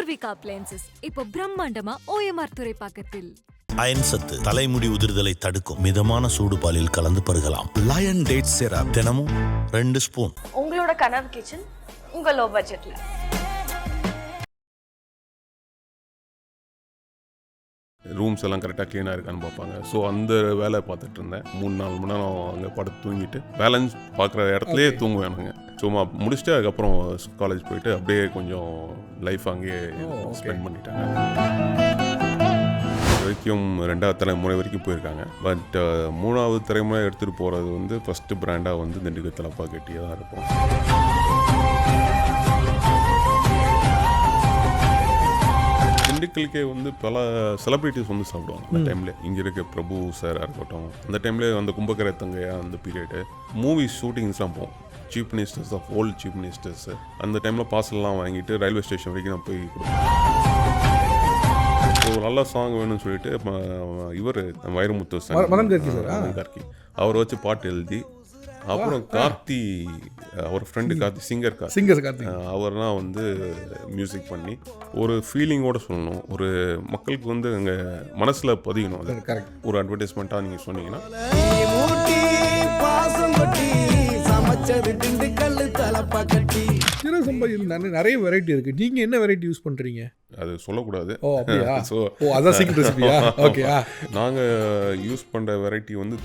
Poorvika appliances இப்போ பிரம்மாண்டமா OMR துறைப்பாக்கத்தில். Iron சத்து தலைமுடி உதிர்தலை தடுக்கும். மிதமான சூடு பாலில் கலந்து பருகலாம். லயன் டேட் சிரப் தினமும் 2 ஸ்பூன். உங்களோட கனவு கிச்சன் உங்க லோ பட்ஜெட்ல. ரூம்ஸ் எல்லாம் கரெக்டாக க்ளீனாக இருக்கான்னு பார்ப்பாங்க. ஸோ அந்த வேலை பார்த்துட்டு இருந்தேன். 3-4 மணி நேரம் அங்கே படுத்து தூங்கிட்டு பேலன்ஸ் பார்க்குற இடத்துலையே தூங்குவேனுங்க. சும்மா முடிச்சுட்டு அதுக்கப்புறம் காலேஜ் போயிட்டு அப்படியே கொஞ்சம் லைஃப் அங்கேயே ஸ்பெண்ட் பண்ணிட்டாங்க. வரைக்கும் 2வது தலைமுறை வரைக்கும் போயிருக்காங்க. பட் 3வது தலைமுறை எடுத்துகிட்டு போகிறது வந்து ஃபஸ்ட்டு பிராண்டாக வந்து திண்டுக்கல் தலப்பாக்கட்டியாக தான் இருக்கும். திண்டுக்கலுக்கே வந்து பல செலிப்ரிட்டிஸ் வந்து சாப்பிடுவாங்க அந்த டைமில். இங்கே இருக்க பிரபு சாராக இருக்கட்டும், அந்த டைம்லேயே அந்த கும்பகரை தங்கையா அந்த பீரியடு மூவி ஷூட்டிங்ஸ்லாம் போவோம். Chief ministers of old chief ministers அந்த டைமில் பார்சல்லாம் வாங்கிட்டு ரயில்வே ஸ்டேஷன் வரைக்கும் நான் போய் கொடுப்பேன். ஒரு நல்ல சாங் வேணும்னு சொல்லிட்டு இவர் வைரமுத்து கார்கி அவரை வச்சு பாட்டு எழுதி, அப்புறம் கார்த்தி அவர் ஃப்ரெண்டு கார்த்தி சிங்கர் கார்த்தி அவர்லாம் வந்து மியூசிக் பண்ணி ஒரு ஃபீலிங்கோடு சொல்லணும். ஒரு மக்களுக்கு வந்து அங்கே மனசில் பதியணும். அது ஒரு அட்வர்டைஸ்மெண்ட்டாக நீங்கள் சொன்னீங்கன்னா நிறைய வெரைட்டி இருக்கு. நீங்க என்ன வெரைட்டி யூஸ் பண்றீங்க? அது சொல்லக்கூடாது. நாங்க யூஸ் பண்ற வெரைட்டி வந்து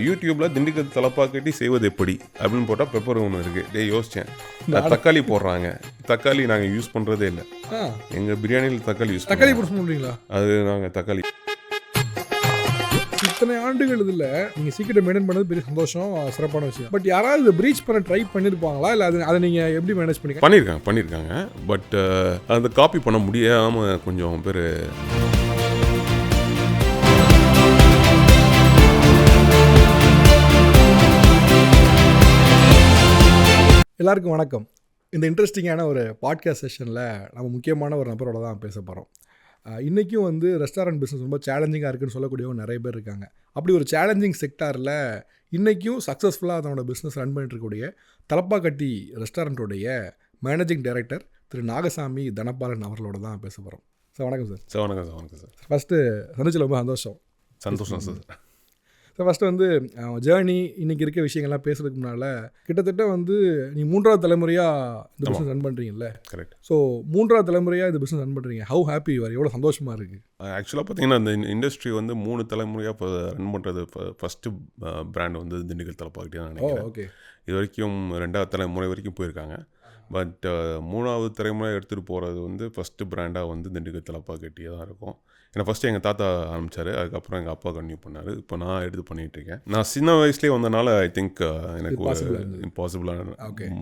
யூடியூப்பில் திண்டுக்கல் தலப்பாக்கட்டி செய்வது எப்படி அப்படின்னு போட்டால் பெப்பர் ஒன்று இருக்குது. யோசித்தேன், தக்காளி போடுறாங்க. தக்காளி நாங்கள் யூஸ் பண்ணுறதே இல்லை. எங்கள் பிரியாணியில் தக்காளி போட முடியுங்களா? அது நாங்கள் தக்காளி இத்தனை ஆண்டுகள் இதில் நீங்கள் சீக்கிரம் மெயின்டைன் பண்ணது பெரிய சந்தோஷம், சிறப்பான விஷயம். பட் யாராவது இதை ப்ரீச் பண்ண ட்ரை பண்ணியிருப்பாங்களா? இல்லை அதை நீங்கள் எப்படி மேனேஜ் பண்ணியிருக்காங்க. பட் அந்த காப்பி பண்ண முடியாமல் கொஞ்சம் பேர். எல்லாருக்கும் வணக்கம். இந்த இன்ட்ரெஸ்டிங்கான ஒரு பாட்காஸ்ட் செஷனில் நம்ம முக்கியமான ஒரு நபரோட தான் பேச போகிறோம். இன்றைக்கும் வந்து ரெஸ்டாரண்ட் பிஸ்னஸ் ரொம்ப சேலஞ்சிங்காக இருக்குதுன்னு சொல்லக்கூடியவங்க நிறைய பேர் இருக்காங்க. அப்படி ஒரு சேலஞ்சிங் செக்டாரில் இன்றைக்கும் சக்ஸஸ்ஃபுல்லாக அதனோட பிஸ்னஸ் ரன் பண்ணிட்டு இருக்கக்கூடிய தலப்பாக்கட்டி ரெஸ்டாரண்ட்டோடைய மேனேஜிங் டைரக்டர் திரு நாகசாமி தனபாலன் அவர்களோட தான் பேச போகிறோம். சார் வணக்கம் சார். வணக்கம் சார். ஃபஸ்ட்டு சந்திச்சில் ரொம்ப சந்தோஷம் சார். ஸோ ஃபஸ்ட்டு வந்து ஜேர்னி இன்றைக்கி இருக்க விஷயங்கள்லாம் பேசுறதுக்கு முன்னால் கிட்டத்தட்ட வந்து நீ 3வது தலைமுறையாக இந்த பிஸ்னஸ் ரன் பண்ணுறீங்கல்ல? கரெக்ட். ஸோ 3வது தலைமுறையாக இந்த பிஸ்னஸ் ரன் பண்ணுறீங்க. How happy you are? எவ்வளோ சந்தோஷமாக இருக்குது? ஆக்சுவலாக பார்த்தீங்கன்னா இந்த இண்டஸ்ட்ரி வந்து 3 தலைமுறையாக இப்போ ரன் பண்ணுறது ஃபஸ்ட்டு பிராண்ட் வந்து திண்டுக்கல் தலப்பாக்கட்டி தான் நினைக்கிறேன். ஓகே. இது வரைக்கும் 2வது தலைமுறை வரைக்கும் போயிருக்காங்க. பட் 3வது தலைமுறை எடுத்துகிட்டு போகிறது வந்து ஃபஸ்ட்டு பிராண்டாக வந்து திண்டுக்கல் தலப்பாக்கட்டியாக தான் இருக்கும். ஏன்னா ஃபஸ்ட்டு எங்கள் தாத்தா ஆரம்பித்தார், அதுக்கப்புறம் எங்கள் அப்பா கன்டினியூ பண்ணார். இப்போ நான் எடுத்து பண்ணிகிட்ருக்கேன். நான் சின்ன வயசுலேயே வந்தனால ஐ திங்க் எனக்கு ஒரு இம்பாசிபிளாக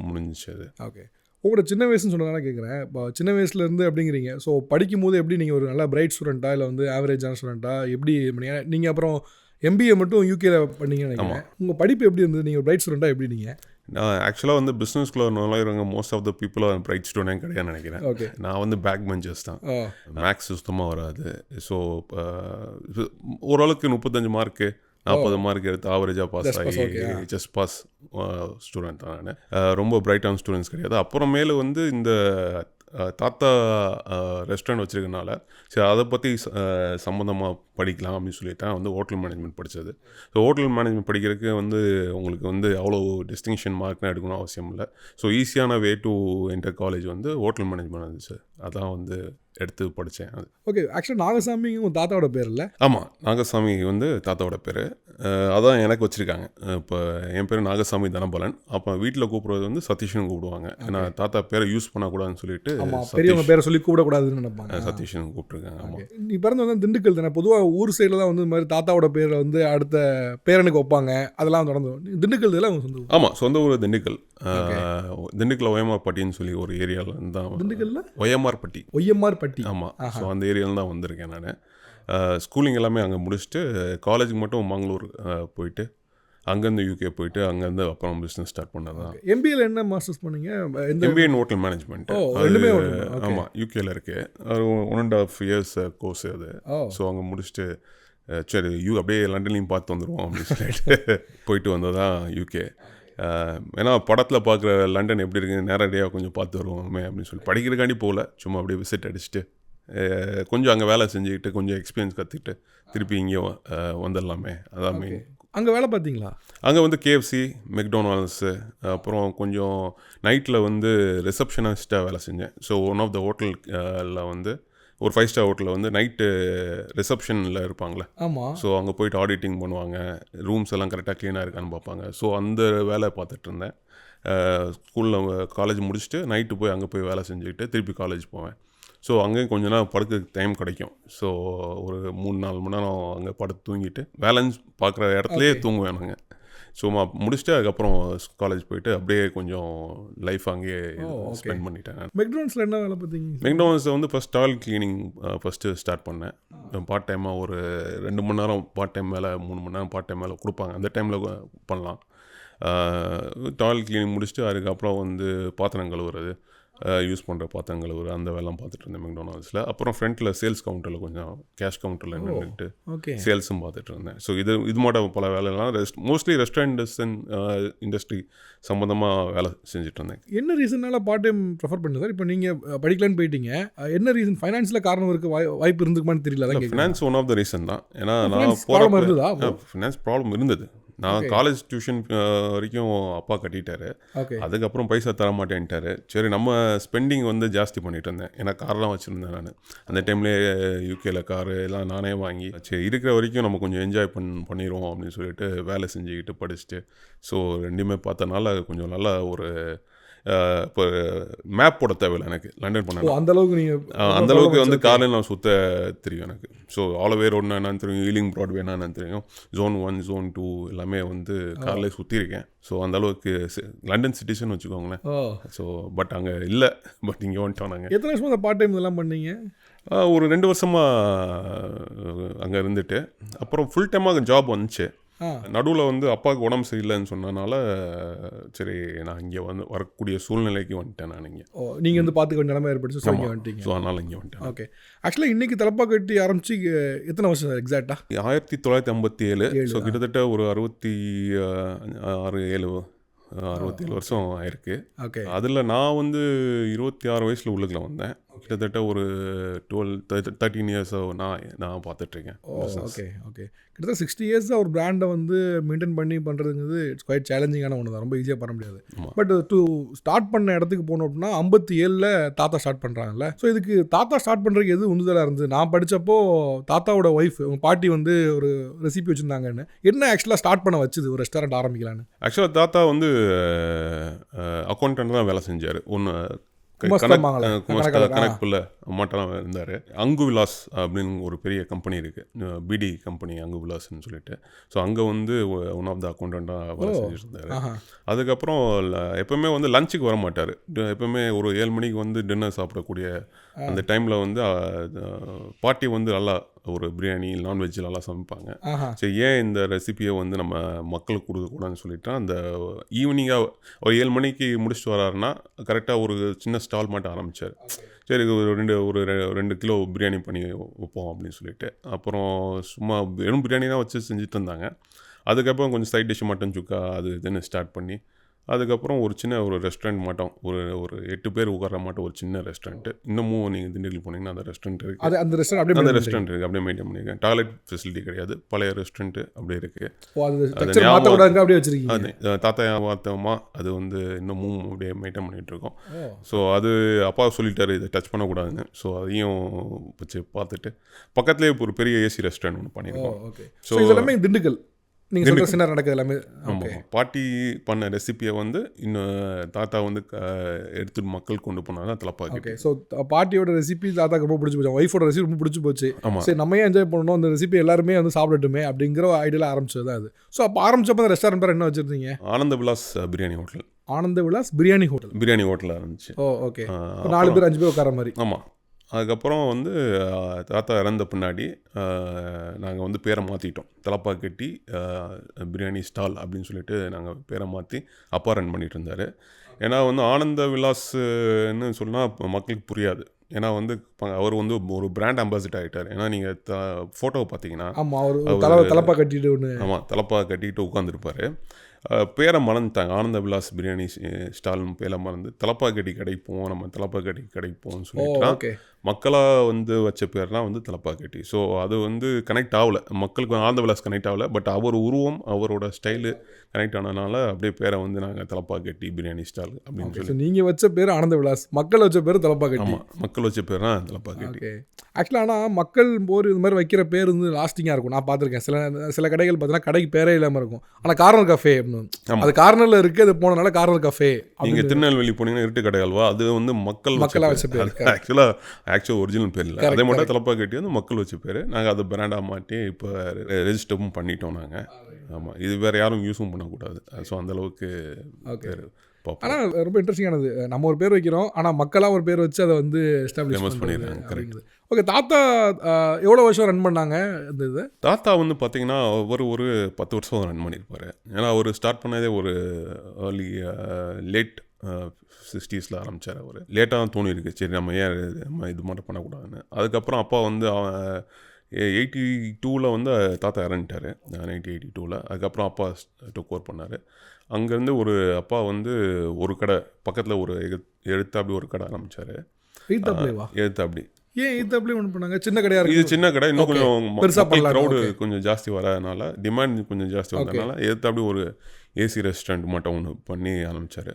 முடிஞ்சிச்சு அது. ஓகே. உங்களோட சின்ன வயசுன்னு சொன்னதால கேட்குறேன். இப்போ சின்ன வயசுலேருந்து அப்படிங்கிறீங்க. ஸோ படிக்கும் போது எப்படி நீங்கள் ஒரு நல்ல பிரைட் ஸ்டூடெண்ட்டாக இல்லை வந்து ஆவரேஜான ஸ்டூடெண்ட்டாக எப்படி பண்ணீங்க? நீங்கள் அப்புறம் MBA மட்டும் யூகேல பண்ணீங்கன்னு நினைக்கிறேன். உங்கள் படிப்பு எப்படி இருந்தது? நீங்கள் பிரைட் ஸ்டூடெண்ட்டாக எப்படி நீங்கள்? நான் ஆக்சுவலாக வந்து பிஸ்னஸ்குள்ளே நுழையிறவங்க most of the people bright student கிடையாதுன்னு நினைக்கிறேன். ஓகே. நான் வந்து பேக் பெஞ்சர்ஸ் தான். மேக்ஸ் சுத்தமாக வராது. ஸோ ஓரளவுக்கு 35 மார்க்கு 40 மார்க் எடுத்து ஆவரேஜாக பாஸ் ஆகி ஜஸ்ட் பாஸ் ஸ்டூடெண்ட் தான் நான். ரொம்ப பிரைட்டான ஸ்டூடெண்ட்ஸ் கிடையாது. அப்புறமேலு வந்து இந்த தாத்தா ரெஸ்டாரண்ட் வச்சுருக்கனால சரி அதை பற்றி சம்மந்தமாக படிக்கலாம் அப்படின்னு சொல்லிட்டு தான் வந்து ஹோட்டல் மேனேஜ்மெண்ட் படித்தது. ஸோ ஹோட்டல் மேனேஜ்மெண்ட் படிக்கிறதுக்கு வந்து உங்களுக்கு வந்து அவ்வளோ டிஸ்டிங்ஷன் மார்க்னா எடுக்கணும் அவசியம் இல்லை. ஸோ ஈஸியான வே டு என்டர் காலேஜ் வந்து ஹோட்டல் மேனேஜ்மெண்ட் இருந்துச்சு. அதான் வந்து எடுத்து படித்தேன். அது ஓகே. ஆக்சுவலாக நாகசாமி உங்கள் தாத்தாவோட பேர் இல்லை? ஆமாம், நாகசாமி வந்து தாத்தாவோட பேர். அதான் எனக்கு வச்சுருக்காங்க. இப்போ என் பேர் நாகசாமி தனபாலன். அப்போ வீட்டில் கூப்பிட்றது வந்து சதீஷ்னு கூப்பிடுவாங்க. ஏன்னா தாத்தா பேரை யூஸ் பண்ணக்கூடாதுன்னு சொல்லிட்டு பெரியவங்க பேரை சொல்லி கூப்பிடக்கூடாதுன்னு நினைப்பாங்க. சதீஷ்னு கூப்பிட்ருக்காங்க. ஆமாம். நீ பிறந்து வந்து திண்டுக்கல் தானே? பொதுவாக ஊர் சைடில் தான் வந்து இந்த மாதிரி தாத்தாவோட பேரை வந்து அடுத்த பேரனுக்கு வைப்பாங்க. அதெல்லாம் நடந்து திண்டுக்கல் இதெல்லாம் அவங்க சொந்த ஊர்? ஆமாம், சொந்த ஊர் திண்டுக்கல். திண்டுக்கல் ஒயமார்பட்டின்னு சொல்லி ஒரு ஏரியாவில் தான். திண்டுக்கல்ல ஒய்எம்ஆர்பட்டி. ஆமாம். ஸோ அந்த ஏரியாவில் தான் வந்திருக்கேன் நான். ஸ்கூலிங் எல்லாமே அங்கே முடிச்சுட்டு காலேஜுக்கு மட்டும் மங்களூர் போயிட்டு அங்கேருந்து யூகே போயிட்டு அங்கேருந்து அப்புறம் பிஸ்னஸ் ஸ்டார்ட் பண்ணதான். MBAல என்ன மாஸ்டர்ஸ் பண்ணீங்க? MBA இன் ஹோட்டல் மேனேஜ்மெண்ட். ஆமாம், யூகேல இருக்கு. 1.5 இயர்ஸ் கோர்ஸ் அது. ஸோ அங்கே முடிச்சுட்டு சரி அப்படியே லண்டன்லையும் பார்த்து வந்துடுவோம் அப்படின்னு சொல்லிட்டு போயிட்டு வந்ததான் யூகே. ஏன்னா படத்தில் பார்க்குற லண்டன் எப்படி இருக்குன்னு நேரடியாக கொஞ்சம் பார்த்து வருவோமே அப்படின்னு சொல்லி படிக்கிறதுக்காண்டி போகல, சும்மா அப்படியே விசிட் அடிச்சுட்டு கொஞ்சம் அங்கே வேலை செஞ்சுக்கிட்டு கொஞ்சம் எக்ஸ்பீரியன்ஸ் கற்றுக்கிட்டு திருப்பி இங்கே வந்துடலாமே, அதான் மெயின். அங்கே வேலை பார்த்தீங்களா? அங்கே வந்து கேஎஃப்சி, மெக்டொனால்ட்ஸு, அப்புறம் கொஞ்சம் நைட்டில் வந்து ரிசப்ஷனிஸ்ட்டாக வேலை செஞ்சேன். ஸோ ஒன் ஆஃப் த ஹோட்டலில் வந்து ஒரு 5 ஸ்டார் ஹோட்டலில் வந்து நைட்டு ரிசப்ஷனில் இருப்பாங்களே. ஆமாம். ஸோ அங்கே போயிட்டு ஆடிட்டிங் பண்ணுவாங்க, ரூம்ஸ் எல்லாம் கரெக்டாக க்ளீனாக இருக்கான்னு பார்ப்பாங்க. ஸோ அந்த வேலை பார்த்துட்டு இருந்தேன். ஸ்கூலில் காலேஜ் முடிச்சுட்டு நைட்டு போய் அங்கே போய் வேலை செஞ்சுக்கிட்டு திருப்பி காலேஜ் போவேன். ஸோ அங்கேயும் கொஞ்ச நேரம் படுக்க டைம் கிடைக்கும். ஸோ ஒரு 3-4 மணி நேரம் அங்கே படுத்து தூங்கிட்டு பேலன்ஸ் பார்க்குற இடத்துலையே தூங்குவேன் நாங்கள். சும்மா முடிச்சுட்டு அதுக்கப்புறம் காலேஜ் போயிட்டு அப்படியே கொஞ்சம் லைஃப் அங்கேயே ஸ்பெண்ட் பண்ணிட்டேன். மெக்டொனால்ட்ஸில் என்ன வேலை பார்த்தீங்க? மெக்டொனால்ட்ஸை வந்து first toilet cleaning first start பண்ணேன். பார்ட் டைமாக ஒரு 2 மணி நேரம் பார்ட் டைம் மேலே 3 மணி நேரம் பார்ட் டைம் மேலே கொடுப்பாங்க, அந்த டைமில் பண்ணலாம். டாய்லெட் க்ளீனிங் முடிச்சுட்டு அதுக்கப்புறம் வந்து பாத்திரம் கழுவுறது, யூஸ் பண்ணுற பாத்திரம் கழுவுறது, அந்த வேலைலாம் பார்த்துட்டு இருந்தேன் மெக்டொனால்ட்ஸில். அப்புறம் ஃப்ரண்ட்டில் சேல்ஸ் கவுண்டரில் கொஞ்சம் கேஷ் கவுண்டரில் நின்றுட்டு சேல்ஸும் பார்த்துட்டு இருந்தேன். ஸோ இது மட்டும் பல வேலைலாம் மோஸ்ட்லி ரெஸ்டாரண்ட் இண்டஸ்ட்ரி சம்மந்தமாக வேலை செஞ்சுட்டு இருந்தேன். என்ன ரீசனால் பார்ட் டைம் ப்ரிஃபர் பண்ணுங்க சார்? இப்போ நீங்கள் படிக்கலான்னு போயிட்டீங்க, என்ன ரீசன்? ஃபைனான்ஸில் காரணம் இருக்குது, வாய்ப்பு இருந்துக்குமான்னு தெரியல. அதான் finance one of the reason தான். ஏன்னா நான் இருந்ததா? ஃபினான்ஸ் ப்ராப்ளம் இருந்தது. நான் காலேஜ் டியூஷன் வரைக்கும் அப்பா கட்டிட்டாரு. அதுக்கப்புறம் பைசா தர மாட்டேன்ட்டாரு. சரி, நம்ம ஸ்பெண்டிங் வந்து ஜாஸ்தி பண்ணிட்டு இருந்தேன். ஏன்னா கார்லாம் வச்சுருந்தேன் நான். அந்த டைம்லேயே யூகேல காரு எல்லாம் நானே வாங்கி சரி இருக்கிற வரைக்கும் நம்ம கொஞ்சம் என்ஜாய் பண்ணிடுவோம் அப்படின்னு சொல்லிட்டு வேலை செஞ்சுக்கிட்டு படிச்சுட்டு. ஸோ ரெண்டுமே பார்த்தனால கொஞ்சம் நல்லா ஒரு இப்போ மேப் போட தேவையில்லை எனக்கு லண்டன் பண்ண. அந்தளவுக்கு வந்து காலையில் நான் சுற்ற தெரியும் எனக்கு. ஸோ ஆலவே ரோட்னா என்னன்னு தெரியும், ஈலிங் ப்ராட்வேனா என்னன்னு தெரியும், Zone 1 Zone 2 எல்லாமே வந்து காலையில் சுற்றிருக்கேன். ஸோ அந்தளவுக்கு லண்டன் சிட்டிசன் வச்சுக்கோங்களேன். ஸோ பட் அங்கே இல்லை, பட் இங்கே வந்துட்டோம் நாங்கள். எத்தனை வருஷமாக அந்த பார்ட் டைம் இதெல்லாம் பண்ணீங்க? ஒரு 2 வருஷமாக அங்கே இருந்துட்டு அப்புறம் ஃபுல் டைமாக ஜாப் வந்துச்சு. நடுவில் வந்து அப்பாவுக்கு உடம்பு சரியில்லைன்னு சொன்னனால சரி நான் இங்கே வந்து வரக்கூடிய சூழ்நிலைக்கு வந்துட்டேன். நான் இங்கே நீங்கள் வந்து பார்த்துக்க வேண்டிய நிலைமை ஏற்படுச்சு. ஸோ இங்கே வந்துட்டீங்க. ஸோ அதனால் இங்கே வந்துட்டேன். ஓகே. ஆக்சுவலாக இன்றைக்கி தலப்பா கட்டி ஆரம்பிச்சு எத்தனை வருஷம் சார் எக்ஸாக்டாக? 1957. ஸோ கிட்டத்தட்ட ஒரு 67 வருஷம் ஆயிருக்கு. ஓகே. அதில் நான் வந்து 26 வயசில் உள்ளுக்குள்ள வந்தேன். கிட்டத்தட்ட ஒரு 13 இயர்ஸ் நான் பார்த்துட்ருக்கேன். Okay okay. கிட்டத்தட்ட 60 இயர்ஸ் ஒரு பிராண்டை வந்து மெயின்டைன் பண்ணி பண்ணுறதுங்கிறது இட்ஸ் குவைட் சேலஞ்சிங்கான ஒன்று தான், ரொம்ப ஈஸியாக பண்ண முடியாது. பட் ஸ்டார்ட் பண்ண இடத்துக்கு போனோம் அப்படின்னா 57ல் தாத்தா ஸ்டார்ட் பண்ணுறாங்கல்ல. ஸோ இதுக்கு தாத்தா ஸ்டார்ட் பண்ணுறதுக்கு எது உந்துதலாக இருந்தது? நான் படித்தப்போ தாத்தாவோட ஒய்ஃப் உங்கள் பாட்டி வந்து ஒரு ரெசிபி வச்சுருந்தாங்கன்னு. என்ன ஆக்சுவலாக ஸ்டார்ட் பண்ண வச்சுது ஒரு ரெஸ்டாரண்ட் ஆரம்பிக்கலான்னு? ஆக்சுவலாக தாத்தா வந்து அக்கௌண்டன்ட் தான் வேலை செஞ்சார். கணக்குள்ள அம்மாட்டெல்லாம் இருந்தார். அங்கு விலாஸ் அப்படின்னு ஒரு பெரிய கம்பெனி இருக்குது, பிடி கம்பெனி அங்கு விலாஸ்ன்னு சொல்லிட்டு. ஸோ அங்கே வந்து ஒன் ஆஃப் த அக்கௌண்டண்ட்டாக வேலை செஞ்சுட்டு இருந்தார். அதுக்கப்புறம் எப்போவுமே வந்து லஞ்சுக்கு வர மாட்டார். எப்போவுமே ஒரு 7 மணிக்கு வந்து டின்னர் சாப்பிடக்கூடிய அந்த டைமில் வந்து பாட்டி வந்து நல்லா ஒரு பிரியாணி நான்வெஜ் நல்லா சமைப்பாங்க. சரி, ஏன் இந்த ரெசிபியை வந்து நம்ம மக்களுக்கு கொடுக்கக்கூடாதுன்னு சொல்லிட்டு அந்த ஈவினிங்காக ஒரு 7 மணிக்கு முடிச்சுட்டு வராருன்னா கரெக்டாக ஒரு சின்ன ஸ்டால் மட்டும் ஆரம்பித்தார். சரி, ஒரு 2 கிலோ பிரியாணி பண்ணி வைப்போம் அப்படின்னு சொல்லிட்டு. அப்புறம் சும்மா வெறும் பிரியாணி தான் வச்சு செஞ்சுட்டு இருந்தாங்க. அதுக்கப்புறம் கொஞ்சம் சைட் டிஷ் மட்டன் சுக்கா அது இதுன்னு ஸ்டார்ட் பண்ணி அதுக்கப்புறம் ஒரு சின்ன ஒரு ரெஸ்டாரண்ட் மட்டும் ஒரு 8 பேர் உட்கார மாட்டோம் ஒரு சின்ன ரெஸ்டாரண்ட்டு. இன்னமும் நீங்கள் திண்டுக்கல் போனீங்கன்னா அந்த ரெஸ்டாரண்ட் இருக்குது. அந்த ரெஸ்டாரண்ட் இருக்குது, அப்படியே மெயின்டைன் பண்ணியிருக்கேன். டாய்லெட் ஃபெசிலிட்டி கிடையாது, பழைய ரெஸ்டாரண்ட்டு அப்படியே இருக்குது. தாத்தா பார்த்தோமா அது வந்து இன்னமும் அப்படியே மெயின்டைன் பண்ணிகிட்டு இருக்கோம். ஸோ அது அப்பா சொல்லிட்டாரு இதை டச் பண்ணக்கூடாதுன்னு. ஸோ அதையும் வச்சு பார்த்துட்டு பக்கத்துலேயே ஒரு பெரிய ஏசி ரெஸ்டாரண்ட் ஒன்று பண்ணியிருக்கோம். ஸோ எல்லாமே திண்டுக்கல் நீங்கள் சின்ன நடக்குது எல்லாமே. ஆமாம், பாட்டி பண்ண ரெசிபியை வந்து இன்னும் தாத்தா வந்து எடுத்துட்டு மக்கள் கொண்டு போனாங்க தலப்பா. ஓகே. ஸோ பாட்டியோட ரெசிபி தாத்தாக்கு ரொம்ப பிடிச்சி போச்சு, ஒய்ஃபோட ரெசிபி ரொம்ப பிடிச்சி போச்சு. சரி, நம்ம என்ஜாய் பண்ணணும், அந்த ரெசிபி எல்லாருமே வந்து சாப்பிடட்டுமே அப்படிங்கிற ஐடியாவில் ஆரம்பிச்சது தான் அது. ஸோ அப்போ ஆரம்பிச்சப்போ அந்த ரெஸ்டாரண்ட் பேர் என்ன வச்சுருந்தீங்க? ஆனந்த விலாஸ் பிரியாணி ஹோட்டல். ஆனந்த விலாஸ் பிரியாணி ஹோட்டல் இருந்துச்சு. ஓகே. 4 பேர் 5 பேர் உட்கார மாதிரி. ஆமாம். அதுக்கப்புறம் வந்து தாத்தா இறந்த பின்னாடி நாங்கள் வந்து பேரை மாற்றிட்டோம். தலப்பா கட்டி பிரியாணி ஸ்டால் அப்படின்னு சொல்லிட்டு நாங்கள் பேரை மாற்றி அப்பா ரன் பண்ணிகிட்டு இருந்தார். ஏன்னா வந்து ஆனந்த விலாஸ்ன்னு சொன்னால் மக்களுக்கு புரியாது. ஏன்னா வந்து அவர் வந்து ஒரு பிராண்ட் அம்பாசிடர் ஆகிட்டார். ஏன்னா நீங்கள் ஃபோட்டோவை பார்த்தீங்கன்னா தலப்பா கட்டிட்டு ஆமாம் தலப்பா கட்டிட்டு உட்காந்துருப்பார். பேரை மறந்துட்டாங்க. ஆனந்த விலாஸ் பிரியாணி ஸ்டால்னு பேரை மறந்து தலப்பாக்கட்டி கடைக்கு போவோம், நம்ம தலப்பாக்கட்டி கடைக்கு போவோம்னு சொல்லிட்டுலாம் ஓகே. மக்களாக வந்து வச்ச பேர்லாம் வந்து தலப்பாக்கட்டி. ஸோ அது வந்து கனெக்ட் ஆகலை, மக்களுக்கு ஆனந்த விலாஸ் கனெக்ட் ஆகலை. பட் அவர் உருவம் அவரோட ஸ்டைலு கனெக்ட் ஆனதுனால அப்படியே பேரை வந்து நாங்கள் தலப்பாக்கட்டி பிரியாணி ஸ்டால் அப்படின்னு சொல்லி. நீங்கள் வச்ச பேர் ஆனந்த விலாஸ், மக்கள் வச்ச பேர் தலப்பாக்கட்டி. ஆமாம், மக்கள் வச்ச பேர் தான் தலப்பாக்கட்டி. ஓகே. ஆக்சுவலாக ஆனால் மக்கள் போர் இது மாதிரி வைக்கிற பேர் வந்து லாஸ்டிங்காக இருக்கும். நான் பார்த்துருக்கேன் சில கடைகள் பார்த்தீங்கன்னா கடைக்கு பேரே இல்லாமல் இருக்கும், ஆனால் கார்னர் கஃபே அப்படின்னு அது கார்னரில் இருக்குது, அது போனதுனால கார்னர் கஃபே. நீங்கள் திருநெல்வேலி போனீங்கன்னா இருட்டு கடை அல்வா, அது வந்து மக்களாக வச்ச பேர். ஆக்சுவலாக ஒரிஜினல் பேர் இல்லை, அதே மட்டும் தலப்பாக்கட்டி வந்து மக்கள் வச்ச பேர். நாங்கள் அதை பிராண்டாக மாட்டி இப்போ ரெஜிஸ்டரும் பண்ணிட்டோம் நாங்கள். ஆமாம், இது வேறு யாரும் யூஸும் பண்ணக்கூடாது. ஸோ அந்தளவுக்கு பேர். ஆனால் ரொம்ப இன்ட்ரெஸ்டிங்கானது, நம்ம ஒரு பேர் வைக்கிறோம் ஆனால் மக்களாக ஒரு பேர் வச்சு அதை வந்து எஸ்டாப்ளிஷ் பண்ணிடுறாங்க. கரெக்ட். ஓகே. தாத்தா எவ்வளோ வருஷம் ரன் பண்ணாங்க இந்த இது? தாத்தா வந்து பார்த்தீங்கன்னா ஒரு 10 வருஷம் ரன் பண்ணியிருப்பார். ஏன்னா அவர் ஸ்டார்ட் பண்ணதே ஒரு ஏர்லி லேட் 60s ஆரம்பித்தார். அவர் லேட்டாக தான் தோணியிருக்கு, சரி நம்ம ஏன் நம்ம இது மட்டும் பண்ணக்கூடாதுன்னு. அதுக்கப்புறம் அப்பா வந்து 82 வந்து தாத்தா இறந்துட்டார், 1982. அதுக்கப்புறம் அப்பா டேக் ஓவர் பண்ணார். அங்கேருந்து அப்பா வந்து ஒரு கடை பக்கத்தில் ஒரு எழுத்தாப்படி ஒரு கடை ஆரம்பித்தார். எழுத்தாப்படி ஏன் எழுத்தாப்படி ஒன்று பண்ணாங்க? சின்ன கடையாக இருக்குது. இது சின்ன கடை, இன்னும் கொஞ்சம் க்ரௌடு கொஞ்சம் ஜாஸ்தி வரதுனால, டிமாண்ட் கொஞ்சம் ஜாஸ்தி வந்ததுனால எழுத்தாப்படி ஒரு ஏசி ரெஸ்டாரண்ட் மட்டும் ஒன்று பண்ணி ஆரம்பித்தார்.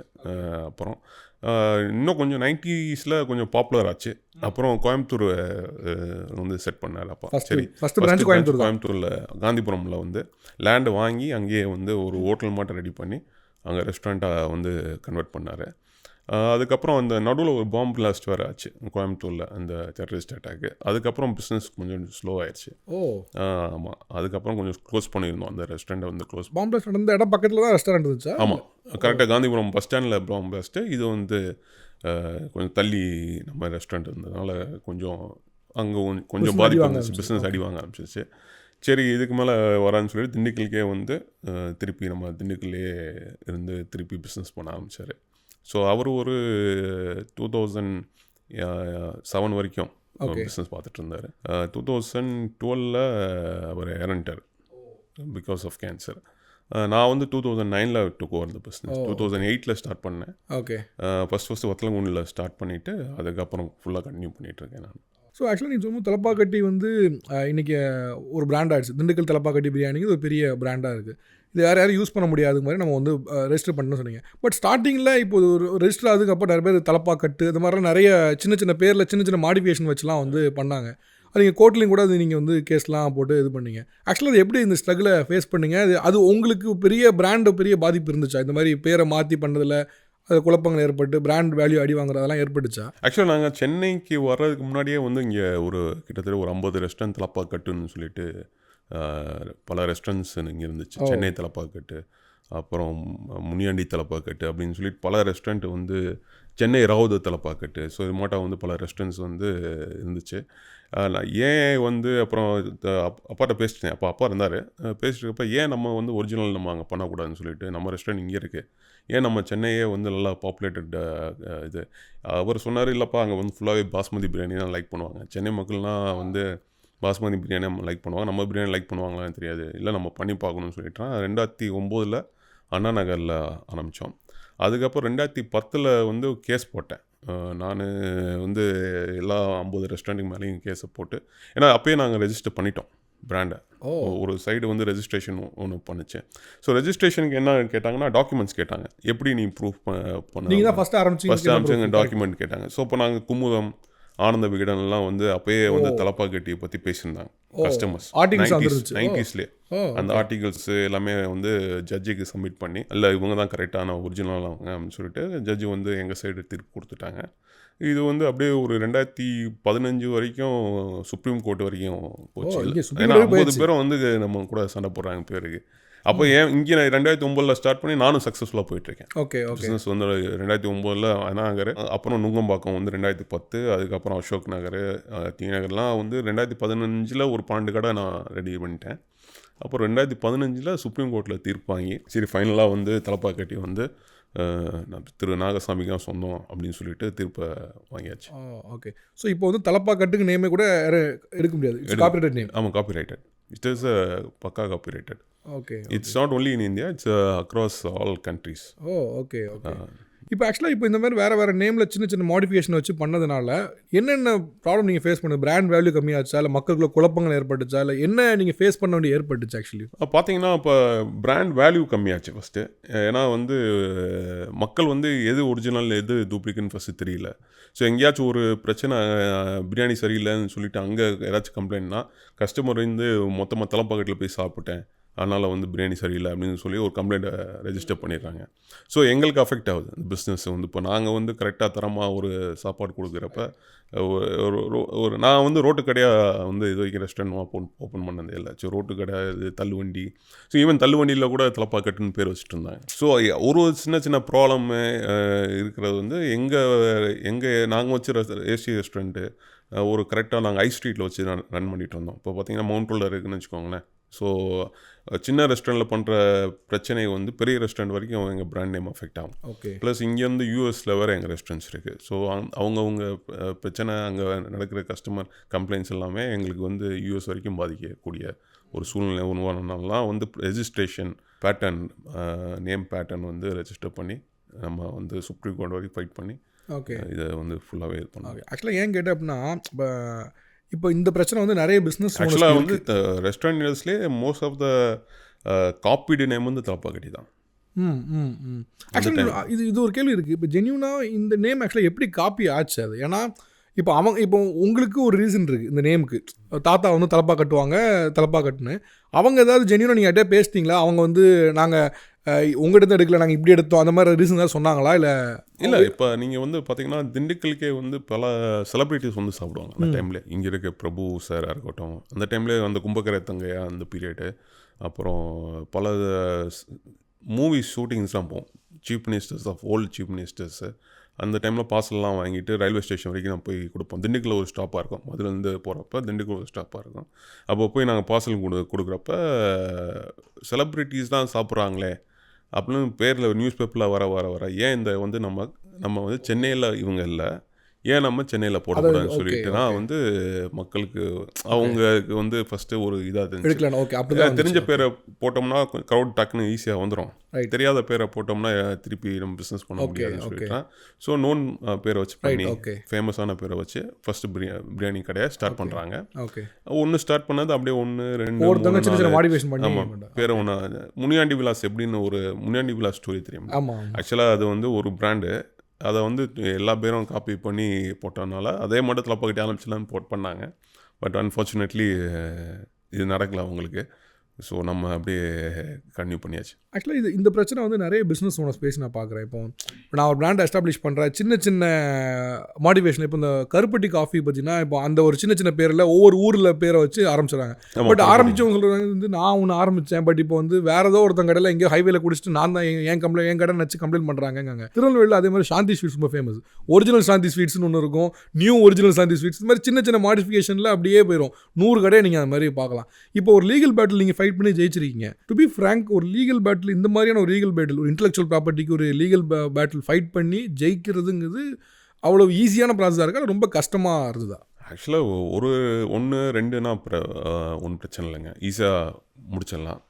அப்புறம் இன்னும் கொஞ்சம் 90s கொஞ்சம் பாப்புலர் ஆச்சு. அப்புறம் கோயம்புத்தூர் வந்து செட் பண்ணார் அப்பா. சரி, கோயம்புத்தூரில் காந்திபுரமில் வந்து லேண்டு வாங்கி அங்கேயே வந்து ஒரு ஹோட்டல் மட்டும் ரெடி பண்ணி அங்கே ரெஸ்டாரண்ட்டாக வந்து கன்வெர்ட் பண்ணார். அதுக்கப்புறம் அந்த நடுவில் ஒரு பாம்பு பிளாஸ்ட் வேறு ஆச்சு கோயம்புத்தூரில், அந்த டெரரிஸ்ட் அட்டாக்கு. அதுக்கப்புறம் பிஸ்னஸ் கொஞ்சம் ஸ்லோ ஆயிடுச்சு. ஆமாம், அதுக்கப்புறம் கொஞ்சம் க்ளோஸ் பண்ணியிருந்தோம் அந்த ரெஸ்டாரண்ட்டை வந்து க்ளோஸ். பாம்பு பிளாஸ்ட் நடந்த இடம் பக்கத்தில் தான் ரெஸ்டாரண்ட் இருந்துச்சு. ஆமாம், கரெக்டாக காந்திபுரம் பஸ் ஸ்டாண்டில் பாம்பு பிளாஸ்ட்டு. இது வந்து கொஞ்சம் தள்ளி நம்ம ரெஸ்டாரண்ட் இருந்ததுனால கொஞ்சம் அங்கே கொஞ்சம் பாதிப்பு வந்துச்சு, பிஸ்னஸ் அடி வாங்க ஆரம்பிச்சிச்சு. சரி, இதுக்கு மேலே வரான்னு சொல்லிட்டு திண்டுக்கலுக்கே வந்து திருப்பி நம்ம திண்டுக்கல்லே இருந்து திருப்பி பிஸ்னஸ் பண்ண ஆரம்பித்தார். ஸோ அவர் ஒரு 2007 வரைக்கும் பிஸ்னஸ் பார்த்துட்டு இருந்தார். 2012 அவர் இறந்துட்டார் பிகாஸ் ஆஃப் கேன்சர். நான் வந்து 2009 took over the business. 2008 start பண்ணேன். ஓகே. ஃபஸ்ட்டு வத்தலங்குண்டில் ஸ்டார்ட் பண்ணிவிட்டு அதுக்கப்புறம் ஃபுல்லாக கண்டினியூ பண்ணிகிட்ருக்கேன் நான். ஸோ ஆக்சுவலாக நீங்கள் சொல்லும்போது தலப்பாக்கட்டி வந்து இன்றைக்கி ஒரு பிராண்ட் ஆகிடுச்சு. திண்டுக்கல் தலப்பாக்கட்டி பிரியாணிக்கு ஒரு பெரிய பிராண்டாக இருக்குது. இது யாரும் யூஸ் பண்ண முடியாத மாதிரி நம்ம வந்து ரெஜிஸ்டர் பண்ணணும்னு சொன்னீங்க. பட் ஸ்டார்டிங்கில் இப்போ ஒரு ரெஜிஸ்டர் ஆகுதுக்கப்புறம் நிறைய பேர் தலப்பாக்கட்டு இது மாதிரிலாம் நிறைய சின்ன பேரில் சின்ன மாடிஃபிகேஷன் வச்சுலாம் வந்து பண்ணாங்க. அது நீங்கள் கோர்ட்லையும் கூட அது நீங்கள் வந்து கேஸ்லாம் போட்டு இது பண்ணீங்க. ஆக்சுவலாக அது எப்படி இந்த ஸ்ட்ரகிளை ஃபேஸ் பண்ணீங்க? அது உங்களுக்கு பெரிய பெரிய பாதிப்பு இருந்துச்சா? இந்த மாதிரி பேரை மாற்றி பண்ணதில் அது குழப்பங்கள் ஏற்பட்டு பிராண்ட் வேல்யூ அடி வாங்குறதெல்லாம் ஏற்பட்டுச்சா? ஆக்சுவலாக நாங்கள் சென்னைக்கு வர்றதுக்கு முன்னாடியே வந்து இங்கே கிட்டத்தட்ட ஒரு 50 ரெஸ்டாரண்ட் தலப்பாக்கட்டுன்னு சொல்லிட்டு பல ரெஸ்டாரண்ட்ஸ் இங்கே இருந்துச்சு. சென்னை தலப்பாக்கட்டு, அப்புறம் முனியாண்டி தலப்பாக்கட்டு அப்படின்னு சொல்லிட்டு பல ரெஸ்டாரண்ட் வந்து சென்னை ராவுது தலப்பாக்கட்டு. ஸோ இது மாட்டம் வந்து பல ரெஸ்டாரண்ட்ஸ் வந்து இருந்துச்சு. நான் ஏன் வந்து அப்புறம் அப்பாட்ட பேசிட்டேன். அப்பா இருந்தார். பேசிட்டுருக்கப்ப ஏன் நம்ம வந்து ஒரிஜினல் நம்ம அங்கே பண்ணக்கூடாதுன்னு சொல்லிட்டு, நம்ம ரெஸ்டாரண்ட் இங்கே இருக்குது, ஏன் நம்ம சென்னையே வந்து நல்லா பாப்புலேட்டட் இது. அவர் சொன்னார், இல்லைப்பா அங்கே வந்து ஃபுல்லாகவே பாஸ்மதி பிரியாணி தான் லைக் பண்ணுவாங்க, சென்னை மக்கள்லாம் வந்து பாஸ்மதி பிரியாணி லைக் பண்ணுவாங்க, நம்ம பிரியாணி லைக் பண்ணுவாங்களான்னு தெரியாது, இல்லை நம்ம பண்ணி பார்க்கணும்னு சொல்லிட்டான். 2009 அண்ணா நகரில் ஆரம்பித்தோம். அதுக்கப்புறம் 2010 வந்து கேஸ் போட்டேன். நான் வந்து எல்லா 50 ரெஸ்டாரண்ட்டுக்கு மேலேயும் கேஸை போட்டு, ஏன்னா அப்போயே நாங்கள் ரெஜிஸ்டர் பண்ணிட்டோம் பிராண்டை. ஒரு சைடு வந்து ரெஜிஸ்ட்ரேஷன் ஒன்று பண்ணிச்சேன். ஸோ ரெஜிஸ்ட்ரேஷனுக்கு என்ன கேட்டாங்கன்னா டாக்குமெண்ட்ஸ் கேட்டாங்க. எப்படி நீ ப்ரூஃப் பண்ண ஃபஸ்ட் ஆரம்பிச்சிங்க டாக்குமெண்ட் கேட்டாங்க. ஸோ இப்போ நாங்கள் குமுதம், ஆனந்த விகடன்லாம் வந்து அப்போயே வந்து தலப்பாக்கட்டியை பற்றி பேசியிருந்தாங்க கஸ்டமர்ஸ் 90ஸ்லேயே. அந்த ஆர்டிகல்ஸ் எல்லாமே வந்து ஜட்ஜுக்கு சப்மிட் பண்ணி, இல்லை இவங்க தான் கரெக்டான ஒரிஜினல் அவங்க அப்படின்னு சொல்லிட்டு ஜட்ஜு வந்து எங்கள் சைடு தீர்ப்பு கொடுத்துட்டாங்க. இது வந்து அப்படியே ஒரு 2015 வரைக்கும் சுப்ரீம் கோர்ட் வரைக்கும் போச்சு. ஏன்னா 50 பேரும் வந்து நம்ம கூட சண்டை போடுறாங்க பேருக்கு. அப்போ ஏன் இங்கே 2009 ஸ்டார்ட் பண்ணி நானும் சக்ஸஸ்ஃபுல்லாக போயிட்டுருக்கேன். ஓகே. பிஸ்னஸ் வந்து 2009 அண்ணா நகர், அப்புறம் நுங்கம்பாக்கம் வந்து 2010, அதுக்கப்புறம் அசோக் நகர், டி நகர்லாம் வந்து 2015 ஒரு 12 கடை நான் ரெடி பண்ணிட்டேன். அப்புறம் 2015 சுப்ரீம் கோர்ட்டில் தீர்ப்பு வாங்கி, சரி ஃபைனலாக வந்து தலப்பாக்கட்டி வந்து திரு நாகசாமிக்கு தான் சொந்தம் அப்படின்னு சொல்லிட்டு தீர்ப்பை வாங்கியாச்சு. ஓகே. ஸோ இப்போ வந்து தலப்பாக்கட்டுக்கு நேமே கூட எடுக்க முடியாது, காப்பிரைட்டட் நேம். ஆமாம், காப்பிரைட்டட். இட் இஸ் பக்கா copyrighted. Okay. It's not only in India, it's across all countries. Oh okay okay. இப்போ ஆக்சுவலாக இப்போ இந்த மாதிரி வேறு நேமில் சின்ன சின்ன மாடிஃபிகேஷன் வச்சு பண்ணதுனால என்னென்ன ப்ராப்ளம் நீங்கள் ஃபேஸ் பண்ணுது? பிராண்ட் வேல்யூ கம்மியாச்சா, இல்லை மக்களுக்குள்ள குழப்பங்கள் ஏற்பட்டுச்சா, இல்லை என்ன நீங்கள் ஃபேஸ் பண்ண வேண்டிய ஏற்பட்டுச்சு ஆக்சுவலி? பார்த்தீங்கன்னா இப்போ பிராண்ட் வேல்யூ கம்மியாச்சு ஃபஸ்ட்டு. ஏன்னா வந்து மக்கள் வந்து எது ஒரிஜினல் எது டூப்ளிகேட்னு ஃபஸ்ட்டு தெரியல. ஸோ எங்கேயாச்சும் ஒரு பிரச்சனை, பிரியாணி சரியில்லைன்னு சொல்லிட்டு அங்கே ஏதாச்சும் கம்ப்ளைண்ட்னா கஸ்டமர் வந்து மொத்தமாக தலைப்பாக்கெட்டில் போய் சாப்பிட்டேன், அதனால் வந்து பிரியாணி சரியில்லை அப்படின்னு சொல்லி ஒரு கம்ப்ளைண்ட்டை ரெஜிஸ்டர் பண்ணிடுறாங்க. ஸோ எங்களுக்கு அஃபெக்ட் ஆகுது அந்த பிஸ்னஸ். வந்து இப்போ நாங்கள் வந்து கரெக்டாக தரமாக ஒரு சாப்பாடு கொடுக்குறப்ப ஒரு நான் வந்து ரோட்டு கடையாக வந்து இது வரைக்கும் ரெஸ்டாரண்ட் ஓப்பன் பண்ணதே இல்லை. ஸோ ரோட்டு கடை, இது தள்ளுவண்டி, ஸோ ஈவன் தள்ளுவண்டியில் கூட தலப்பாக்கட்டுன்னு பேர் வச்சுட்டு இருந்தாங்க. ஸோ ஒரு சின்ன சின்ன ப்ராப்ளம்மு இருக்கிறது வந்து நாங்கள் வச்சு ஏசி ரெஸ்டாரண்ட்டு ஒரு கரெக்டாக நாங்கள் ஐ ஸ்ட்ரீட்டில் வச்சு ரன் பண்ணிகிட்டு இருந்தோம். இப்போ பார்த்தீங்கன்னா மவுண்ட் ரோடில் இருக்குதுன்னு வச்சுக்கோங்களேன். ஸோ சின்ன ரெஸ்டாரண்ட்டில் பண்ணுற பிரச்சனை வந்து பெரிய ரெஸ்டாரண்ட் வரைக்கும் எங்கள் பிராண்ட் நேம் அஃபெக்ட் ஆகும். ஓகே. ப்ளஸ் இங்கேருந்து யூஎஸில் வேறு எங்கள் ரெஸ்டாரண்ட்ஸ் இருக்குது. ஸோ அவங்கவுங்க பிரச்சனை, அங்கே நடக்கிற கஸ்டமர் கம்ப்ளைண்ட்ஸ் எல்லாமே எங்களுக்கு வந்து யூஎஸ் வரைக்கும் பாதிக்கக்கூடிய ஒரு சூழ்நிலை உருவானதுனால வந்து ரெஜிஸ்ட்ரேஷன் பேட்டர்ன், நேம் பேட்டர்ன் வந்து ரெஜிஸ்டர் பண்ணி நம்ம வந்து சுப்ரீம் கோர்ட் வரைக்கும் ஃபைட் பண்ணி ஓகே இதை வந்து ஃபுல்லாகவே இது பண்ணோம். ஆக்சுவலாக ஏன் கேட்டேன் அப்படின்னா, இப்போ இந்த பிரச்சனை வந்து நிறைய பிஸ்னஸ் ஆக்சுவலாக வந்து ரெஸ்டாரண்ட் இண்டஸ்ட்ரியிலே மோஸ்ட் ஆஃப் த காப்பீடு நேம் வந்து தலப்பாக்கட்டி தான். ஆக்சுவலி இது ஒரு கேள்வி இருக்குது. இப்போ ஜென்யூனாக இந்த நேம் ஆக்சுவலாக எப்படி காப்பி ஆச்சு அது? ஏன்னா இப்போ உங்களுக்கு ஒரு ரீசன் இருக்குது இந்த நேமுக்கு. தாத்தா வந்து தலப்பா கட்டுவாங்க, தலப்பா கட்டுன்னு அவங்க ஏதாவது ஜென்யூனாக நீங்கள் அப்படியே பேசிட்டீங்களா? அவங்க வந்து நாங்கள் உங்கள்கிட்ட எடுக்கல, நாங்கள் இப்படி எடுத்தோம், அந்த மாதிரி ரீசன் தான் சொன்னாங்களா? இல்லை இப்போ நீங்கள் வந்து பார்த்தீங்கன்னா திண்டுக்கலுக்கே வந்து பல செலிப்ரிட்டிஸ் வந்து சாப்பிடுவாங்க அந்த டைமில். இங்கே இருக்க பிரபு சாராக இருக்கட்டும், அந்த டைமில் அந்த கும்பக்கரை தங்கையா அந்த பீரியடு, அப்புறம் பல மூவி ஷூட்டிங்ஸ்லாம் போகும். Chief ministers of old chief ministers அந்த டைமில் பார்சல்லாம் வாங்கிட்டு ரயில்வே ஸ்டேஷன் வரைக்கும் நான் போய் கொடுப்போம். திண்டுக்கல்ல ஒரு ஸ்டாப்பாக இருக்கும், அதுலேருந்து போகிறப்ப திண்டுக்கல் ஒரு ஸ்டாப்பாக இருக்கும். அப்போ போய் நாங்கள் பார்சல் கொடுக்குறப்ப செலிப்ரிட்டிஸ் தான் சாப்பிட்றாங்களே அப்படின்னு பேரில் நியூஸ் பேப்பரில் வர ஏன் இந்த வந்து நம்ம வந்து சென்னையில் இவங்க இல்லை, ஏன் நம்ம சென்னையில் போடக்கூடாதுன்னு சொல்லிட்டு தான் வந்து மக்களுக்கு அவங்களுக்கு வந்து ஃபஸ்ட்டு ஒரு இதாக தெரிஞ்சு தெரிஞ்ச பேரை போட்டோம்னா க்ரௌட் டக்குன்னு ஈஸியாக வந்துடும். தெரியாத பேரை போட்டோம்னா திருப்பி நம்ம பிஸ்னஸ் பண்ண முடியாதுன்னு சொல்லிட்டான். ஸோ நோன் பேரை வச்சு பண்ணி ஃபேமஸான பேரை வச்சு ஃபஸ்ட்டு பிரியாணி கடையை ஸ்டார்ட் பண்ணுறாங்க. ஒன்று ஸ்டார்ட் பண்ணது அப்படியே 1 2 ஆமாம் பேரை ஒன்று முனியாண்டி விலாஸ் எப்படின்னு ஒரு முனியாண்டி விலாஸ் ஸ்டோரி தெரியும். ஆக்சுவலாக அது வந்து ஒரு பிராண்டு, அதை வந்து எல்லா பேரும் காப்பி பண்ணி போட்டதுனால அதே மட்டும் தலப்பாக்கட்டி ஆரம்பிச்சலான்னு பண்ணாங்க. பட் அன்ஃபார்ச்சுனேட்லி இது நடக்கல அவங்களுக்கு. ஸோ நம்ம அப்படியே கன்டினியூ பண்ணியாச்சு. ஆக்சுவலாக இந்த பிரச்சனை வந்து நிறைய பிஸ்னஸ் ஓனர்ஸ் பேசி நான் பார்க்குறேன். இப்போ நான் ஒரு பிராண்ட் எஸ்டாப்ளிஷ் பண்ணுறேன், சின்ன சின்ன மாடிஃபிகேஷன். இப்போ இந்த கருப்பட்டி காஃபி பார்த்தீங்கன்னா இப்போ அந்த ஒரு சின்ன சின்ன பேரில் ஒவ்வொரு ஊரில் பேரை வச்சு ஆரம்பிச்சிடறாங்க. பட் ஆரம்பித்தவங்க சொல்கிறாங்க வந்து நான் ஒன்று ஆரம்பித்தேன், பட் இப்போ வந்து வேறு ஏதோ ஒருத்தங்க கடையில் எங்கேயோ ஹைவேல குடிச்சிட்டு நான் தான் என் கடை வச்சு கம்ப்ளைண்ட் பண்ணுறாங்க. திருநெல்வேலியில் அதே மாதிரி சாந்தி ஸ்வீட்ஸ் ரொம்ப ஃபேமஸ். ஒரிஜினல் சாந்தி ஸ்வீட்ஸ்னு ஒன்று இருக்கும், நியூ ஒரிஜினல் சாந்தி ஸ்வீட்ஸ். இந்த மாதிரி சின்ன சின்ன மாடிஃபிகேஷனில் அப்படியே போயிடும். 100 கடையை நீங்கள் அந்த மாதிரி பார்க்கலாம். இப்போ ஒரு லீகல் பேட்டில் நீங்கள் ஃபைட் பண்ணி ஜெயிச்சிருக்கீங்க. டு பி ஃப்ராங்க், ஒரு லீகல் பேட்டில் இந்த மாதிரியான ஒரு லீகல் பேட்டில், ஒரு இன்டெலெக்சுவல் ப்ராப்பர்ட்டிக்கு ஒரு லீகல் பேட்டில் ஃபைட் பண்ணி ஜெயிக்கிறதுங்கிறது அவ்வளோ ஈஸியான ப்ராசஸாக இருக்கா, ரொம்ப கஷ்டமாக இருந்ததா? ஆக்சுவலாக 1 2னா ஒன்றும் பிரச்சனை இல்லைங்க, ஈஸியாக முடிச்சிடலாம்.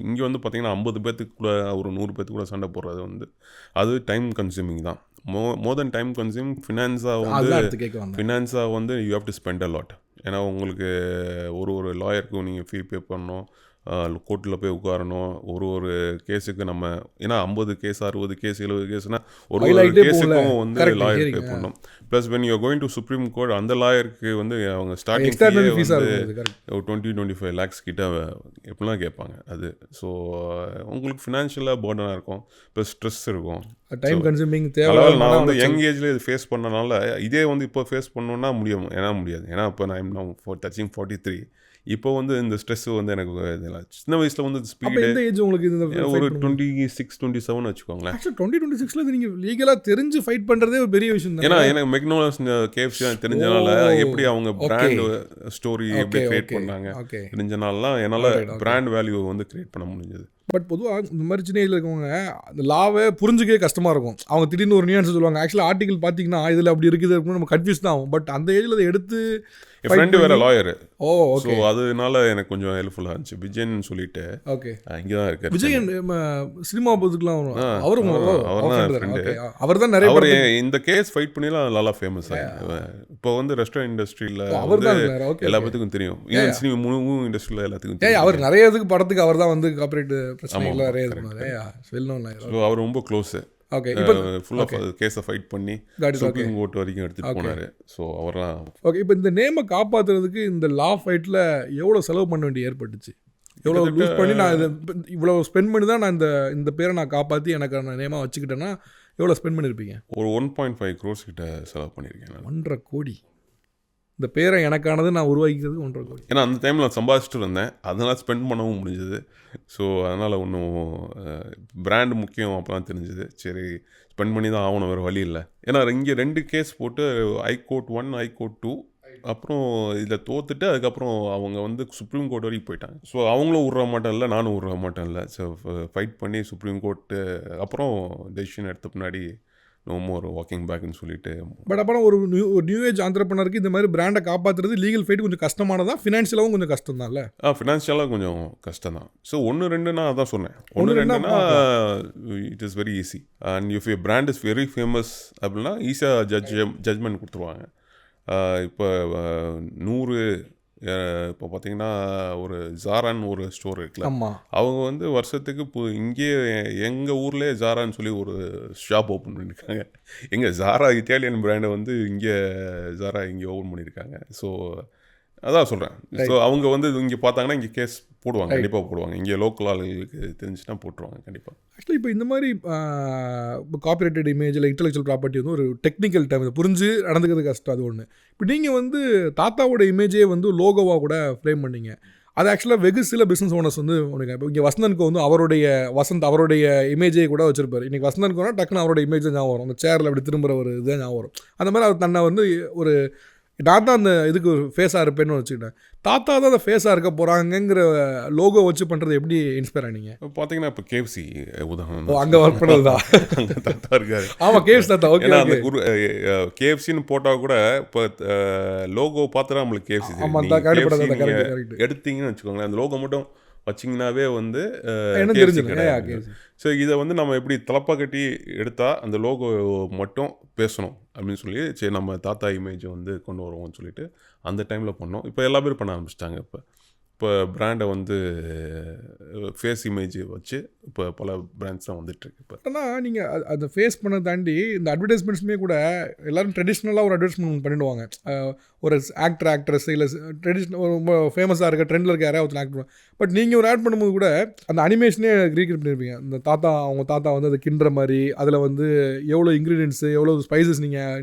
இங்கே வந்து பார்த்திங்கன்னா 50 பேர்த்துக்கு கூட ஒரு 100 பேர்த்துக்கு கூட சண்டை போடுறது வந்து அது டைம் கன்சியூமிங் தான். மோர் தென் டைம் கன்சியூம். ஃபினான்ஸாக வந்து you have to spend a lot. ஏன்னா உங்களுக்கு ஒரு லாயருக்கு நீங்கள் ஃபீ பே பண்ணணும், கோர்ட்டில் போய் உட்காரணும், ஒரு கேஸுக்கு நம்ம ஏன்னா 50 கேஸ் 60 கேஸ் 70 கேஸ்னால் ஒரு கேஸுக்கும் வந்து லாயர் பே பண்ணணும். Plus when you are going to supreme court, அந்த லாயருக்கு வந்து அவங்க ஸ்டார்டிங் வந்து 20-25 lakhs கிட்ட எப்படிலாம் கேட்பாங்க அது. ஸோ உங்களுக்கு ஃபினான்ஷியலாக பர்டனாக இருக்கும், ப்ளஸ் ஸ்ட்ரெஸ் இருக்கும், டைம் கன்சியூமிங். நான் வந்து யங் ஏஜில் இது ஃபேஸ் பண்ணனால இதே வந்து இப்போ ஃபேஸ் பண்ணணுன்னா முடியாது. ஏன்னா இப்போ நான் டச்சிங் 43. இப்போ வந்து இந்த ஸ்ட்ரெஸ் வந்து எனக்கு சின்ன வயசில் வந்து ஸ்பீடு உங்களுக்கு ஒரு 26-27 வச்சுக்கோங்களேன். 20-26ல நீங்கள் லீகலாக தெரிஞ்சு ஃபைட் பண்ணுறதே ஒரு பெரிய விஷயம். ஏன்னா எனக்கு மெக்டொனால்ட்ஸ் KFC தெரிஞ்சனால எப்படி அவங்க பிராண்ட் ஸ்டோரி எப்படி கிரியேட் பண்ணாங்க தெரிஞ்சனால என்னால் பிராண்ட் வேல்யூ வந்து கிரியேட் பண்ண முடிஞ்சது. பட் பொதுவாக இந்த மாதிரி சின்ன ஏஜில் இருக்கவங்க அந்த லாவை புரிஞ்சுக்கவே கஷ்டமாக இருக்கும். அவங்க திடீர்னு ஒரு நியூஸ் சொல்லுவாங்க. ஆக்சுவலாக ஆர்டிகல் பார்த்தீங்கன்னா இதில் அப்படி இருக்குது அப்படின்னு நம்ம கன்ஃபியூஸ் தான் ஆகும். பட் அந்த ஏஜில் அதை எடுத்து என் ஃப்ரெண்டு வேறு லாயரு. ஓ ஓகே. ஸோ அதனால எனக்கு கொஞ்சம் ஹெல்ப்ஃபுல்லாக இருந்துச்சு. விஜயன் சொல்லிட்டு ஓகே இங்கே தான் இருக்காரு. விஜயன் சினிமா பதுக்கெலாம் வரும். அவரும் அவர் தான் அவர் நிறைய இந்த கேஸ் ஃபைட் பண்ணிலாம் நல்லா ஃபேமஸ் ஆகிடுது. இப்போ வந்து ரெஸ்டாரண்ட் இண்டஸ்ட்ரியில் அவர் தான் எல்லா பேத்துக்கும் தெரியும். ஈவன் சினிமா முழு இண்டஸ்ட்ரியில் எல்லாத்துக்கும் தெரியும். அவர் நிறைய இதுக்கு படத்துக்கு அவர் தான் வந்து கார்பரேட் பிரச்சனைகள் நிறைய ஸோ அவர் ரொம்ப க்ளோஸு. ஓகே ஃபுல்லாக கேஸை ஃபைட் பண்ணி சுப்ரீம் கோர்ட் வரைக்கும் எடுத்துகிட்டு போனார். ஸோ அவரெல்லாம் ஓகே. இப்போ இந்த நேமை காப்பாற்றுறதுக்கு இந்த லா ஃபைட்டில் எவ்வளோ செலவு பண்ண வேண்டிய ஏற்பட்டுச்சு? எவ்வளோ யூஸ் பண்ணி நான் இது இவ்வளோ ஸ்பெண்ட் பண்ணி தான் நான் இந்த பேரை நான் காப்பாற்றி எனக்கு நான் நேமாக வச்சுக்கிட்டேன்னா எவ்வளோ ஸ்பெண்ட் பண்ணியிருப்பீங்க? ஒரு 1.5 crores கிட்ட செலவு பண்ணியிருக்கேன் நான். 1.5 கோடி இந்த பேரை எனக்கானது நான் உருவாக்கிக்கிறது 1.5 கோடி. ஏன்னா அந்த டைமில் நான் சம்பாதிச்சுட்டு இருந்தேன், அதனால் ஸ்பெண்ட் பண்ணவும் முடிஞ்சது. ஸோ அதனால் ஒன்றும் பிராண்ட் முக்கியம் அப்போலாம் தெரிஞ்சுது. சரி ஸ்பெண்ட் பண்ணி தான் ஆகணும், வேறு வழி இல்லை. ஏன்னா இங்கே 2 கேஸ் போட்டு ஹைகோர்ட் 1 ஹைகோர்ட் 2 அப்புறம் இதில் தோத்துட்டு அதுக்கப்புறம் அவங்க வந்து சுப்ரீம் கோர்ட் வரைக்கும் போயிட்டாங்க. ஸோ அவங்களும் விட்ற மாட்டேன் இல்லை, நானும் விட்ற மாட்டேன் இல்லை. ஸோ ஃபைட் பண்ணி சுப்ரீம் கோர்ட்டு அப்புறம் டெசிஷன் எடுத்த பின்னாடி நோ மோர் வாக்கிங் பேக்னு சொல்லிட்டு. பட் அப்புறம் ஒரு நியூ ஏஜ் ஆண்டர்ப்ரனருக்கு இந்த மாதிரி பிராண்டை காப்பாற்றுறது லீகல் ஃபைட் கொஞ்சம் கஷ்டமானதா? ஃபினான்ஷியலாகவும் கொஞ்சம் கஷ்டம் தான்ல? ஃபினான்ஷியலாக கொஞ்சம் கஷ்டம் தான். ஸோ 1-2 அதான் சொன்னேன். 1-2 it is very easy. And if you brand is very famous அப்படின்னா ஈஸியாக ஜட்ஜ்மெண்ட் கொடுத்துருவாங்க. இப்போ 100 இப்போ பார்த்தீங்கன்னா ஒரு ஜாரான்னு ஒரு ஸ்டோர் இருக்குல்ல, அவங்க வந்து வருஷத்துக்கு இப்போ இங்கேயே எங்கள் ஊர்லேயே ஜாரான்னு சொல்லி ஒரு ஷாப் ஓப்பன் பண்ணியிருக்காங்க. எங்கள் ஜாரா இத்தாலியன் பிராண்டை வந்து இங்கே ஜாரா இங்கே ஓப்பன் பண்ணியிருக்காங்க. ஸோ அதான் சொல்கிறேன். ஸோ அவங்க வந்து இங்கே பார்த்தாங்கன்னா இங்கே கேஸ் போடுவாங்க, கண்டிப்பாக போடுவாங்க. இங்கே லோக்கல் ஆளுகளுக்கு தெரிஞ்சுன்னா போட்டுருவாங்க கண்டிப்பாக. ஆக்சுவலி இப்போ இந்த மாதிரி இப்போ காப்பிரைட்டட் இமேஜ் இல்லை இன்டெலெக்சுவல் ப்ராப்பர்ட்டி வந்து ஒரு டெக்னிக்கல் டைம் புரிஞ்சு நடந்துக்கிறது கஷ்டம், அது ஒன்று. இப்போ நீங்கள் வந்து தாத்தாவோட இமேஜே வந்து லோகோவாக கூட ஃப்ரேம் பண்ணிங்க. அது ஆக்சுவலாக வெகு சில பிஸ்னஸ் ஓனர்ஸ் வந்து உனக்கு இப்போ இங்கே வசந்தனுக்கு வந்து அவருடைய இமேஜே கூட வச்சிருப்பார். இன்றைக்கி வசந்தனுக்குனா டக்குன்னு அவரோட இமேஜ் தான் ஞாபகம் வரும். அந்த சேரில் அப்படி திரும்புகிற ஒரு இதுதான் ஞாபகம் வரும். அந்த மாதிரி அவர் தன்னை வந்து ஒரு நான் தான் அந்த இதுக்கு ஒரு ஃபேஸாக இருப்பேன்னு வச்சுக்கிட்டேன். தாத்தா தான் அந்த ஃபேஸாக இருக்க போகிறாங்கங்கிற லோகோ வச்சு பண்ணுறது எப்படி இன்ஸ்பயர் ஆனீங்க? பார்த்தீங்கன்னா இப்போ கேஎஃப்சி உதாரணம் அங்கே ஒர்க் பண்ணது தான் அங்கே தாத்தா இருக்காரு. ஆமாம் கேஎஃப்சி தாத்தா. ஓகே அந்த கேஎஃப்சின்னு போட்டால் கூட இப்போ லோகோ பார்த்துட்டா நம்மளுக்கு கேஎஃப்சி எடுத்தீங்கன்னு வச்சுக்கோங்களேன். அந்த லோகோ மட்டும் வச்சிங்கனாவே வந்து ஸோ இதை வந்து நம்ம எப்படி தலப்பா கட்டி எடுத்தால் அந்த லோகோ மட்டும் பேசணும் அப்படின்னு சொல்லி சரி நம்ம தாத்தா இமேஜை வந்து கொண்டு வருவோம்னு சொல்லிட்டு அந்த டைமில் பண்ணோம். இப்போ எல்லா பேரும் பண்ண ஆரம்பிச்சிட்டாங்க. இப்போ பிராண்டை வந்து ஃபேஸ் இமேஜ் வச்சு இப்போ பல பிராண்ட்ஸ் தான் வந்துட்டுருக்கு. இப்போ ஆனால் நீங்கள் அந்த ஃபேஸ் பண்ண தாண்டி இந்த அட்வர்டைஸ்மெண்ட்ஸுமே கூட எல்லோரும் ட்ரெடிஷ்னலாக ஒரு அட்வர்டைஸ்மெண்ட் பண்ணிவிடுவாங்க. ஒரு ஆக்ட்ரஸ் இல்லை ட்ரெடிஷ்னல் ரொம்ப ஃபேமஸாக இருக்க ட்ரெண்டில் இருக்க யாராவது ஒரு ஆக்டர். பட் நீங்கள் ஒரு ஆட் பண்ணும்போது கூட அந்த அனிமேஷனே ரீக்ரியேட் பண்ணியிருப்பீங்க. இந்த அவங்க தாத்தா வந்து அதை கிண்டுற மாதிரி, அதில் வந்து எவ்வளோ இன்க்ரீடியன்ஸு எவ்வளோ ஸ்பைசஸ்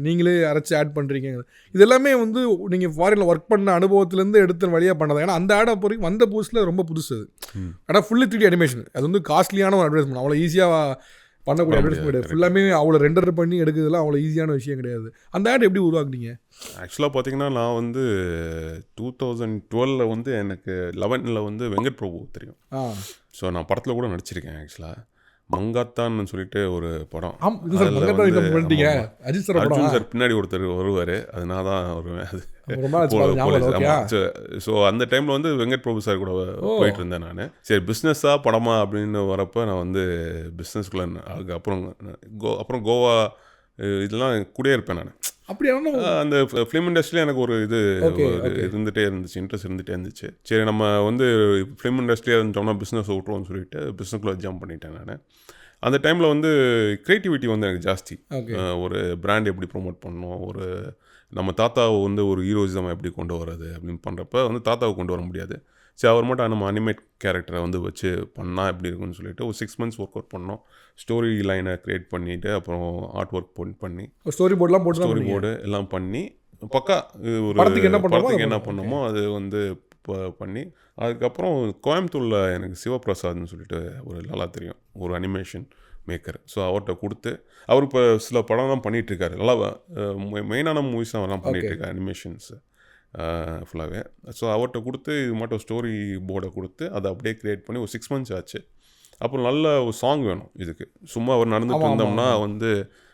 நீங்களே அரைச்சி ஆட் பண்ணுறீங்க. இது எல்லாமே வந்து நீங்கள் ஃபாரினில் ஒர்க் பண்ண அனுபவத்துலேருந்து எடுத்து வழியாக பண்ணது. ஏன்னா அந்த ஆடை பொறுத்து வந்த புதுசில் ரொம்ப புதுசு அது. ஆனால் ஃபுல்லி 3D அனிமேஷன், அது வந்து காஸ்ட்லியான ஒரு அட்வர்டைஸ்மெண்ட். அவ்வளோ ஈஸியாக பண்ணக்கூடிய அட்வர்டைஸ்மெண்ட் கிடையாது. ஃபுல்லாமே அவ்வளோ ரெண்டர் பண்ணி எடுக்கிறதுலாம் அவ்வளோ ஈஸியான விஷயம் கிடையாது. அந்த ஆட் எப்படி உருவாக்குனீங்க? ஆக்சுவலாக பார்த்தீங்கன்னா நான் வந்து 2012 வந்து எனக்கு 11 வந்து வெங்கட் பிரபு தெரியும். ஸோ நான் படத்தில் கூட நடிச்சிருக்கேன். ஆக்சுவலாக மங்காத்தான்னு சொல்லிட்டு ஒரு படம். அர்ஜுன் சார் பின்னாடி ஒருத்தர் வருவார், அது நான் தான் வருவேன். அது ஸோ அந்த டைமில் வந்து வெங்கட் பிரபு சார் கூட போயிட்டு இருந்தேன் நான். சரி பிஸ்னஸாக படமா அப்படின்னு வரப்போ நான் வந்து பிஸ்னஸ்குள்ளே அப்புறம் கோவா இதெல்லாம் கூடயே இருப்பேன் நான். அப்படி அந்த ஃபிலிம் இண்டஸ்ட்ரியில் எனக்கு ஒரு இது இருந்துகிட்டே இருந்துச்சு, இன்ட்ரெஸ்ட் இருந்துகிட்டே இருந்துச்சு. சரி நம்ம வந்து ஃபிலிம் இண்டஸ்ட்ரியாக இருந்தோம்னா பிஸ்னஸ் விட்ருவோம்னு சொல்லிட்டு பிஸ்னஸ்குள்ளே ஜம்ப் பண்ணிட்டேன் நான். அந்த டைமில் வந்து க்ரியேட்டிவிட்டி வந்து எனக்கு ஜாஸ்தி. ஒரு பிராண்ட் எப்படி ப்ரொமோட் பண்ணணும், ஒரு நம்ம தாத்தாவை வந்து ஒரு ஹீரோயிசம் எப்படி கொண்டு வர்றது அப்படின்னு பண்ணுறப்ப வந்து தாத்தாவை கொண்டு வர முடியாது. சரி அவர் மட்டும் நம்ம அனிமேட் கேரக்டரை வந்து வச்சு பண்ணால் எப்படி இருக்குன்னு சொல்லிட்டு ஒரு 6 months ஒர்க் அவுட் பண்ணோம். ஸ்டோரி லைனை க்ரியேட் பண்ணிவிட்டு அப்புறம் ஆர்ட் ஒர்க் பண்ணி ஸ்டோரி போர்டு எல்லாம் பண்ணி பக்கா ஒரு படத்துக்கு என்ன பண்ணோமோ அது வந்து பண்ணி அதுக்கப்புறம் கோயம்புத்தூரில் எனக்கு சிவபிரசாத்னு சொல்லிட்டு ஒரு நல்லா தெரியும், ஒரு அனிமேஷன் மேக்கர். ஸோ அவர்கிட்ட கொடுத்து அவர் இப்போ சில படம்லாம் பண்ணிகிட்ருக்காரு. நல்லா மெயினான மூவிஸ் அவர்லாம் பண்ணிகிட்ருக்காரு அனிமேஷன்ஸு ஃபுல்லாகவே. ஸோ அவர்கிட்ட கொடுத்து இது மட்டும் ஸ்டோரி போர்டை கொடுத்து அதை அப்படியே க்ரியேட் பண்ணி ஒரு 6 months ஆச்சு. அப்புறம் நல்ல ஒரு சாங் வேணும் இதுக்கு. சும்மா அவர் நடந்துட்டு இருந்தோம்னா வந்து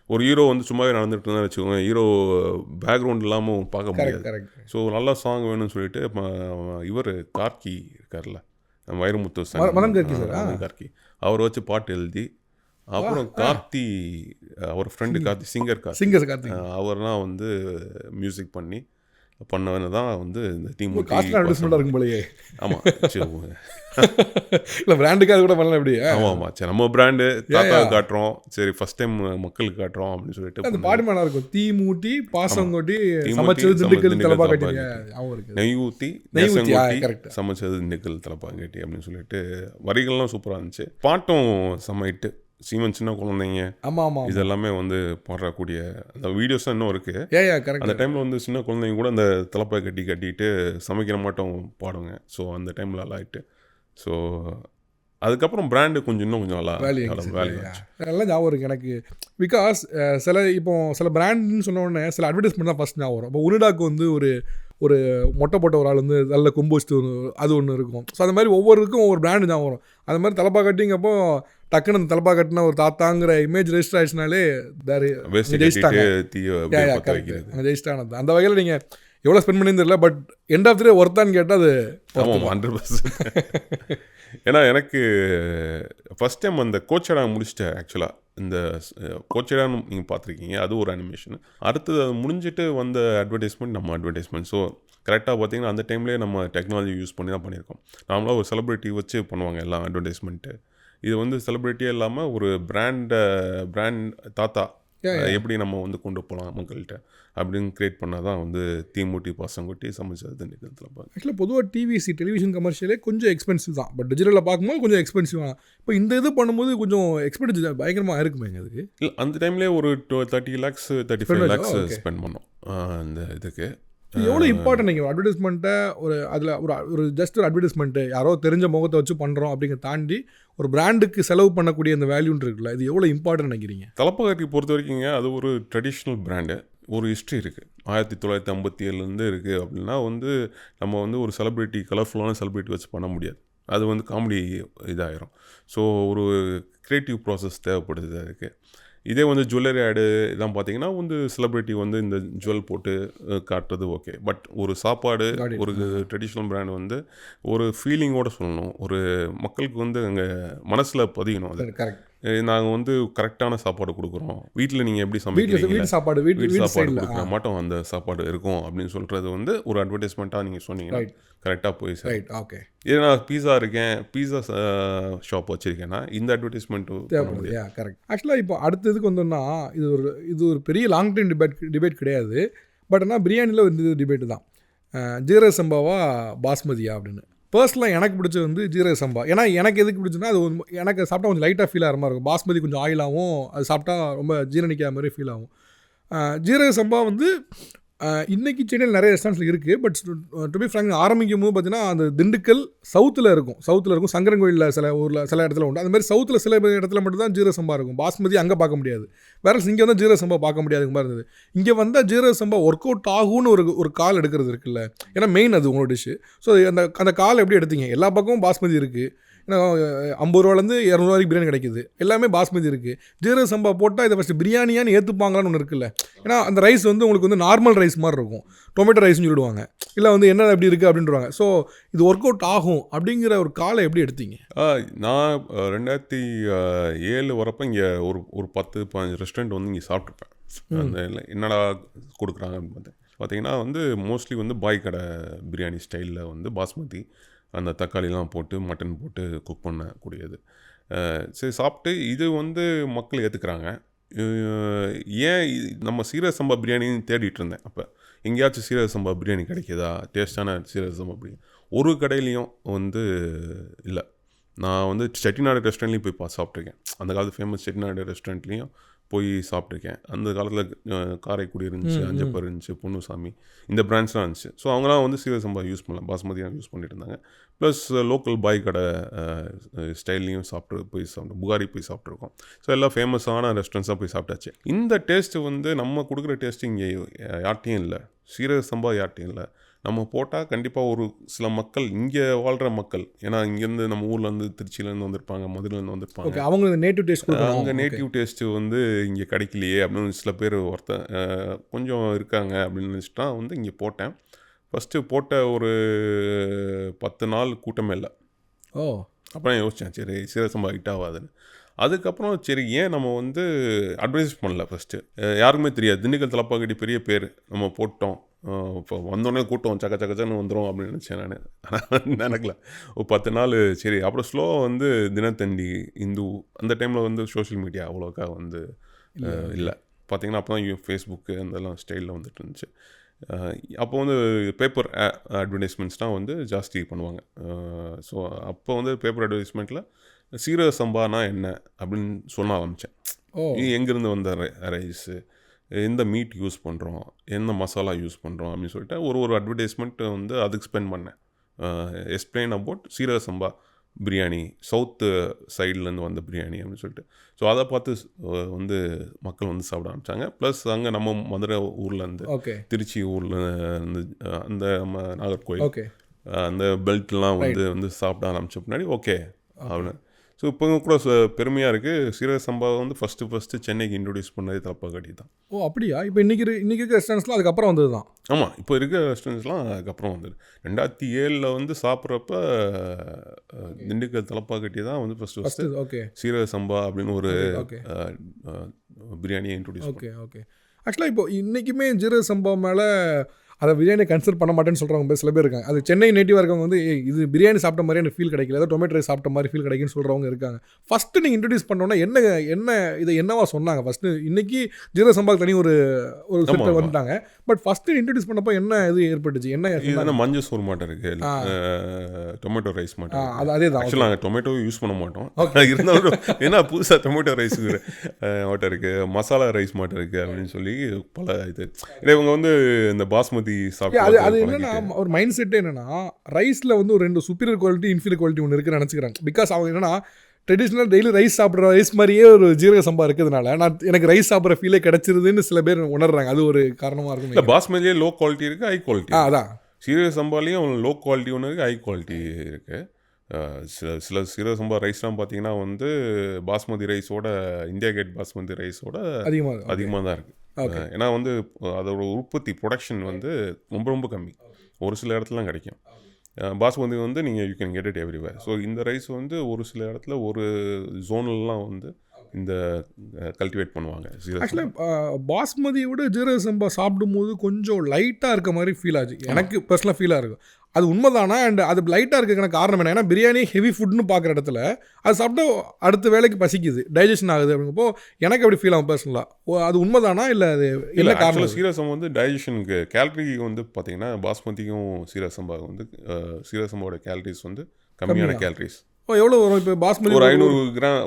ஒரு ஹீரோ வந்து சும்மாவே நடந்துட்டு இருந்தா வச்சுக்கோங்க, ஹீரோ பேக்ரவுண்ட் இல்லாமல் பார்க்க முடியாது. ஸோ நல்ல சாங் வேணும்னு சொல்லிட்டு இவர் கார்கி இருக்கார்ல, வைரமுத்து கார்கி, அவரை வச்சு பாட்டு எழுதி, அப்புறம் கார்த்தி அவர் ஃப்ரெண்டு கார்த்தி சிங்கர் கார்த்தி அவர்லாம் வந்து மியூசிக் பண்ணவன தான் வந்து இந்த டீம் இருக்கும் போலயே. ஆமாம் இல்லை பிராண்டுக்காக கூட பண்ணலாம் எப்படி? ஆமாம் சரி நம்ம பிராண்டு தாத்தாவை காட்டுறோம், சரி ஃபர்ஸ்ட் டைம் மக்களுக்கு காட்டுறோம் அப்படின்னு சொல்லிட்டு அந்த பாட்டு நல்லா இருக்கும். தீ மூட்டி பாசம் கொட்டி சமைச்சது திண்டுக்கல் தலப்பா கட்டி, நெய் ஊற்றி சமைச்சது திண்டுக்கல் தலப்பா கட்டி அப்படின்னு சொல்லிட்டு வரிகள்லாம் சூப்பராக இருந்துச்சு. பாட்டும் செம்ம சீமன் சின்ன குழந்தைங்க இதெல்லாமே வந்து பாடக்கூடிய அந்த வீடியோஸ் இன்னும் இருக்கு. அந்த டைமில் வந்து சின்ன குழந்தைங்க கூட அந்த தலப்பாய் கட்டிட்டு சமைக்கிற மாட்டோம் பாடுங்க. ஸோ அந்த டைமில் நல்லா ஆகிட்டு. ஸோ அதுக்கப்புறம் பிராண்டு இன்னும் கொஞ்சம் நல்லா நல்லா ஞாபகம் இருக்குது எனக்கு. பிகாஸ் சில பிராண்டுன்னு சொன்ன உடனே சில அட்வர்டைஸ்மெண்ட் தான் ஃபஸ்ட் ஞாபகம் வரும். இப்போ உருடாக்கு வந்து ஒரு மொட்டை போட்ட ஒரு ஆள் வந்து நல்ல கொம்பு வச்சுட்டு அது ஒன்று இருக்கும். ஸோ அந்த மாதிரி ஒவ்வொருக்கும் ஒவ்வொரு பிராண்டு ஞாபகம் வரும். அது மாதிரி தலப்பா கட்டிங்கப்போ டக்குன்னு அந்த தலப்பா கட்டின ஒரு தாத்தாங்கிற இமேஜ் ரெஜிஸ்டர் ஆயிடுச்சுனாலே ஜெயிச்சிட்டானது. அந்த வகையில் நீங்கள் எவ்வளோ ஸ்பெண்ட் பண்ணி தெரியல, பட் எண்ட் ஆஃப் தி டே ஒர்த்தான்னு கேட்டால் அது 100%. ஏன்னா எனக்கு ஃபஸ்ட் டைம் அந்த கோச்சடா முடிச்சிட்டேன். ஆக்சுவலாக இந்த கோச்சடான்னு நீங்கள் பார்த்துருக்கீங்க, அது ஒரு அனிமேஷன். அடுத்தது அது முடிஞ்சிட்டு வந்த அட்வர்டைஸ்மெண்ட் நம்ம அட்வர்டைஸ்மெண்ட். ஸோ கரெக்டாக பார்த்தீங்கன்னா அந்த டைம்லேயே நம்ம டெக்னாலஜி யூஸ் பண்ணி தான் பண்ணியிருக்கோம். நார்மலாக ஒரு செலிப்ரிட்டி வச்சு பண்ணுவாங்க எல்லாம் அட்வர்டைஸ்மெண்ட்டு. இது வந்து செலிப்ரிட்டியே இல்லாமல் ஒரு பிராண்ட் தாத்தா எப்படி நம்ம வந்து கொண்டு போகலாம் மக்கள்கிட்ட அப்படின்னு கிரியேட் பண்ணால் தான் வந்து தீமூட்டி பாசங்குட்டி சமைச்சது திண்டுக்கல். ஆக்சுவலாக பொதுவாக டெலிவிஷன் கமர்ஷியலே கொஞ்சம் எக்ஸ்பென்சிவ் தான், பட் டிஜிட்டலில் பார்க்கும்போது கொஞ்சம் எக்ஸ்பென்சிவ் தான். இப்போ இந்த இது பண்ணும்போது கொஞ்சம் எக்ஸ்பென்சிவ் பயங்கரமாக இருக்குமே அதுக்கு. இல்லை அந்த டைம்லேயே ஒரு 30 lakhs 35 lakhs ஸ்பெண்ட் பண்ணோம் அந்த இதுக்கு. எவ்வளோ இம்பார்ட்டன் நீங்கள் அட்வர்டைஸ்மெண்ட்டை அதில் ஒரு ஜஸ்ட் ஒரு அட்வர்டைஸ்மெண்ட்டு யாரோ தெரிஞ்ச முகத்தை வச்சு பண்ணுறோம் அப்படிங்கிற தாண்டி ஒரு பிராண்டுக்கு செலவு பண்ணக்கூடிய அந்த வேல்யூன்னு இருக்குல்ல, இது எவ்வளோ இம்பார்ட்டன் நினைக்கிறீங்க? தலப்பா கட்டி பொறுத்த வரைக்குங்க அது ஒரு ட்ரெடிஷ்னல் பிராண்டு, ஒரு ஹிஸ்ட்ரி இருக்குது. 1957 இருக்குது அப்படின்னா வந்து நம்ம வந்து ஒரு செலிப்ரிட்டி கலர்ஃபுல்லான செலிப்ரிட்டி வச்சு பண்ண முடியாது. அது வந்து காமெடி இதாகிரும். ஸோ ஒரு க்ரியேட்டிவ் ப்ராசஸ் தேவைப்படுது அதுக்கு. இதே வந்து ஜுவல்லரி ஆடு இதெல்லாம் பார்த்தீங்கன்னா வந்து செலிப்ரிட்டி வந்து இந்த ஜுவல் போட்டு காட்டுறது ஓகே. பட் ஒரு சாப்பாடு ஒரு ட்ரெடிஷ்னல் பிராண்ட் வந்து ஒரு ஃபீலிங்கோடு சொல்லணும், ஒரு மக்களுக்கு வந்து அங்கே மனசில் பதியணும். அது கரெக்ட். நாங்கள் வந்து கரெக்டான சாப்பாடு கொடுக்குறோம், வீட்டில் நீங்கள் எப்படி சமைக்கிறீங்க, வீட்டு சாப்பாடு கொடுக்க மாட்டோம், அந்த சாப்பாடு இருக்கும் அப்படின்னு சொல்கிறது வந்து ஒரு அட்வர்டைஸ்மெண்ட்டாக நீங்கள் சொன்னீங்கன்னா கரெக்டாக போய் சார். ஓகே, இதே நான் பீஸா பீஸா ஷாப் வச்சுருக்கேன்னா இந்த அட்வர்டைஸ்மெண்ட்டு தேவைப்படுது. கரெக்ட். ஆக்சுவலாக இப்போ அடுத்ததுக்கு வந்தோம்னா இது ஒரு பெரிய லாங் டைம் டிபேட் கிடையாது. பட் ஆனால் பிரியாணியில் வந்து டிபேட்டு தான், ஜீரக சம்பாவா பாஸ்மதியா அப்படின்னு. பர்சனலாக எனக்கு பிடிச்சது வந்து ஜீரக சம்பா. ஏன்னா எனக்கு எதுக்கு பிடிச்சுன்னா அது எனக்கு சாப்பிட்டா கொஞ்சம் லைட்டாக ஃபீல் ஆகிற மாதிரி இருக்கும். பாஸ்மதி கொஞ்சம் ஆயிலாகவும் அது சாப்பிட்டா ரொம்ப ஜீரணிக்கிற மாதிரி ஃபீல் ஆகும். ஜீரக சம்பா வந்து இன்றைக்கி சென்னையில் நிறைய ரெஸ்டாரண்ட்ஸில் இருக்குது. பட் டு பி ஃப்ராங்க் ஆரம்பிக்கும் போது பார்த்தீங்கன்னா அந்த திண்டுக்கல் சவுத்தில் இருக்கும், சங்கரன்கோயிலில் சில இடத்துல உண்டு. அந்த மாதிரி சவுத்தில் சில இடத்துல மட்டும் தான் ஜீரக சம்பா இருக்கும். பாஸ்மதி அங்கே பார்க்க முடியாது. வேறு இங்கே வந்து ஜீரக சம்பா பார்க்க முடியாதுங்க மாதிரி இருந்தது. இங்கே வந்தால் ஜீரக சம்பா ஒர்க் அவுட் ஆகும்னு ஒரு கால் எடுக்கிறது இருக்குல்ல, ஏன்னா மெயின் அது உங்களோட டிஷ்ஷு. ஸோ அந்த கால் எப்படி எடுத்தீங்க? எல்லா பக்கமும் பாஸ்மதி இருக்குது. ஏன்னா 50 ரூபாலேருந்து 200 ரூபாய்க்கு பிரியாணி கிடைக்குது, எல்லாமே பாஸ்மதி இருக்குது. ஜீரக சம்பா போட்டால் இதை ஃபஸ்ட்டு பிரியாணியான்னு ஏற்றுப்பாங்களான்னு ஒன்று இருக்குல்ல. ஏன்னா அந்த ரைஸ் வந்து உங்களுக்கு வந்து நார்மல் ரைஸ் மாதிரி இருக்கும், டொமேட்டோ ரைஸ்னு சொல்லிடுவாங்க, இல்லை வந்து என்ன எப்படி இருக்குது அப்படின்றாங்க. ஸோ இது ஒர்க் அவுட் ஆகும் அப்படிங்கிற ஒரு காலை எப்படி எடுத்தீங்க? நான் 2007 வரப்போ இங்கே ஒரு 10-15 ரெஸ்டாரண்ட் வந்து இங்கே சாப்பிட்ருப்பேன். அந்த என்னடா கொடுக்குறாங்க அப்படின்னு பார்த்தீங்கன்னா வந்து மோஸ்ட்லி வந்து பாய் கடை பிரியாணி ஸ்டைலில் வந்து பாஸ்மதி அந்த தக்காளிலாம் போட்டு மட்டன் போட்டு குக் பண்ணக்கூடியது. சரி சாப்பிட்டு இது வந்து மக்கள் ஏற்றுக்கிறாங்க. ஏன் நம்ம சீரக சம்பா பிரியாணின்னு தேடிட்டு இருந்தேன். அப்போ எங்கேயாச்சும் சீரக சம்பா பிரியாணி கிடைக்கிதா, டேஸ்டான சீரக சம்பா பிரியாணி ஒரு கடையிலையும் வந்து இல்லை. நான் வந்து செட்டிநாடு ரெஸ்டாரண்ட்லேயும் போய் சாப்பிட்ருக்கேன். அந்த காலத்து ஃபேமஸ் செட்டிநாடு ரெஸ்டாரண்ட்லேயும் போய் சாப்பிட்ருக்கேன். அந்த காலத்தில் காரைக்குடி இருந்துச்சு, அஞ்சப்பர் இருந்துச்சு, பொன்னுசாமி, இந்த பிராண்ட்ஸ்லாம் இருந்துச்சு. ஸோ அவங்களாம் வந்து சீரக சம்பா யூஸ் பண்ணலாம், பாஸ்மதியாக யூஸ் பண்ணிட்டு இருந்தாங்க. ப்ளஸ் லோக்கல் பாய் கடை ஸ்டைல்லையும் புகாரி போய் சாப்பிட்ருக்கோம். ஸோ எல்லாம் ஃபேமஸான ரெஸ்டாரண்ட்ஸாக போய் சாப்பிட்டாச்சு. இந்த டேஸ்ட்டு வந்து நம்ம கொடுக்குற டேஸ்ட்டு இங்கே யார்ட்டையும் இல்லை, சீரக சம்பா யார்ட்டையும் இல்லை. நம்ம போட்டால் கண்டிப்பாக ஒரு சில மக்கள் இங்கே வாழ்கிற மக்கள், ஏன்னா இங்கேருந்து நம்ம ஊர்லேருந்து திருச்சியிலேருந்து வந்திருப்பாங்க, மதுரையிலேருந்து வந்திருப்பாங்க, அவங்க நேட்டிவ் டேஸ்ட் அவங்க நேட்டிவ் டேஸ்ட்டு வந்து இங்கே கிடைக்கலையே அப்படின்னு சில பேர் கொஞ்சம் இருக்காங்க அப்படின்னு நினச்சிட்டு தான் வந்து இங்கே போட்டேன். ஃபஸ்ட்டு போட்ட ஒரு 10 நாள் கூட்டமே இல்லை. அப்புறம் யோசித்தேன், சரி சீரக சம்பா ஹிட் ஆகாதுன்னு. அதுக்கப்புறம் சரி ஏன் நம்ம வந்து அட்வைஸ் பண்ணல. ஃபஸ்ட்டு யாருக்குமே தெரியாது, திண்டுக்கல் தலப்பாக்கட்டி பெரிய பேர், நம்ம போட்டோம், இப்போ வந்தோடனே கூட்டம் சக்கச்சன்னு வந்துடும் அப்படின்னு நினச்சேன் நான். ஆனால் நினைக்கல. ஒரு 10 நாள் சரி. அப்புறம் ஸ்லோவாக வந்து தினத்தந்தி, இந்து, அந்த டைமில் வந்து சோஷியல் மீடியா அவ்வளோக்கா வந்து இல்லை. பார்த்திங்கன்னா அப்போ தான் ஃபேஸ்புக்கு அதெல்லாம் ஸ்டைலில் வந்துட்டு இருந்துச்சு. அப்போ வந்து பேப்பர் அட்வர்டைஸ்மெண்ட்ஸ்லாம் வந்து ஜாஸ்தி பண்ணுவாங்க. ஸோ அப்போ வந்து பேப்பர் அட்வர்டைஸ்மெண்ட்டில் சீரக சம்பானா என்ன அப்படின்னு சொல்ல ஆரம்பித்தேன். எங்கேருந்து வந்த ரைஸு, எந்த மீட் யூஸ் பண்ணுறோம், என்ன மசாலா யூஸ் பண்ணுறோம் அப்படின்னு சொல்லிட்டு ஒரு அட்வர்டைஸ்மெண்ட் வந்து அதுக்கு ஸ்பெண்ட் பண்ணேன். எக்ஸ்பிளைன் அபவுட் சீரக சம்பா பிரியாணி, சவுத்து சைட்லேருந்து வந்த பிரியாணி அப்படின்னு சொல்லிட்டு. ஸோ அதை பார்த்து வந்து மக்கள் வந்து சாப்பிட ஆரம்பித்தாங்க. ப்ளஸ் அங்கே நம்ம மதுரை ஊர்லேருந்து, திருச்சி ஊரில் இருந்து, அந்த நம்ம நாகர்கோயில் அந்த பெல்ட்லாம் வந்து சாப்பிட ஆரம்பித்த பின்னாடி ஓகே அப்படின்னு. ஸோ இப்போ கூட பெருமையாக இருக்குது, சீரக சம்பா வந்து ஃபஸ்ட்டு சென்னைக்கு இன்ட்ரடியூஸ் பண்ணதே தலப்பாக்கட்டி தான். அப்படியா? இப்போ இன்றைக்கி இருக்க ரெஸ்டாரண்ட்ஸ்லாம் அதுக்கப்புறம் வந்தது தான்? ஆமாம், இப்போ இருக்க ரெஸ்டாரண்ட்ஸ்லாம் அதுக்கப்புறம் வந்தது. 2007 வந்து சாப்பிட்றப்ப திண்டுக்கல் தலப்பாக்கட்டி தான் வந்து ஃபஸ்ட்டு சீரக சம்பா அப்படின்னு ஒரு பிரியாணியை இன்ட்ரடியூஸ். ஓகே. ஆக்சுவலாக இப்போ இன்றைக்குமே ஜீரக சம்பா மேலே அதை பிரியாணி கன்சிடர் பண்ண மாட்டேன்னு சொல்கிறவங்க சில பேர் இருக்காங்க. அது சென்னை நேட்டிவாக இருக்கவங்க வந்து இது பிரியாணி சாப்பிட்ட மாதிரி எனக்கு ஃபீல் கிடைக்கல, ஏதோ டொமேட்டோ ரைஸ் சாப்பிட்ட மாதிரி ஃபீல் கிடைக்குன்னு சொல்கிறவங்க இருக்காங்க. ஃபஸ்ட்டு நீங்கள் இன்ட்ரடியூஸ் பண்ணோன்னா என்ன இதை என்னவா சொன்னாங்க? ஃபஸ்ட்டு இன்றைக்கி ஜீரக சம்பாக்கு தனி ஒரு செட்டை வந்துட்டாங்க. பட் ஃபஸ்ட்டு இன்ட்ரடியூஸ் பண்ணப்போ என்ன இது ஏற்பட்டுச்சு? என்ன மஞ்சள் சோறு மாட்டம் இருக்குது, டொமேட்டோ ரைஸ் மாட்டம். அதே தான். ஆக்சுவலாக நாங்கள் டொமேட்டோ யூஸ் பண்ண மாட்டோம். இருந்தாலும் ஏன்னா புதுசாக டொமேட்டோ ரைஸ் மாட்டம் இருக்குது, மசாலா ரைஸ் மாட்டம் இருக்குது அப்படின்னு சொல்லி பல இது. இவங்க வந்து இந்த பாஸ்மதி அது என்னன்னா ஒரு மைண்ட் செட் என்னன்னா, ரைஸில் வந்து ஒரு 2 சுப்பீரியர் குவாலிட்டி இன்ஃபீரியர் குவாலிட்டி ஒன்று இருக்குன்னு நினச்சிக்கிறாங்க. பிகாஸ் அவங்க என்னன்னா ட்ரெடிஷ்னல் டெய்லி ரைஸ் சாப்பிட்ற ரைஸ் மாதிரியே ஒரு ஜீரக சம்பா இருக்கிறதுனால எனக்கு ரைஸ் சாப்பிட்ற ஃபீலே கிடைச்சிருதுன்னு சில பேர் உணர்றாங்க. அது ஒரு காரணமாக இருக்கும். இல்லை, பாஸ்மதியே லோ குவாலிட்டி இருக்குது, ஹை குவாலிட்டி. அதான் சீரக சம்பாலையும் லோ குவாலிட்டி ஒன்று இருக்குது, ஹை குவாலிட்டி இருக்குது. சில சீரக சம்பா ரைஸ்லாம் பார்த்தீங்கன்னா வந்து பாஸ்மதி ரைஸோட, இந்தியா கேட் பாஸ்மதி ரைஸோட அதிகமாக தான் இருக்குது. ஏன்னா வந்து அதோட உற்பத்தி ப்ரொடக்ஷன் வந்து ரொம்ப கம்மி, ஒரு சில இடத்துலாம் கிடைக்கும். பாஸ்மதி வந்து நீங்கள் you can get it everywhere. So இந்த ரைஸ் வந்து ஒரு சில இடத்துல ஒரு ஜோன்லாம் வந்து இந்த கல்டிவேட் பண்ணுவாங்க. ஆக்சுவலாக பாஸ்மதியோட ஜீரக சம்பா சாப்பிடும்போது கொஞ்சம் லைட்டாக இருக்க மாதிரி ஃபீல் ஆச்சு, எனக்கு பர்சனலாக ஃபீலாக இருக்கும். அது உண்மைதானா? அண்ட் அது லைட்டாக இருக்கிறதுக்கான காரணம் என்ன? ஏன்னா பிரியாணி ஹெவி ஃபுட்னு பார்க்குற இடத்துல அது சாப்பிட்டா அடுத்த வேலைக்கு பசிக்குது, டைஜஷன் ஆகுது அப்படிங்கப்போ எனக்கு அப்படி ஃபீல் ஆகும் பர்சனலாக. அது உண்மைதானா இல்லை அது இல்லை காரணம்? சீரக சம்பா வந்து டைஜஷனுக்கு கேலரி வந்து பார்த்தீங்கன்னா பாஸ்மதிக்கும் சீரக சம்பாவுக்கு வந்து சீரக சம்பாவோட கேலரிஸ் வந்து கம்மியான கேலரிஸ். எவ்வளோ வரும் இப்போ பாஸ்மதி?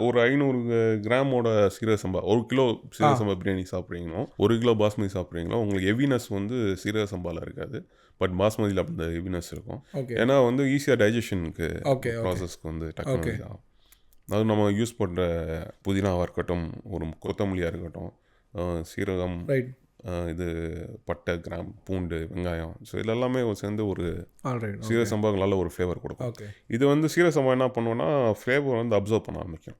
ஒரு 500 கிராமோட சீரக சம்பா, 1 கிலோ சீரக சம்பா பிரியாணி சாப்பிட்றீங்களோ, 1 கிலோ பாஸ்மதி சாப்பிட்றீங்களோ, உங்களுக்கு ஹெவினஸ் வந்து சீரக சம்பாவில் இருக்காது. பட் பாஸ்மதியில் அப்படி இந்த ஹெவினஸ் இருக்கும். ஏன்னா வந்து ஈஸியாக டைஜஷனுக்கு ப்ராசஸ்க்கு வந்து டக்குனு ஆகும். அது நம்ம யூஸ் பண்ணுற புதினாவாக இருக்கட்டும், ஒரு கொத்தமல்லியாக இருக்கட்டும், சீரகம், இது பட்டை, கிராம், பூண்டு, வெங்காயம், ஸோ இதெல்லாமே சேர்ந்து ஒரு சீரக சம்பாவுக்கு நல்ல ஒரு ஃப்ளேவர் கொடுக்கும். இது வந்து சீரக சம்பா என்ன பண்ணுவோன்னா ஃப்ளேவர் வந்து அப்சர்வ் பண்ண ஆரம்பிக்கும்.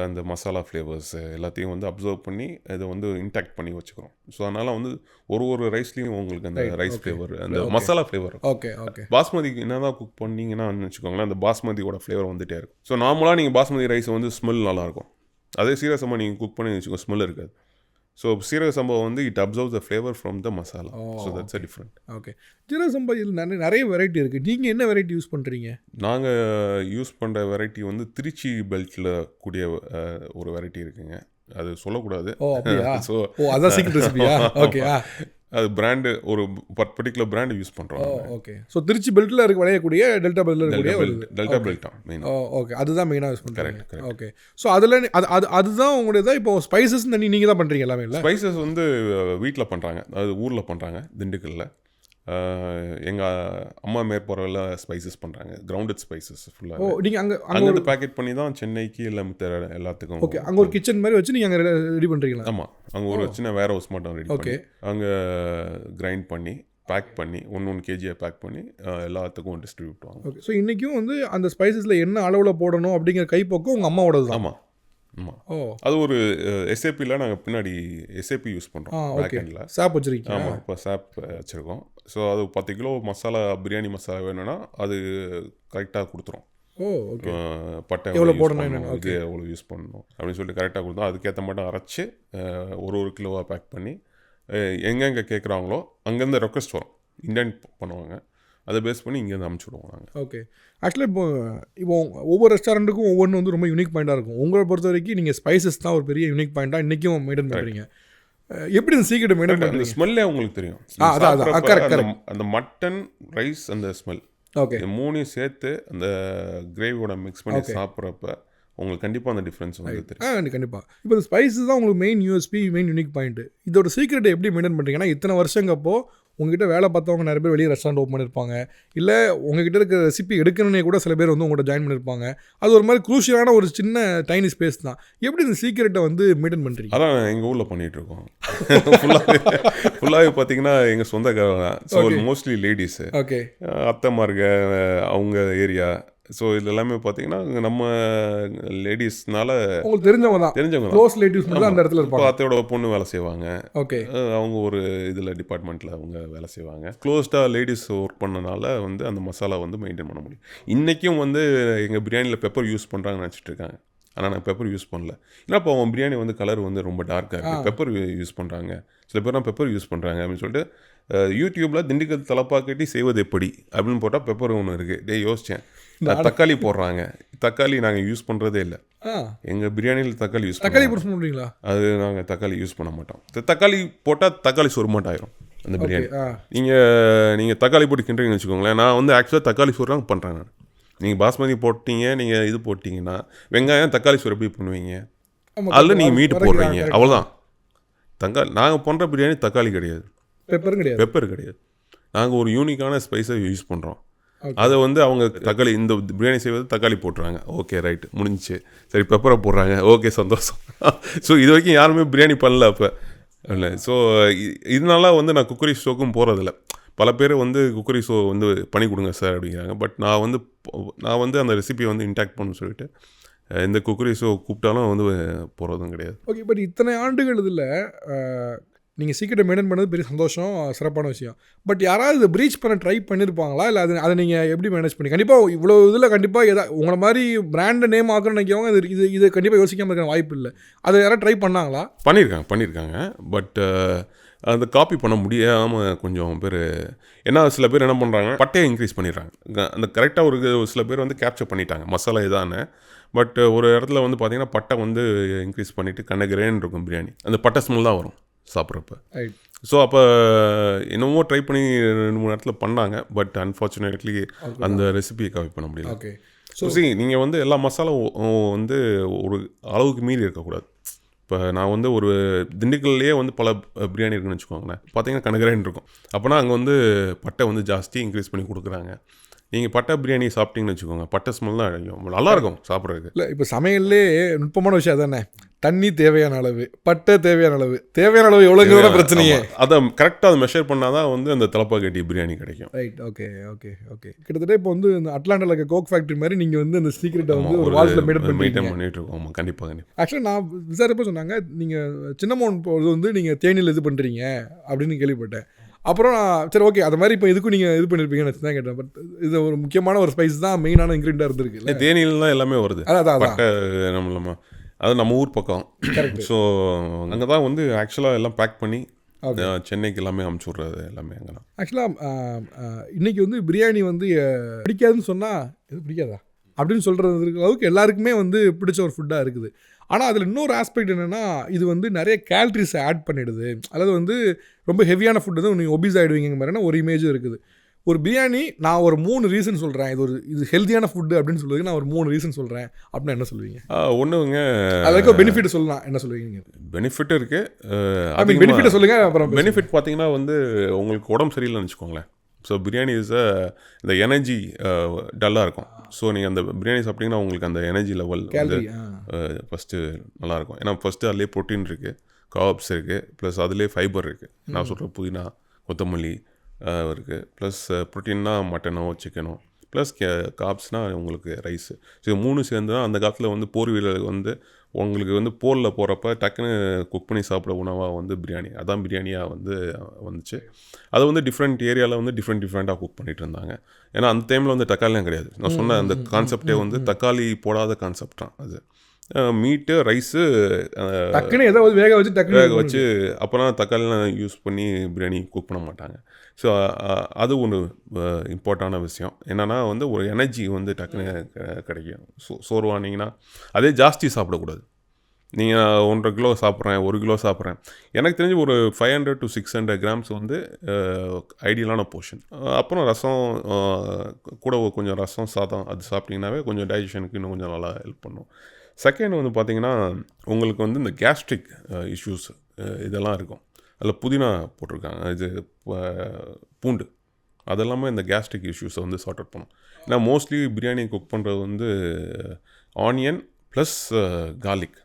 அந்த மசாலா ஃப்ளேவர்ஸ் எல்லாத்தையும் வந்து அப்சர்வ் பண்ணி இதை வந்து இன்டாக்ட் பண்ணி வச்சுக்கிறோம். ஸோ அதனால் வந்து ஒரு ரைஸ்லேயும் உங்களுக்கு அந்த ரைஸ் ஃப்ளேவர், அந்த மசாலா ஃப்ளேவர். பாஸ்மதிக்கு என்ன தான் குக் பண்ணிங்கன்னா வச்சுக்கோங்களேன், அந்த பாஸ்மதியோட ஃப்ளேவர் வந்துகிட்டே இருக்கும். ஸோ நார்மலாக நீங்கள் பாஸ்மதி ரைஸ் வந்து ஸ்மெல் நல்லாயிருக்கும், அதே சீரக சம்பா நீங்கள் குக் பண்ணி வச்சுக்கோ ஸ்மெல் இருக்காது. ஸோ சீரக சம்பா வந்து it observe the flavour from the masala. So that's a different. Okay. சீரக சம்பா இதில் நிறைய வெரைட்டி இருக்குது. நீங்கள் என்ன வெரைட்டி யூஸ் பண்ணுறீங்க? நாங்கள் யூஸ் பண்ணுற வெரைட்டி வந்து திருச்சி பெல்ட்டில் கூடிய ஒரு வெரைட்டி இருக்குங்க, அது சொல்லக்கூடாது. ஸோ அதான் சீக்ரெட் ரெசிபியா? ஓகே. அது பிராண்டு, ஒரு பர்டிகுலர் பிராண்டு யூஸ் பண்ணுறோம். ஓகே. ஸோ திருச்சி பெல்ட்டில் இருக்க விளையக்கூடிய டெல்டா பெல்ட்டில் இருக்கக்கூடிய டெல்டா பெல்ட்டா மெயின். ஓகே, அதுதான் மெயினாக யூஸ் பண்ணுறேன். கரெக்ட். ஓகே. ஸோ அதில் அதுதான் உங்களுடைய தான். இப்போ ஸ்பைசஸ் நீங்கள் தான் பண்ணுறீங்க எல்லாமே? இல்லை, ஸ்பைசஸ் வந்து வீட்டில் பண்ணுறாங்க, அது ஊரில் பண்ணுறாங்க, திண்டுக்கல்லில். எங்கள் அம்மா மேற்போரில் ஸ்பைசஸ் பண்ணுறாங்க, கிரவுண்டட் ஸ்பைசஸ் ஃபுல்லாக. ஓ நீங்கள் அங்கே பேக்கெட் பண்ணி தான் சென்னைக்கு இல்லை மித்த எல்லாத்துக்கும். ஓகே, அங்கே ஒரு கிச்சன் மாதிரி வச்சு நீங்கள் அங்கே ரெடி பண்ணுறீங்களா? ஆமாம், அங்கே ஒரு சின்ன வேர் ஹவுஸ் மட்டும் ரெடி பண்ணி அங்கே கிரைண்ட் பண்ணி பேக் பண்ணி 1 kg பேக் பண்ணி எல்லாத்துக்கும் டிஸ்ட்ரிபியூட் பண்ணுவாங்க. ஓகே, ஸோ இன்றைக்கும் வந்து அந்த ஸ்பைசஸில் என்ன அளவில் போடணும் அப்படிங்கிற கைப்போக்கம் உங்கள் அம்மாவோடது தான்? ஆமாம் ஆமாம். அது ஒரு எஸ்ஏபியில் நாங்கள் பின்னாடி எஸ்ஏபி யூஸ் பண்ணுறோம் பேக் எண்டில். சாப் வச்சுருக்கீங்க? ஆமாம், இப்போ சாப் வச்சுருக்கோம். ஸோ அது 10 கிலோ மசாலா, பிரியாணி மசாலா வேணும்னா அது கரெக்டாக கொடுத்துரும். ஓ ஓகே, பட்டை எவ்வளோ போடணும், இது எவ்வளோ யூஸ் பண்ணணும் அப்படின்னு சொல்லிட்டு கரெக்டாக கொடுத்தோம். அதுக்கேற்ற மட்டும் அரைச்சி ஒரு கிலோவாக பேக் பண்ணி எங்கெங்கே கேட்குறாங்களோ அங்கேருந்து ரெக்வஸ்ட் வரும், இண்டியன் பண்ணுவாங்க, அதை பேஸ் பண்ணி இங்கேருந்து அமுச்சு விடுவோம் நாங்கள். ஓகே, ஆக்சுவலாக இப்போ ஒவ்வொரு ரெஸ்டாரண்ட்டுக்கும் ஒவ்வொன்று வந்து ரொம்ப யூனிக் பாயிண்ட்டாக இருக்கும். உங்களை பொறுத்த வரைக்கும் நீங்கள் ஸ்பைசஸ் தான் ஒரு பெரிய யூனிக் பாயிண்ட்டாக இன்றைக்கும் மெயின்டைன் பண்ணுறீங்க. எப்படி இந்த சீக்கிரட்டை மெயின்டைன் பண்ணுறீங்க? ஸ்மெல்லே உங்களுக்கு தெரியும். அந்த மட்டன், ரைஸ், அந்த ஸ்மெல், ஓகே, 3 சேர்த்து அந்த கிரேவியோட மிக்ஸ் பண்ணி சாப்பிட்றப்ப உங்களுக்கு கண்டிப்பாக அந்த டிஃப்ரென்ஸ் வந்து தெரியும். கண்டிப்பாக. இப்போ இந்த ஸ்பைசஸ் தான் உங்களுக்கு main USB, main unique point. இதோட சீக்கிரட்டை எப்படி மெயின்டைன் பண்ணுறீங்கன்னா, இத்தனை வருஷங்கப்போ உங்ககிட்ட வேலை பார்த்தவங்க நிறைய பேர் வெளியே ரெஸ்டாரண்ட் ஓப்பன் பண்ணியிருப்பாங்க, இல்லை உங்ககிட்ட இருக்க ரெசிபி எடுக்கணுன்னே கூட சில பேர் வந்து உங்கள்கிட்ட ஜாயின் பண்ணியிருப்பாங்க. அது ஒரு மாதிரி குரூஷியலான ஒரு சின்ன டைனி ஸ்பேஸ் தான். எப்படி இந்த சீக்கிரட்டை வந்து மெயின்டைன் பண்ணுறீங்க? அதான் எங்கள் ஊரில் பண்ணிகிட்ருக்கோம். ஃபுல்லாகவே பார்த்தீங்கன்னா எங்கள் சொந்தக்காரங்க, ஸோ மோஸ்ட்லி லேடிஸு. ஓகே, அத்தைமார்க அவங்க ஏரியா. ஸோ இது எல்லாமே பார்த்தீங்கன்னா நம்ம லேடிஸ்னால உங்களுக்கு தெரிஞ்சவங்க க்ளோஸ் ரிலேட்டிவ்ஸ் மட்டும் அந்த இடத்துல இருப்பாங்க. அத்தையோட பொண்ணு வேலை செய்வாங்க. ஓகே, அவங்க ஒரு இதில் டிபார்ட்மெண்ட்டில் அவங்க வேலை செய்வாங்க. க்ளோஸ்டாக லேடிஸ் ஒர்க் பண்ணனால வந்து அந்த மசாலா வந்து மெயின்டைன் பண்ண முடியும். இன்றைக்கும் வந்து எங்கள் பிரியாணியில் பெப்பர் யூஸ் பண்ணுறாங்கன்னு நினச்சிட்டு இருக்காங்க. ஆனால் நான் பெப்பர் யூஸ் பண்ணல. ஏன்னா இப்போ அவன் பிரியாணி வந்து கலர் வந்து ரொம்ப டார்க்காக இருக்குது, பெப்பர் யூஸ் பண்ணுறாங்க, சில பேர்லாம் பெப்பர் யூஸ் பண்ணுறாங்க அப்படின்னு சொல்லிட்டு யூடியூப்பில் திண்டுக்கல் தலப்பாக்கட்டி செய்வது எப்படி அப்படின்னு போட்டால் பெப்பர் ஒன்று இருக்குது. யோசித்தேன், தக்காளி போடுறாங்க. தக்காளி நாங்கள் யூஸ் பண்ணுறதே இல்லை. எங்கள் பிரியாணியில் தக்காளி யூஸ் பண்ணுறீங்களா? அது நாங்கள் தக்காளி யூஸ் பண்ண மாட்டோம். தக்காளி போட்டால் தக்காளி சொருமாட்டாயிரும் அந்த பிரியாணி. நீங்கள் தக்காளி போட்டு கிண்டுறீங்கன்னு வச்சுக்கோங்களேன். நான் வந்து ஆக்சுவலாக தக்காளி சோறு தான் பண்ணுறேன். நான் நீங்கள் பாஸ்மதி போட்டிங்க, நீங்கள் இது போட்டிங்கன்னா வெங்காயம் தக்காளி சோறு எப்படி பண்ணுவீங்க? அதில் நீங்கள் மீட்டு போடுறீங்க, அவ்வளோதான். தக்காளி நாங்கள் பண்ணுற பிரியாணி தக்காளி கிடையாது, பெப்பர் கிடையாது. நாங்கள் ஒரு யூனிக்கான ஸ்பைஸை யூஸ் பண்ணுறோம். அதை வந்து அவங்க தக்காளி இந்த பிரியாணி செய்வது தக்காளி போட்டுறாங்க, ஓகே ரைட் முடிஞ்சிச்சு. சரி பெப்பரை போடுறாங்க, ஓகே சந்தோஷம். ஸோ இது வரைக்கும் யாருமே பிரியாணி பண்ணல அப்போ இல்லை. ஸோ இதனால வந்து நான் குக்கரி ஷோக்கும் போகிறதில்ல. பல பேர் வந்து குக்கரி ஷோ வந்து பண்ணி கொடுங்க சார் அப்படிங்கிறாங்க. பட் நான் வந்து அந்த ரெசிபியை வந்து இன்டாக்ட் பண்ணணும்னு சொல்லிட்டு இந்த குக்கரி ஷோ கூப்பிட்டாலும் வந்து போகிறதும் கிடையாது. ஓகே, பட் இத்தனை ஆண்டுகள் இதில் நீங்கள் சீக்கிரட்டை மெயின்டைன் பண்ணது பெரிய சந்தோஷம், சிறப்பான விஷயம். பட் யாராவது இதை ப்ரீச் பண்ண ட்ரை பண்ணியிருப்பாங்களா? இல்லை அதை நீங்கள் எப்படி மேனேஜ் பண்ணி? கண்டிப்பாக இவ்வளோ இதில் கண்டிப்பாக உங்களை மாதிரி பிராண்டை நேம் ஆக்கணும்னு நினைக்கிறவங்க இது கண்டிப்பாக யோசிக்காமல் இருக்கிற வாய்ப்பு இல்லை. அதை யாராவது ட்ரை பண்ணாங்களா? பண்ணியிருக்காங்க. பட் அந்த காப்பி பண்ண முடியாமல் கொஞ்சம் பேர், ஏன்னா சில பேர் என்ன பண்ணுறாங்க, பட்டையை இன்க்ரீஸ் பண்ணிடுறாங்க. அந்த கரெக்டாக ஒரு சில பேர் வந்து கேப்சர் பண்ணிட்டாங்க மசாலா இதானே. பட் ஒரு இடத்துல வந்து பார்த்திங்கன்னா பட்டை வந்து இன்க்ரீஸ் பண்ணிவிட்டு கண்ணகிரேன்னு இருக்கும் பிரியாணி, அந்த பட்டை ஸ்மெல் தான் வரும் சாப்பிட்றப்ப. ஸோ அப்போ என்னமோ ட்ரை பண்ணி 2-3 இடத்துல பண்ணாங்க. பட் அன்ஃபார்ச்சுனேட்லி அந்த ரெசிபியை காப்பி பண்ண முடியல. ஓகே, ஸோ நீங்கள் வந்து எல்லா மசாலாவும் வந்து ஒரு அளவுக்கு மீறி இருக்கக்கூடாது. இப்போ நான் வந்து ஒரு திண்டுக்கல்லையே வந்து பல பிரியாணி இருக்குன்னு வச்சுக்கோங்களேன், பார்த்தீங்கன்னா கனகரேன்னு இருக்கும். அப்போனா அங்கே வந்து பட்டை வந்து ஜாஸ்தி இன்க்ரீஸ் பண்ணி கொடுக்குறாங்க. நீங்கள் பட்டை பிரியாணி சாப்பிட்டீங்கன்னு வச்சுக்கோங்க, பட்டை ஸ்மெல் தான் அடிக்கும், நல்லாயிருக்கும் சாப்பிட்றதுக்கு. இல்லை இப்போ சமையல்லே நுட்பமான விஷயம் தானே, தண்ணி தேவையான அளவு, பட்டை தேவையான அளவு எவ்வளோங்கிற பிரச்சனையே. அதை கரெக்டாக அதை மெஷர் பண்ணால் தான் வந்து அந்த தலப்பாக்கட்டி பிரியாணி கிடைக்கும். Right, okay. கிட்டத்தட்ட இப்போ வந்து இந்த அட்லாண்டாவில் இருக்க கோக் ஃபேக்ட்ரி மாதிரி நீங்கள் வந்து அந்த சீக்கிரட்டை வந்து ஒரு வால்ஸில் மெயின்டைன் பண்ணிட்டு இருக்கோம். கண்டிப்பாக. ஆக்சுவலாக நான் விசாரிப்போ சொன்னாங்க, நீங்கள் சின்னமோன் போது வந்து நீங்கள் தேனியில் இது பண்ணுறீங்க அப்படின்னு கேள்விப்பட்டேன். அப்புறம் சரி ஓகே, அது மாதிரி இப்போ இதுக்கும் நீங்கள் இது பண்ணியிருப்பீங்கன்னு தான் கேட்டேன். பட் இது ஒரு முக்கியமான ஒரு ஸ்பைஸ் தான், மெயினான இன்க்ரீடியண்டாக இருந்திருக்கு. இல்லை தேனியில் தான் எல்லாமே வருது. அதான் பட்டை அது நம்ம ஊர் பக்கம். ஸோ அங்கே தான் வந்து ஆக்சுவலாக எல்லாம் பேக் பண்ணி சென்னைக்கு எல்லாமே அமுச்சு விட்றது எல்லாமே அங்கே தான். ஆக்சுவலாக இன்றைக்கி வந்து பிரியாணி வந்து பிடிக்காதுன்னு சொன்னால் எது பிடிக்காதா அப்படின்னு சொல்கிறது அளவுக்கு எல்லாருக்குமே வந்து பிடிச்ச ஒரு ஃபுட்டாக இருக்குது. ஆனால் அதில் இன்னொரு ஆஸ்பெக்ட் என்னென்னா, இது வந்து நிறைய கேலரிஸை ஆட் பண்ணிடுது. அதாவது வந்து ரொம்ப ஹெவியான ஃபுட் வந்து நீங்கள் ஒபீஸ் ஆகிடுவீங்க மாதிரினா ஒரு இமேஜும் இருக்குது. ஒரு பிரியாணி நான் ஒரு 3 ரீசன் சொல்கிறேன், இது ஹெல்த்தியான ஃபுட்டு அப்படின்னு சொல்லுவதுக்கு நான் ஒரு 3 ரீசன் சொல்கிறேன் அப்படின்னா என்ன சொல்லுவீங்க? ஒன்றுங்க, அதுக்கு பெனிஃபிட் சொல்லலாம், என்ன சொல்லுவீங்க? பெனிஃபிட் இருக்குது, பெனிஃபிட்டை சொல்லுங்கள். அப்புறம் பெனிஃபிட் பார்த்தீங்கன்னா வந்து உங்களுக்கு உடம்பு சரியில்லைன்னு வச்சுக்கோங்களேன், ஸோ பிரியாணி இஸ் இந்த எனர்ஜி டல்லாக இருக்கும். ஸோ நீங்கள் அந்த பிரியாணி சாப்பிட்டீங்கன்னா உங்களுக்கு அந்த எனர்ஜி லெவல் வந்து ஃபஸ்ட்டு நல்லாயிருக்கும். ஏன்னா ஃபஸ்ட்டு அதுலேயே ப்ரோட்டீன் இருக்குது, கார்ப்ஸ் இருக்குது, ப்ளஸ் அதுலேயே ஃபைபர் இருக்குது. நான் சொல்கிற புதினா, கொத்தமல்லி இருக்குது. ப்ளஸ் ப்ரோட்டீன்னா மட்டனோ சிக்கனோ, ப்ளஸ் கார்ப்ஸ்னால் உங்களுக்கு ரைஸு. ஸோ 3 சேர்ந்து தான் அந்த காலத்தில் வந்து போர் வீரர்களுக்கு வந்து உங்களுக்கு வந்து போரில் போகிறப்ப டக்குன்னு குக் பண்ணி சாப்பிட்ற உணவாக வந்து பிரியாணி, அதான் பிரியாணியாக வந்து வந்துச்சு. அதை வந்து டிஃப்ரெண்ட் ஏரியாவில் வந்து டிஃப்ரெண்ட்டாக குக் பண்ணிகிட்டு இருந்தாங்க. ஏன்னா அந்த டைமில் வந்து தக்காளிலாம் கிடையாது. நான் சொன்ன அந்த கான்செப்டே வந்து தக்காளி போடாத கான்செப்ட் தான் அது. மீட்டு, ரைஸு, டக்குன்னு ஏதோ வேக வச்சு அப்போலாம் தக்காளிலாம் யூஸ் பண்ணி பிரியாணி குக் பண்ண மாட்டாங்க. ஸோ அது ஒன்று இம்பார்ட்டான விஷயம். என்னென்னா வந்து ஒரு எனர்ஜி வந்து டக்குன்னு கிடைக்கும். சோர்வானீங்கன்னா அதே ஜாஸ்தி சாப்பிடக்கூடாது. நீங்கள் 1.5 கிலோ சாப்பிட்றேன், 1 கிலோ சாப்பிட்றேன், எனக்கு தெரிஞ்சு ஒரு 500 to 600 கிராம்ஸ் வந்து ஐடியலான போர்ஷன். அப்புறம் ரசம் கூட கொஞ்சம் ரசம் சாதம் அது சாப்பிட்டிங்கனாவே கொஞ்சம் டைஜஷனுக்கு இன்னும் கொஞ்சம் நல்லா ஹெல்ப் பண்ணும். செகண்ட் வந்து பார்த்திங்கன்னா உங்களுக்கு வந்து இந்த கேஸ்ட்ரிக் இஷ்யூஸ் இதெல்லாம் இருக்கும். அதில் புதினா போட்டிருக்காங்க, இது பூண்டு, அதெல்லாமே இந்த கேஸ்ட்ரிக் இஷ்யூஸை வந்து சார்ட் அவுட் பண்ணும். ஏன்னா மோஸ்ட்லி பிரியாணி குக் பண்ணுறது வந்து onion plus garlic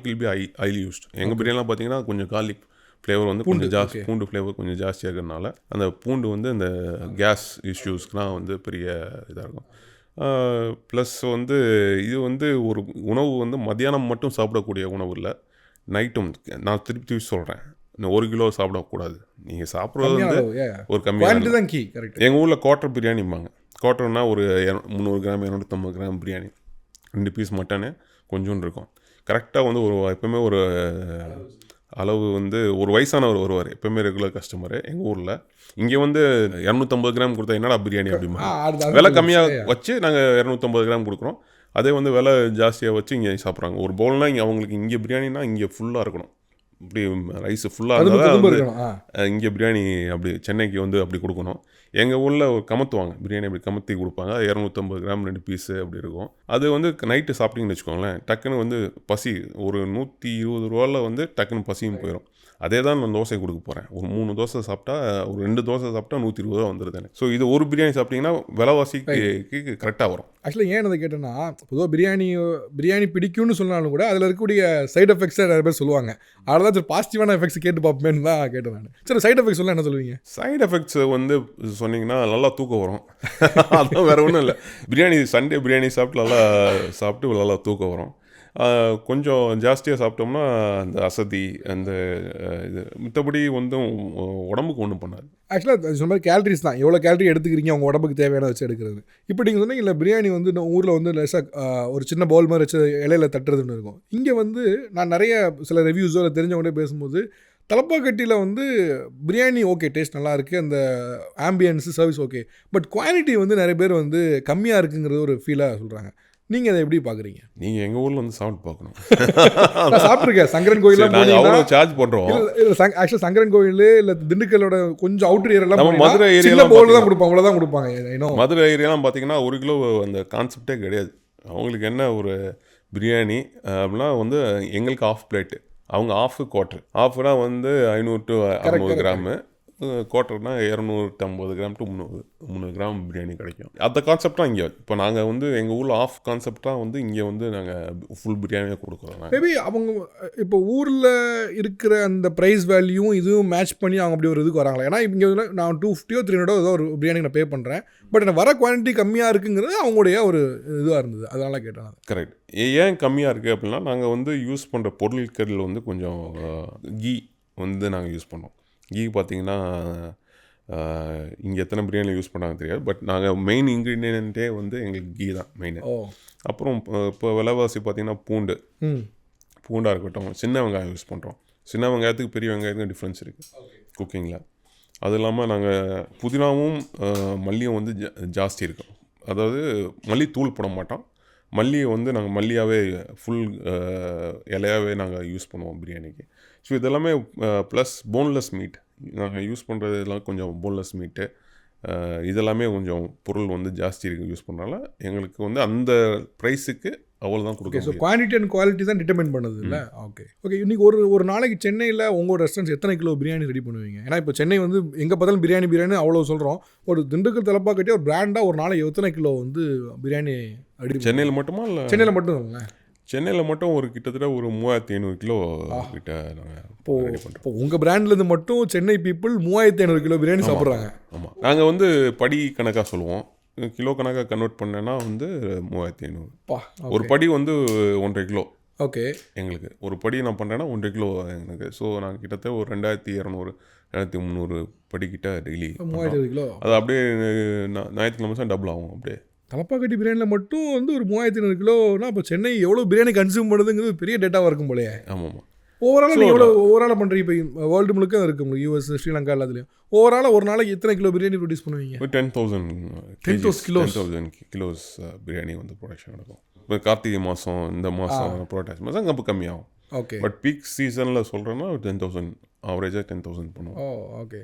will be highly used. எங்கள் பிரியாணிலாம் பார்த்தீங்கன்னா கொஞ்சம் கார்லிக் ஃப்ளேவர் வந்து கொஞ்சம் ஜாஸ்தி, பூண்டு ஃப்ளேவர் கொஞ்சம் ஜாஸ்தியாக இருக்கிறதுனால அந்த பூண்டு வந்து இந்த கேஸ் இஷ்யூஸ்க்குலாம் வந்து பெரிய இதாக இருக்கும். ப்ளஸ் வந்து இது வந்து ஒரு உணவு வந்து மத்தியானம் மட்டும் சாப்பிடக்கூடிய உணவு இல்லை, நைட்டும். நான் திருப்பி சொல்கிறேன், 1 கிலோ சாப்பிடக்கூடாது. நீங்கள் சாப்பிட்றது வந்து ஒரு கம்மியாக தான். எங்கள் ஊரில் குவார்ட்டர் பிரியாணிம்பாங்க. குவார்ட்டர்னால் ஒரு 300 கிராம் 250 கிராம் பிரியாணி, 2 பீஸ் மட்டனு கொஞ்சோன்னு இருக்கும். கரெக்டாக வந்து ஒரு எப்போவுமே ஒரு அளவு வந்து ஒரு வயசானவர் வருவார், எப்போவுமே ரெகுலர் கஸ்டமரு எங்கள் ஊரில். இங்கே வந்து 250 கிராம் கொடுத்தா என்னடா பிரியாணி அப்படிமா, விலை கம்மியாக வச்சு நாங்கள் 250 கிராம் கொடுக்குறோம். அதே வந்து விலை ஜாஸ்தியாக வச்சு இங்கே சாப்பிட்றாங்க. ஒரு பவுல்னால் இங்கே அவங்களுக்கு இங்கே பிரியாணினா இங்கே ஃபுல்லாக இருக்கணும், இப்படி ரைஸ் ஃபுல்லாக இருந்தால் இங்கே பிரியாணி அப்படி சென்னைக்கு வந்து அப்படி கொடுக்கணும். எங்கள் ஊரில் ஒரு கமத்துவாங்க பிரியாணி, அப்படி கமத்தி கொடுப்பாங்க. 250 கிராம் 2 பீஸு அப்படி இருக்கும். அது வந்து நைட்டு சாப்பிட்டீங்கன்னு வச்சுக்கோங்களேன், டக்குன்னு வந்து பசி ஒரு 120 ரூபாவில் வந்து டக்குன்னு பசியும் போயிடும். அதே தான் நான் தோசை கொடுக்க போகிறேன். ஒரு 3 தோசை சாப்பிட்டா, ஒரு 2 தோசை சாப்பிட்டா 120 ரூபா வந்துடுது எனக்கு. ஸோ இது ஒரு பிரியாணி சாப்பிட்டிங்கன்னா விலைவாசிக்கு கரெக்டாக வரும். ஆக்சுவலாக ஏன் அதை கேட்டேன்னா, பொதுவாக பிரியாணி பிடிக்கும்னு சொன்னாலும் கூட அதில் இருக்கக்கூடிய சைட் எஃபெக்ட்ஸை நிறைய பேர் சொல்லுவாங்க. அதில் தான் பாசிட்டிவான எஃபெக்ட்ஸ் கேட்டு பார்ப்பேன்னு தான் கேட்டேன் நான். சரி, சைட் எஃபெக்ட்ஸ் எல்லாம் என்ன சொல்லுவீங்க? சைட் எஃபெக்ட்ஸ் வந்து சொன்னீங்கன்னா நல்லா தூக்கம் வரும். அதுவும் வேறு ஒன்றும் இல்லை. சண்டே பிரியாணி சாப்பிட்டு நல்லா தூக்கம் வரும். கொஞ்சம் ஜாஸ்தியாக சாப்பிட்டோம்னா அந்த அசதி, அந்த இது மித்தபடி வந்து உடம்புக்கு ஒன்றும் பண்ணாது. ஆக்சுவலாக சொன்ன மாதிரி கேலரிஸ் தான், எவ்வளோ கேலரி எடுத்துக்கிறீங்க அவங்க உடம்புக்கு தேவையான வச்சு எடுக்கிறது. இப்போ நீங்கள் சொன்னீங்க இல்லை, பிரியாணி வந்து ஊரில் வந்து லேசாக ஒரு சின்ன பவுல் மாதிரி வச்சு இலையில தட்டுறதுன்னு இருக்கும். இங்கே வந்து நான் நிறைய சில ரிவ்யூஸோ இல்லை தெரிஞ்சவங்கள்டே பேசும்போது, தலப்பாக்கட்டியில் வந்து பிரியாணி ஓகே, டேஸ்ட் நல்லா இருக்குது, அந்த ambience service okay, but quality வந்து நிறைய பேர் வந்து கம்மியாக இருக்குங்கிறது ஒரு ஃபீலாக சொல்கிறாங்க. நீங்கள் அதை எப்படி பார்க்குறீங்க? நீங்கள் எங்கள் ஊரில் வந்து சாப்பிட்டு பார்க்கணும். நான் சாப்பிட்ருக்கேன். சங்கரன் கோயிலாம் அவ்வளோ சார்ஜ் பண்ணுறோம். ஆக்சுவலாக சங்கரன் கோயில் இல்லை திண்டுக்கலோட கொஞ்சம் அவுட்டர் ஏரியாலாம், மதுரை ஏரியா பவுல் தான் கொடுப்பாங்க, அவ்வளோதான் கொடுப்பாங்க. மதுரை ஏரியாலாம் பார்த்தீங்கன்னா 1 கிலோ அந்த கான்செப்டே கிடையாது. அவங்களுக்கு என்ன ஒரு பிரியாணி அப்படின்னா வந்து எங்களுக்கு ஆஃப் பிளேட்டு, அவங்க குவார்ட்டர். ஆஃப்னா வந்து 500 to 600 கிராமு, குவார்ட்டர்னா 250 கிராம் to 300 கிராம் பிரியாணி கிடைக்கும். அந்த கான்செப்டாக இங்கே இப்போ நாங்கள் வந்து எங்கள் ஊரில் ஆஃப் கான்செப்டாக வந்து இங்கே வந்து நாங்கள் ஃபுல் பிரியாணியாக கொடுக்குறோம். மேபி அவங்க இப்போ ஊரில் இருக்கிற அந்த ப்ரைஸ் வேல்யூவும் இதுவும் மேட்ச் பண்ணி அவங்க அப்படி ஒரு இதுக்கு வராங்களா? ஏன்னா இங்கே வந்து நான் 250 or 300 ஏதோ ஒரு பிரியாணி நான் பே பண்ணுறேன், பட் எனக்கு வர குவான்டிட்டி கம்மியாக இருக்குங்கிறது அவங்களுடைய ஒரு இதுவாக இருந்தது, அதனால கேட்டேன். கரெக்ட். ஏன் கம்மியாக இருக்குது அப்படின்னா, நாங்கள் வந்து யூஸ் பண்ணுற பொருட்களில் வந்து கொஞ்சம் கீ வந்து நாங்கள் யூஸ் பண்ணோம். கீ பார்த்திங்கன்னா இங்கே எத்தனை பிரியாணி யூஸ் பண்ணாங்க தெரியாது, பட் நாங்கள் மெயின் இன்க்ரீடியன்ட்டே வந்து எங்களுக்கு கீ தான் மெயின். அப்புறம் இப்போ விலைவாசி பார்த்திங்கன்னா பூண்டாக இருக்கட்டும், சின்ன வெங்காயம் யூஸ் பண்ணுறோம். சின்ன வெங்காயத்துக்கு பெரிய வெங்காயத்துக்கு டிஃப்ரென்ஸ் இருக்குது குக்கிங்கில். அது இல்லாமல் நாங்கள் புதினாவும் மல்லியும் வந்து ஜாஸ்தி இருக்கும். அதாவது மல்லித்தூள் போட மாட்டோம், மல்லியை வந்து நாங்கள் மல்லியாகவே ஃபுல் இலையாகவே நாங்கள் யூஸ் பண்ணுவோம் பிரியாணிக்கு. ஸோ இதெல்லாமே ப்ளஸ் போன்லெஸ் மீட் நாங்கள் யூஸ் பண்ணுறது எல்லாம் கொஞ்சம் போன்லெஸ் மீட்டு, இதெல்லாமே கொஞ்சம் பொருள் வந்து ஜாஸ்தி இருக்குது யூஸ் பண்ணுறனால எங்களுக்கு வந்து அந்த ப்ரைஸுக்கு அவ்வளோதான் ஓகே. கொடுக்க ஸோ முடியும். குவான்டிட்டி அண்ட் குவாலிட்டி தான் டிட்டர்மைன் பண்ணுது இல்லை? Okay okay. இன்னைக்கு ஒரு நாளைக்கு சென்னையில் உங்களோட ரெஸ்டாரண்ட்ஸ் எத்தனை கிலோ பிரியாணி ரெடி பண்ணுவீங்க? ஏன்னா இப்போ சென்னை வந்து எங்கே பார்த்தாலும் பிரியாணி அவ்வளோ சொல்கிறோம். ஒரு திண்டுக்கல் தலப்பா கட்டி ஒரு பிராண்டாக ஒரு நாளைக்கு எத்தனை கிலோ வந்து பிரியாணி ரெடி? சென்னையில் மட்டுமா இல்லை? சென்னையில் மட்டும் இல்லைங்க. சென்னையில் மட்டும் ஒரு கிட்டத்தட்ட ஒரு 3500 கிலோ கிட்ட நாங்கள் ரெடி பண்ணுறோம். இப்போ உங்கள் பிராண்ட்லேருந்து மட்டும் சென்னை பீப்புள் 3500 கிலோ பிரியாணி சாப்பிட்றாங்க. ஆமாம், நாங்கள் வந்து படி கணக்காக சொல்லுவோம். கிலோ கணக்காக கன்வெர்ட் பண்ணேன்னா வந்து 3500. ஒரு படி வந்து 1.5 கிலோ. ஓகே. எங்களுக்கு ஒரு படி நான் பண்ணுறேன்னா 1.5 கிலோ எனக்கு. ஸோ நாங்கள் கிட்டத்தட்ட ஒரு 2200 2300 படிக்கிட்ட டெய்லி 3000 கிலோ. அது அப்படியே ஞாயிற்றுக்கிழமை டபுள் ஆகும். அப்படியே தலப்பாக்கட்டி பிரியாணியில் மட்டும் வந்து ஒரு 3500 கிலோனா அப்போ சென்னை எவ்வளோ பிரியாணி கன்சியூம் பண்ணுதுங்கிறது பெரிய டேட்டாவாக இருக்கும் போலையே. ஆமாம். ஓவரால் நீங்கள் எவ்வளோ ஓவராலாக பண்ணுறீங்க? இப்போ வேர்ல்டு முழுக்க இருக்குது உங்களுக்கு, யூஎஸ், ஸ்ரீலங்கா எல்லாத்துலேயும். ஓவராலாக ஒரு நாளைக்கு எத்தனை கிலோ பிரியாணி ப்ரொடியூஸ் பண்ணுவீங்க? 10,000 கிலோஸ் பிரியாணி வந்து ப்ரொடக்ஷன் நடக்கும். இப்போ கார்த்திகை மாதம், இந்த மாதம், புரோட்டாசி மாதம் ரொம்ப கம்மியாகும். ஓகே. பட் பீக் சீசனில் சொல்கிறேன்னா 10,000 ஆவரேஜாக 10,000 பண்ணுவோம். ஓகே.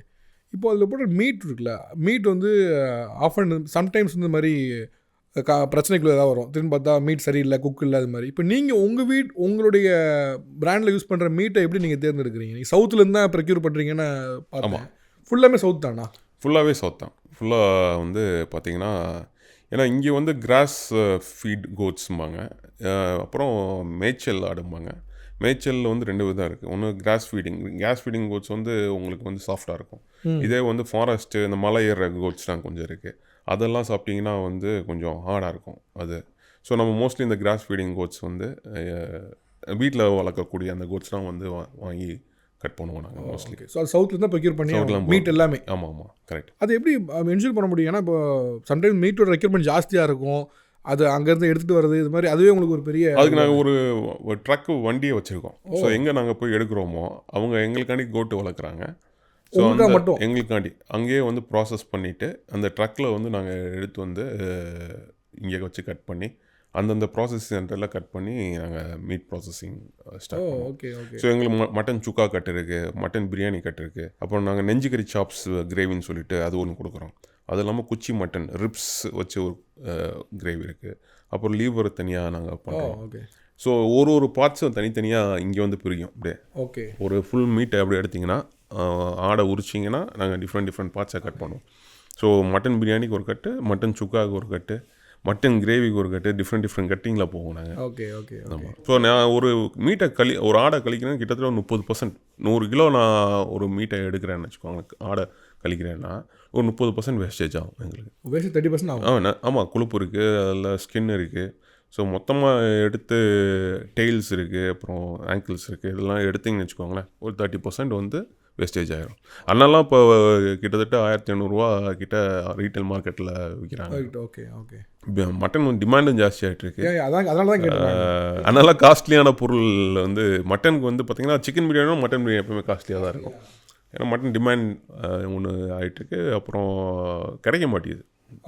இப்போ அதில் போட்ட மீட் இருக்குல்ல, மீட் வந்து ஆஃப் அண்ட் சம்டைம்ஸ் இந்த மாதிரி பிரச்சனைக்குள்ள ஏதாவது வரும். திரும்பி பார்த்தா மீட் சரியில்லை, குக் இல்லை, அது மாதிரி. இப்போ நீங்கள் உங்களுடைய பிராண்டில் யூஸ் பண்ணுற மீட்டை எப்படி நீங்கள் தேர்ந்தெடுக்கிறீங்க? நீங்கள் சவுத்துலேருந்து தான் ப்ரொக்யூர் பண்ணுறீங்கன்னு பார்த்தேன். ஃபுல்லாமே சவுத் தானா? ஃபுல்லாகவே சவுத் தான். ஃபுல்லாக வந்து பார்த்தீங்கன்னா, ஏன்னா இங்கே வந்து கிராஸ் ஃபீட் கோட்ஸும்பாங்க, அப்புறம் மேய்ச்சல் ஆடும்பாங்க. மேய்ச்சலில் வந்து 2 விதம் இருக்குது. ஒன்று கிராஸ் ஃபீடிங் கோட்ஸ் வந்து உங்களுக்கு வந்து சாஃப்டாக இருக்கும். இதே வந்து ஃபாரஸ்ட்டு, இந்த மலை ஏறுற கோட்ஸ்லாம் கொஞ்சம் இருக்குது. அதெல்லாம் சாப்பிட்டிங்கன்னா வந்து கொஞ்சம் ஹார்டாக இருக்கும் அது. ஸோ நம்ம மோஸ்ட்லி இந்த கிராஸ் ஃபீடிங் கோட்ஸ் வந்து வீட்டில் வளர்க்கக்கூடிய அந்த கோட்ஸ்லாம் வந்து வாங்கி கட் பண்ணுவோம் நாங்கள் மோஸ்ட்லி. ஸோ அது சவுத்தில் தான் ப்ரொக்யூர் பண்ணி மீட் எல்லாமே. ஆமாம், கரெக்ட். அது எப்படி என்ஷூர் பண்ண முடியும்? ஏன்னா இப்போ சம்டைம்ஸ் மீட்டோட ரெக்யூர்மெண்ட் ஜாஸ்தியாக இருக்கும், அது அங்கேருந்து எடுத்துகிட்டு வர்றது, இது மாதிரி அதுவே உங்களுக்கு ஒரு பெரிய. அதுக்கு நாங்கள் ஒரு ட்ரக்கு வண்டியை வச்சுருக்கோம். ஸோ எங்கே நாங்கள் போய் எடுக்கிறோமோ அவங்க எங்களுக்காண்டி கோட்டு வளர்க்குறாங்க. ஸோ மட்டும் எங்களுக்காண்டி அங்கேயே வந்து ப்ராசஸ் பண்ணிவிட்டு அந்த ட்ரக்கில் வந்து நாங்கள் எடுத்து வந்து இங்கே வச்சு கட் பண்ணி அந்தந்த ப்ராசஸ் சென்டரில் கட் பண்ணி நாங்கள் மீட் ப்ராசஸிங் ஸ்டார்ட் பண்ணுவோம். Okay okay. ஸோ எங்களுக்கு மட்டன் சுக்கா கட் இருக்குது, மட்டன் பிரியாணி கட் இருக்குது, அப்புறம் நாங்கள் நெஞ்சுக்கறி சாப்ஸ் கிரேவின்னு சொல்லிட்டு அது ஒன்று கொடுக்குறோம். அது இல்லாமல் குச்சி மட்டன் ரிப்ஸ் வச்சு ஒரு கிரேவி இருக்குது, அப்புறம் லீவர் தனியாக நாங்கள் பண்ணுறோம். ஓகே. ஸோ ஒரு பார்ட்ஸும் தனித்தனியாக இங்கே வந்து பிரிக்கும். அப்படியே ஓகே. ஒரு ஃபுல் மீட்டை அப்படி எடுத்திங்கன்னா, ஆடை உரிச்சிங்கன்னா நாங்கள் டிஃப்ரெண்ட் பார்ட்ஸாக கட் பண்ணுவோம். ஸோ மட்டன் பிரியாணிக்கு ஒரு கட்டு, மட்டன் சுக்காவுக்கு ஒரு கட்டு, மட்டன் கிரேவிக்கு ஒரு கட்டு, டிஃப்ரெண்ட் கட்டிங்கில் போவோம் நாங்கள். Okay okay. ஆமாம். ஸோ நான் ஒரு மீட்டை ஒரு ஆடை கழிக்கிறேன் கிட்டத்தட்ட 30%. 100 கிலோ நான் ஒரு மீட்டை எடுக்கிறேன்னு வச்சுக்கோங்க, ஆடை கழிக்கிறேன்னா ஒரு 30% வேஸ்டேஜ் ஆகும் எங்களுக்கு. வேஸ்ட் 30% ஆகும். ஆமாம், கொழுப்பு இருக்குது, அதில் ஸ்கின் இருக்குது. ஸோ மொத்தமாக எடுத்து டெய்ல்ஸ் இருக்குது, அப்புறம் ஆங்கிள்ஸ் இருக்குது, இதெல்லாம் எடுத்திங்கன்னு வச்சுக்கோங்களேன், ஒரு 30% வந்து வேஸ்டேஜ் ஆகிரும். அதனாலாம் இப்போ கிட்டத்தட்ட 1500 கிட்ட ரீட்டைல் மார்க்கெட்டில் விற்கிறாங்க. Okay okay. மட்டன் டிமாண்டும் ஜாஸ்தி ஆகிட்டு இருக்கு. அதனால தான் கேட்டேன். அதனால காஸ்ட்லியான பொருள் வந்து மட்டனுக்கு வந்து பார்த்திங்கன்னா, சிக்கன் பிரியாணியும் மட்டன் பிரியாணி எப்பவுமே காஸ்ட்லியாக தான் இருக்கும். ஏன்னா மட்டன் டிமாண்ட் ஒன்று ஆகிட்டுருக்கு, அப்புறம் கிடைக்க மாட்டேங்குது.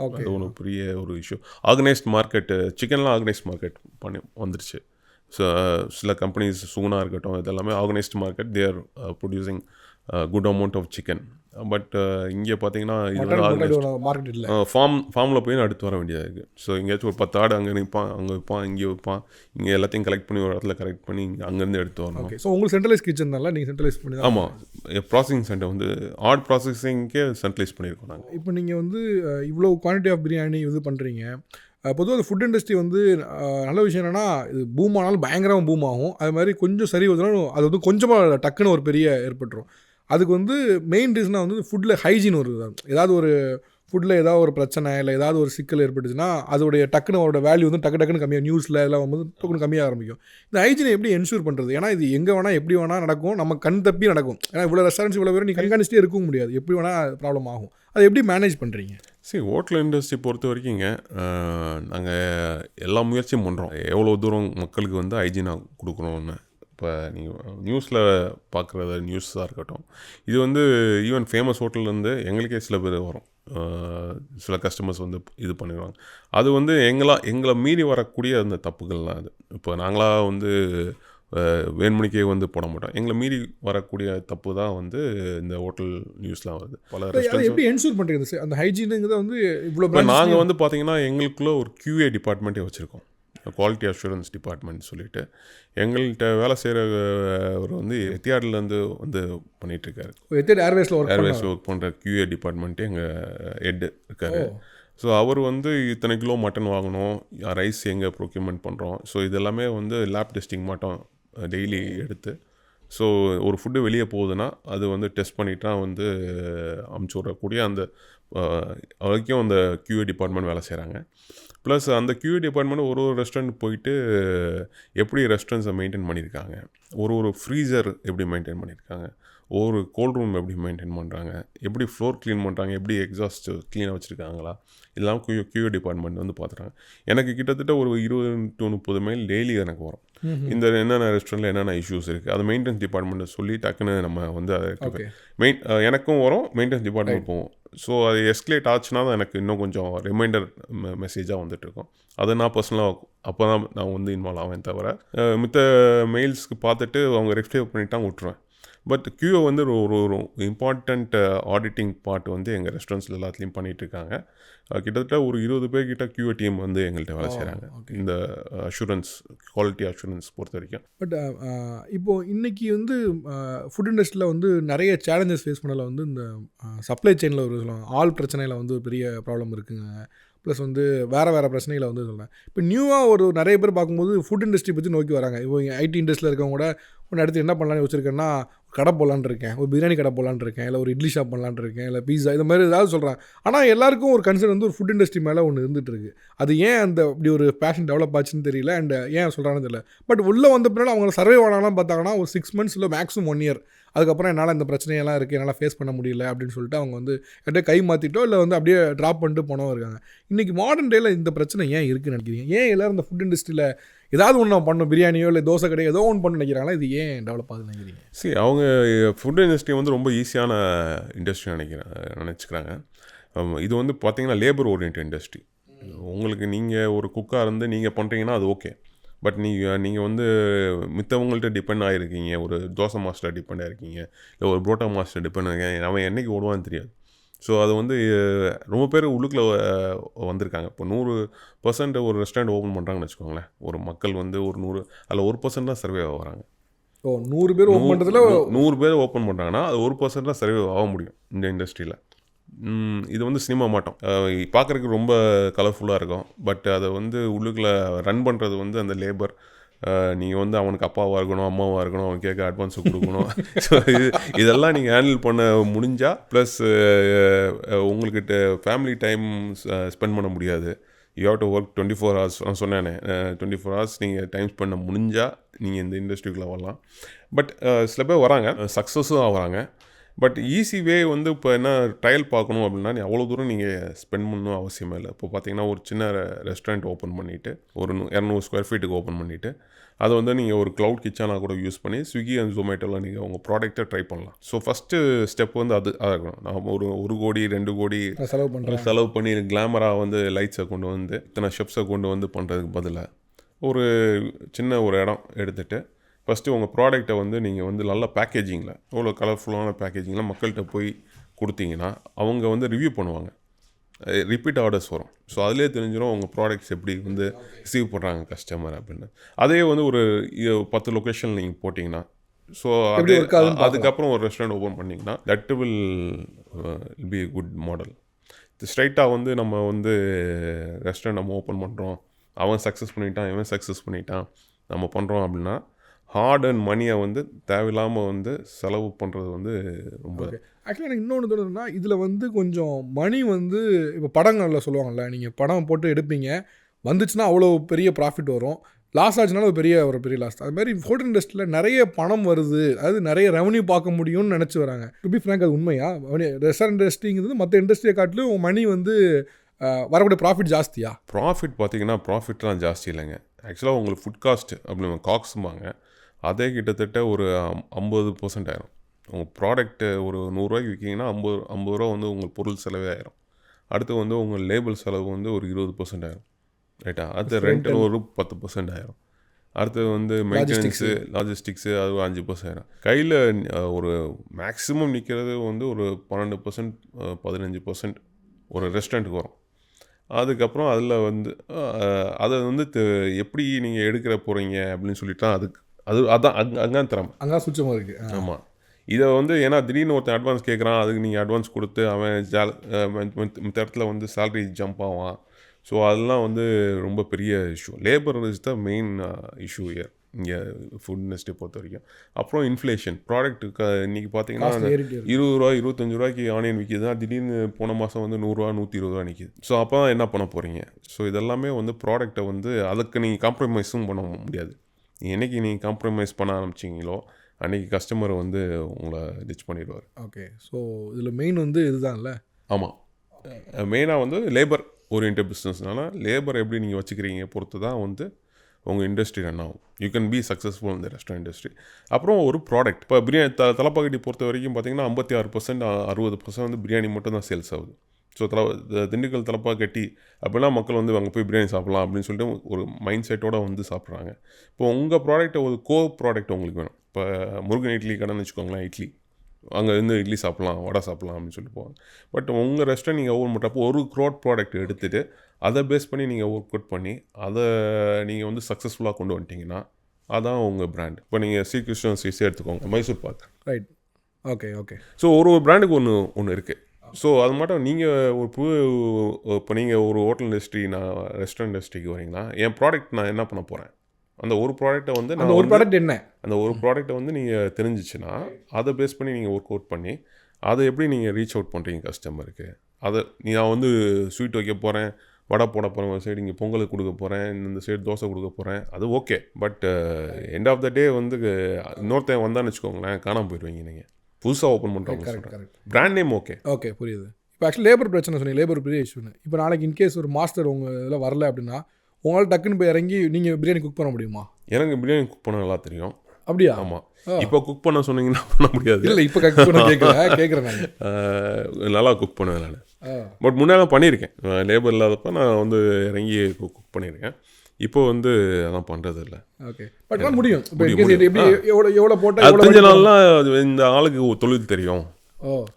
அது ஒன்று பெரிய ஒரு இஷ்யூ. ஆர்கனைஸ்ட் மார்க்கெட்டு, சிக்கன்லாம் ஆர்கனைஸ்ட் மார்க்கெட் பண்ணி வந்துருச்சு. ஸோ சில கம்பெனிஸ் சூனாக இருக்கட்டும், இதெல்லாமே organised market, they are producing good amount of chicken. But இங்கே பார்த்தீங்கன்னா ஃபார்மில் போய் அடுத்து வர வேண்டியதாக இருக்குது. ஸோ எங்கேயாச்சும் ஒரு 10 ஆடு அங்கே நிற்பான், அங்கே வைப்பான், இங்கே வைப்பான், இங்கே எல்லாத்தையும் கலெக்ட் பண்ணி ஒரு இடத்துல கலெக்ட் பண்ணி அங்கேருந்து எடுத்து வரணும். ஸோ உங்களுக்கு சென்ட்ரலைஸ் கிச்சன் தான், நீங்கள் சென்ட்ரலைஸ் பண்ணி. ஆமாம், ப்ராசஸிங் சென்டர் வந்து ஆட் ப்ராசஸிங்கே சென்ட்ரலைஸ் பண்ணியிருக்கோம் நாங்கள். இப்போ நீங்கள் வந்து இவ்வளோ குவான்டிட்டி ஆஃப் பிரியாணி இது பண்ணுறீங்க. பொதுவாக அந்த ஃபுட் இண்டஸ்ட்ரி வந்து நல்ல விஷயம் என்னென்னா, இது பூம் ஆனாலும் பயங்கரமாக பூம் ஆகும். அது மாதிரி கொஞ்சம் சரி வந்தாலும் அது வந்து கொஞ்சமாக டக்குன்னு ஒரு பெரிய ஏற்பட்டுரும். அதுக்கு வந்து மெயின் ரீசனாக வந்து ஃபுட்டில் ஹைஜீன் ஒரு ஏதாவது ஒரு ஃபுட்டில் ஏதாவது ஒரு பிரச்சனை இல்லை ஏதாவது ஒரு சிக்கல் ஏற்பட்டுச்சுன்னா அதோடைய டக்குன்னு அவரோட வேல்யூ வந்து டக்குன்னு கம்மியாக, நியூஸில் எல்லாம் வந்து டக்குன்னு கம்மியாக ஆரம்பிக்கும். இந்த ஹைஜீனை எப்படி என்ஷூர் பண்ணுறது? ஏன்னா இது எங்கே வேணால் எப்படி வேணால் நடக்கும், நம்ம கண் தப்பி நடக்கும். ஏன்னா இவ்வளோ ரெஸ்டாரண்ட்ஸ் இவ்வளோ பேர் நீ கண்காணிச்சிட்டே இருக்கவும் முடியாது, எப்படி வேணால் ப்ராப்ளம் ஆகும். அதை எப்படி மேனேஜ் பண்ணுறீங்க? சரி, ஹோட்டல் இண்டஸ்ட்ரி பொறுத்த வரைக்குங்க நாங்கள் எல்லா முயற்சியும் பண்ணுறோம். எவ்வளோ தூரம் மக்களுக்கு வந்து ஹைஜீனாக கொடுக்குறோன்னு. இப்போ நீங்கள் நியூஸில் பார்க்குறது நியூஸாக இருக்கட்டும், இது வந்து ஈவன் ஃபேமஸ் ஹோட்டல்லேருந்து எங்களுக்கே சில பேர் வரும், சில கஸ்டமர்ஸ் வந்து இது பண்ணிடுவாங்க. அது வந்து எங்களை மீறி வரக்கூடிய அந்த தப்புகள்லாம். அது இப்போ நாங்களாக வந்து வேண்மணிக்கே வந்து போட மாட்டோம், எங்களை மீறி வரக்கூடிய தப்பு தான் வந்து இந்த ஹோட்டல் நியூஸ்லாம் வருது. பல எப்படி என்ஷூர் பண்ணுறது அந்த ஹைஜீனுங்கிறத வந்து இவ்வளோ? நாங்கள் வந்து பார்த்தீங்கன்னா எங்களுக்குள்ளே ஒரு QA டிபார்ட்மெண்ட்டே வச்சுருக்கோம். குவாலிட்டி அஷூரன்ஸ் டிபார்ட்மெண்ட் சொல்லிட்டு எங்கள்கிட்ட வேலை செய்கிறவர் வந்து எத்தியாட்லேருந்து வந்து பண்ணிகிட்ருக்காரு. எத்தியாட் ஏர்வேஸில் ஒர்க் பண்ணுற QA டிபார்ட்மெண்ட்டு எங்கள் ஹெட் இருக்கார். ஸோ அவர் வந்து இத்தனை கிலோ மட்டன் வாங்கணும், ரைஸ் எங்கே ப்ரொக்யூர்மெண்ட் பண்ணுறோம், ஸோ இதெல்லாமே வந்து லேப் டெஸ்டிங் மட்டும் டெய்லி எடுத்து, ஸோ ஒரு ஃபுட்டு வெளியே போகுதுன்னா அது வந்து டெஸ்ட் பண்ணிட்டா வந்து அமுச்சு விடக்கூடிய அந்த வரைக்கும் அந்த QA டிபார்ட்மெண்ட் வேலை செய்கிறாங்க. ப்ளஸ் அந்த QA டிபார்ட்மெண்ட் ஒரு ரெஸ்டாரண்ட் போயிட்டு எப்படி ரெஸ்டாரண்ட்ஸை மெயின்டைன் பண்ணியிருக்காங்க, ஒரு ஃப்ரீசர் எப்படி மெயின்டைன் பண்ணியிருக்காங்க, ஒரு கோல்ட் ரூம் எப்படி மெயின்டைன் பண்ணுறாங்க, எப்படி ஃப்ளோர் க்ளீன் பண்ணுறாங்க, எப்படி எக்ஸாஸ்ட் க்ளீனாக வச்சுருக்காங்களா, இதெல்லாம் QA டிபார்ட்மெண்ட் வந்து பார்த்துறாங்க. எனக்கு கிட்டத்தட்ட ஒரு 20 to 30 மெயில் டெய்லி எனக்கு வரும். இந்த என்னென்ன ரெஸ்டாரண்ட்டில் என்னென்ன இஷ்யூஸ் இருக்குது அது மெயின்டெனன்ஸ் டிபார்ட்மெண்ட்டை சொல்லி டக்குன்னு நம்ம வந்து அதை எனக்கும் வரும், மெயின்டெனன்ஸ் டிபார்ட்மெண்ட் போவோம். ஸோ அது எஸ்கலேட் ஆச்சுன்னா தான் எனக்கு இன்னும் கொஞ்சம் ரிமைண்டர் மெசேஜாக வந்துட்டுருக்கோம். அதை நான் பர்சனலாக அப்போ தான் நான் வந்து இன்வால்வ் ஆவேன் தவிர மித்த மெயில்ஸ்க்கு பார்த்துட்டு அவங்க ரெக்டிஃபை பண்ணிட்டாங்க விட்டுருவேன். பட் QA வந்து ஒரு இம்பார்ட்டண்ட் ஆடிட்டிங் பார்ட் வந்து எங்கள் ரெஸ்டாரண்ட்ஸில் எல்லாத்துலேயும் பண்ணிகிட்ருக்காங்க. கிட்டத்தட்ட ஒரு 20 பேர்கிட்ட QA டீம் வந்து எங்கள்கிட்ட வேலை செய்கிறாங்க இந்த அஷூரன்ஸ், குவாலிட்டி அஷூரன்ஸ் பொறுத்த வரைக்கும். பட் இப்போது இன்றைக்கி வந்து ஃபுட் இண்டஸ்ட்ரியில் வந்து நிறைய சேலஞ்சஸ் ஃபேஸ் பண்ணல. வந்து இந்த சப்ளை செயினில் ஒரு ஆள் பிரச்சனையில் வந்து ஒரு பெரிய ப்ராப்ளம் இருக்குங்க. ப்ளஸ் வந்து வேறு பிரச்சனைகளை வந்து சொல்கிறேன். இப்போ நியூவாக ஒரு நிறைய பேர் பார்க்கும்போது ஃபுட் இண்டஸ்ட்ரி பற்றி நோக்கி வராங்க. இப்போ IT இண்டஸ்ட்ரியில் இருக்கவங்க கூட ஒன்று அடுத்து என்ன பண்ணலான்னு வச்சுருக்கேன்னா, கடை போடலான்னு இருக்கேன், ஒரு பிரியாணி கடை போடலான்னு இருக்கேன், இல்லை ஒரு இட்லி ஷாப் பண்ணலான்னு இருக்கேன், இல்லை பீஸா, இந்த மாதிரி ஏதாவது சொல்கிறேன். ஆனால் எல்லாருக்கும் ஒரு கன்சர்ன் வந்து ஒரு ஃபுட் இண்டஸ்ட்ரி மேலே ஒன்று இருந்துகிட்டு இருக்குது. அது ஏன் அந்த இப்படி ஒரு பேஷன் டெவலப் ஆச்சுன்னு தெரியல, அண்ட் ஏன் சொல்கிறான்னு தெரியல. பட் உள்ளே வந்த பின்னாடி அவங்க சர்வே ஆனாலும் பார்த்தாங்கன்னா ஒரு 6 months இல்லை மேக்ஸிமம் 1 year அதுக்கப்புறம் என்னால் இந்த பிரச்சனையெல்லாம் இருக்குது, என்னால் ஃபேஸ் பண்ண முடியல அப்படின்னு சொல்லிட்டு அவங்க வந்து என்கிட்ட கை மாற்றிட்டோ இல்லை வந்து அப்படியே ட்ராப் பண்ணிட்டு போனவங்க இருக்காங்க. இன்றைக்கி மாடர்ன் டேயில் இந்த பிரச்சனை ஏன் இருக்குதுன்னு நினைக்கிறீங்க? ஏன் எல்லோரும் இந்த ஃபுட் இண்டஸ்ட்ரியில் ஏதாவது ஒன்று பண்ணணும், பிரியாணியோ இல்லை தோசை கடையோ ஏதோ ஒன்று பண்ண நினைக்கிறாங்களா? இது ஏன் டெவலப் ஆகுதுன்னு நினைக்கிறீங்க? சரி, அவங்க ஃபுட் இண்டஸ்ட்ரி வந்து ரொம்ப ஈஸியான இண்டஸ்ட்ரி நினச்சிக்கிறாங்க. இது வந்து பார்த்திங்கன்னா லேபர் ஓரியன்ட் இண்டஸ்ட்ரி. உங்களுக்கு நீங்கள் ஒரு குக்காக இருந்து நீங்கள் பண்ணுறீங்கன்னா அது ஓகே. பட் நீங்கள் வந்து மித்தவங்கள்ட்ட டிபெண்ட் ஆகிருக்கீங்க, ஒரு தோசை மாஸ்டர் டிபெண்ட் ஆகிருக்கீங்க, இல்லை ஒரு புரோட்டா மாஸ்டர் டிபெண்ட் ஆகிருக்கீங்க, அவன் என்றைக்கு ஓடுவான்னு தெரியாது. ஸோ அது வந்து ரொம்ப பேர் உள்ளுக்குள்ளே வந்திருக்காங்க. இப்போ 100% ஒரு ரெஸ்டாரண்ட் ஓப்பன் பண்ணுறாங்கன்னு வச்சுக்கோங்களேன். ஒரு மக்கள் வந்து ஒரு 100 அதில் 1% தான் சர்வே ஆகிறாங்க. 100 பேர் ஓப்பன் பண்ணுறதுல 100 பேர் ஓப்பன் பண்ணுறாங்கன்னா அது 1% தான் சர்வே ஆக முடியும் இந்த இண்டஸ்ட்ரியில். இது வந்து சினிமா மாட்டோம், பார்க்குறதுக்கு ரொம்ப கலர்ஃபுல்லாக இருக்கும். பட் அதை வந்து உள்ளுக்குள்ளே ரன் பண்ணுறது வந்து அந்த லேபர். நீங்கள் வந்து அவனுக்கு அப்பாவாக இருக்கணும், அம்மாவாக இருக்கணும், அவன் கேட்க அட்வான்ஸை கொடுக்கணும். ஸோ இதெல்லாம் நீங்கள் ஹேண்டில் பண்ண முடிஞ்சால், ப்ளஸ் உங்கள்கிட்ட ஃபேமிலி டைம் ஸ்பெண்ட் பண்ண முடியாது. You have to work 24 hours. நான் சொன்னேனே 24 hours நீங்கள் டைம் ஸ்பெண்ட் பண்ண முடிஞ்சால் நீங்கள் இந்த இண்டஸ்ட்ரிக்குள்ளே வரலாம். பட் சில பேர் வராங்க, சக்ஸஸும் ஆகிறாங்க. பட் ஈஸி வே வந்து இப்போ என்ன ட்ரையல் பார்க்கணும் அப்படின்னா நீ அவ்வளோ தூரம் நீங்கள் ஸ்பெண்ட் பண்ணணும் அவசியமே இல்லை. இப்போ பார்த்தீங்கன்னா ஒரு சின்ன ரெஸ்டாரண்ட் ஓப்பன் பண்ணிவிட்டு ஒரு 200 square feet ஓப்பன் பண்ணிவிட்டு அதை வந்து நீங்கள் ஒரு க்ளவுட் கிச்சனாக கூட யூஸ் பண்ணி ஸ்விக்கி அண்ட் ஜொமேட்டோவில் நீங்கள் உங்கள் ப்ராடக்ட்டை ட்ரை பண்ணலாம். ஸோ ஃபஸ்ட்டு ஸ்டெப் வந்து அதாக இருக்கணும். நான் ஒரு 1 கோடி 2 கோடி செலவு பண்ணி கிளாமராக வந்து லைட்ஸை கொண்டு வந்து இத்தனை ஷெஃப்ஸை கொண்டு வந்து பண்ணுறதுக்கு பதிலாக ஒரு சின்ன ஒரு இடம் எடுத்துகிட்டு ஃபஸ்ட்டு உங்கள் ப்ராடக்ட்டை வந்து நீங்கள் வந்து நல்ல பேக்கேஜிங்கில், அவ்வளோ கலர்ஃபுல்லான பேக்கேஜிங்கில் மக்கள்கிட்ட போய் கொடுத்தீங்கன்னா அவங்க வந்து ரிவ்யூ பண்ணுவாங்க, ரிப்பீட் ஆர்டர்ஸ் வரும். ஸோ அதிலே தெரிஞ்சிடும் உங்கள் ப்ராடக்ட்ஸ் எப்படி வந்து ரிசீவ் பண்ணுறாங்க கஸ்டமர் அப்படின்னு. அதே வந்து ஒரு 10 லொக்கேஷன் நீங்கள் போட்டிங்கன்னா, ஸோ அதுக்கப்புறம் ஒரு ரெஸ்டாரண்ட் ஓப்பன் பண்ணிங்கன்னா that will be a good model. ஸ்ட்ரைட்டாக வந்து நம்ம வந்து ரெஸ்டாரண்ட் நம்ம ஓப்பன் பண்ணுறோம், அவன் சக்ஸஸ் பண்ணிட்டான், இவன் சக்ஸஸ் பண்ணிட்டான், நம்ம பண்ணுறோம் அப்படின்னா ஹார்ட் அண்ட் மணியை வந்து தேவையில்லாமல் வந்து செலவு பண்ணுறது வந்து ரொம்ப. ஆக்சுவலாக எனக்கு இன்னொன்று தோணுதுன்னா, இதில் வந்து கொஞ்சம் மணி வந்து இப்போ படங்களில் சொல்லுவாங்கள்ல, நீங்கள் படம் போட்டு எடுப்பீங்க, வந்துச்சுன்னா அவ்வளோ பெரிய ப்ராஃபிட் வரும், லாஸ் ஆச்சுனாலும் ஒரு பெரிய லாஸ். அது மாதிரி ஹோட்டல் இண்டஸ்ட்ரியில் நிறைய பணம் வருது, அதாவது நிறைய ரெவன்யூ பார்க்க முடியும்னு நினச்சி வராங்க. டு பி ஃப்ராங்க் அது உண்மையா? ரெஸ்டாரண்ட் இண்டஸ்ட்ரிங்கிறது மற்ற இண்டஸ்ட்ரியை காட்டிலும் மணி வந்து வரக்கூடிய ப்ராஃபிட் ஜாஸ்தியா? ப்ராஃபிட் பார்த்தீங்கன்னா ப்ராஃபிட்லாம் ஜாஸ்தி இல்லைங்க. ஆக்சுவலாக உங்களுக்கு ஃபுட் காஸ்ட் அப்படின்னு காக்ஸும்பாங்க, அதே கிட்டத்தட்ட ஒரு 50% ஆயிரும். உங்கள் ப்ராடக்ட்டு ஒரு 100 ரூபாய்க்கு விற்கிங்கன்னா 50 ரூபா வந்து உங்கள் பொருள் செலவே ஆயிரும். அடுத்து வந்து உங்கள் லேபிள் செலவு வந்து ஒரு 20% ஆயிரும், ரைட்டா? அடுத்து ரெண்டில் ஒரு 10% ஆயிரும். அடுத்தது வந்து மெயின்டெனன்ஸு, லாஜிஸ்டிக்ஸு அது 5% ஆயிரும். கையில் ஒரு மேக்ஸிமம் நிற்கிறது வந்து ஒரு 12% 15% ஒரு ரெஸ்டாரண்ட்டுக்கு வரும். அதுக்கப்புறம் அதில் வந்து அதை வந்து எப்படி நீங்கள் எடுக்கிற போகிறீங்க அப்படின்னு சொல்லிட்டா அதான் அங்கே திறமை அங்கே சுச்சமாக இருக்குது. ஆமாம். இதை வந்து ஏன்னா திடீர்னு ஒருத்தன் அட்வான்ஸ் கேட்குறான், அதுக்கு நீங்கள் அட்வான்ஸ் கொடுத்து அவன் மற்ற இடத்துல வந்து சேலரி ஜம்ப் ஆவான். ஸோ அதெல்லாம் வந்து ரொம்ப பெரிய issue. Labour is the main issue year இங்கே ஃபுட் இண்டஸ்ட்ரி பொறுத்த வரைக்கும். அப்புறம் இன்ஃப்ளேஷன் ப்ராடக்ட்டுக்கு இன்றைக்கி பார்த்தீங்கன்னா 20 ரூபா 25 ரூபாய்க்கு ஆனியன் விற்கிதுன்னா திடீர்னு போன மாதம் வந்து 100 ரூபா 120 ரூபா நிற்கிது. ஸோ அப்போ தான் என்ன பண்ண போகிறீங்க? ஸோ இதெல்லாமே வந்து ப்ராடக்டை வந்து அதுக்கு நீங்கள் காம்ப்ரமைஸும் பண்ண முடியாது. என்றைக்கு நீங்கள் காம்ப்ரமைஸ் பண்ண ஆரம்பிச்சிங்களோ அன்றைக்கி கஸ்டமரை வந்து உங்களை டிச் பண்ணிடுவார். ஓகே. ஸோ இதில் மெயின் வந்து இதுதான்ல. ஆமாம், மெயினாக வந்து லேபர் ஓரியன்ட் பிஸ்னஸ்னால லேபர் எப்படி நீங்கள் வச்சுக்கிறீங்க பொறுத்து தான் வந்து உங்கள் இண்டஸ்ட்ரி ரன் ஆகும். யூ கேன் பி சக்ஸஸ்ஃபுல் இந்த ரெஸ்டாரண்ட் இண்டஸ்ட்ரி. அப்புறம் ஒரு ப்ராடக்ட் இப்போ பிரியாணி தலப்பாக்கட்டி பொறுத்த வரைக்கும் பார்த்தீங்கன்னா 56% 60% வந்து பிரியாணி மட்டும் தான் சேல்ஸ் ஆகுது. ஸோ திண்டுக்கல் தலப்பாக்கட்டி அப்படின்னா மக்கள் வந்து அங்கே போய் பிரியாணி சாப்பிட்லாம் அப்படின்னு சொல்லிட்டு ஒரு மைண்ட் செட்டோடு வந்து சாப்பிட்றாங்க. இப்போ உங்கள் ப்ராடக்ட்டை ஒரு ப்ராடக்ட் உங்களுக்கு வேணும். இப்போ முருகன் இட்லி கடைன்னு வச்சுக்கோங்களேன், இட்லி அங்கே இருந்து இட்லி சாப்பிட்லாம், வடை சாப்பிட்லாம் அப்படின்னு சொல்லி போவாங்க. பட் உங்கள் ரெஸ்டாரண்ட் நீங்கள் ஒவ்வொரு மட்டும் ஒரு ப்ராடக்ட் எடுத்துகிட்டு அதை பேஸ் பண்ணி நீங்கள் ஒர்க் அவுட் பண்ணி அதை நீங்கள் வந்து சக்ஸஸ்ஃபுல்லாக கொண்டு வந்துட்டிங்கன்னா அதான் உங்கள் பிராண்ட். இப்போ நீங்கள் ஸ்ரீகிருஷ்ணன் ஸ்வீட்ஸே எடுத்துக்கோங்க, Mysore pak. Right. Okay okay. So ஒரு பிராண்டுக்கு ஒன்று இருக்குது. ஸோ அது மட்டும் நீங்கள் இப்போ நீங்கள் ஒரு ஹோட்டல் இண்டஸ்ட்ரி, நான் ரெஸ்டாரண்ட் இண்டஸ்ட்ரிக்கு வரீங்கன்னா என் ப்ராடக்ட் நான் என்ன பண்ண போகிறேன்? அந்த ஒரு ப்ராடக்ட்டை வந்து நான் ஒரு ப்ராடக்ட் என்ன அந்த ஒரு ப்ராடக்ட்டை வந்து நீங்கள் தெரிஞ்சிச்சுன்னா அதை பேஸ் பண்ணி நீங்கள் ஒர்க் அவுட் பண்ணி அதை எப்படி நீங்கள் ரீச் அவுட் பண்ணுறீங்க கஸ்டமருக்கு. அதை நான் வந்து ஸ்வீட் வைக்க போகிறேன், வடை போட போகிறேன், ஒரு சைடு இங்கே பொங்கலுக்கு கொடுக்க போகிறேன், இந்த சைடு தோசை கொடுக்க போகிறேன், அது okay. But end of the day வந்து இன்னொருத்தன் வந்தான்னு வச்சுக்கோங்களேன், காணாமல் போயிடுவீங்க. நீங்கள் புதுசாக ஓப்பன் பண்ணுறவங்க பிராண்ட் நேம் ஓகே ஓகே புரியுது. இப்போ ஆக்சுவலி லேபர் பிரச்சனை சொன்னீங்க, லேபர் பெரிய இஷ்யூன்னு. இப்போ நாளைக்கு இன்கேஸ் ஒரு மாஸ்டர் உங்கள் இதில் வரல அப்படின்னா உங்களால் டக்குன்னு போய் இறங்கி நீங்கள் பிரியாணி குக் பண்ண முடியுமா? எனக்கு பிரியாணி குக் பண்ண நல்லா தெரியும். அப்படியா? ஆமாம். இப்போ குக் பண்ண சொன்னீங்கன்னா பண்ண முடியாது. இல்லை இப்போ கேட்குறேன் நான் நல்லா குக் பண்ணுவேன் நான். பட் முன்னெல்லாம் பண்ணியிருக்கேன். லேபர் இல்லாதப்போ நான் வந்து இறங்கி குக் பண்ணியிருக்கேன். இப்போ வந்து அதான் பண்ணுறது இல்லை. ஓகே. பட் முடியும். எப்படி எவ்வளோ போட்டால் கொஞ்ச நாள்லாம் இந்த ஆளுக்கு தொழில் தெரியும்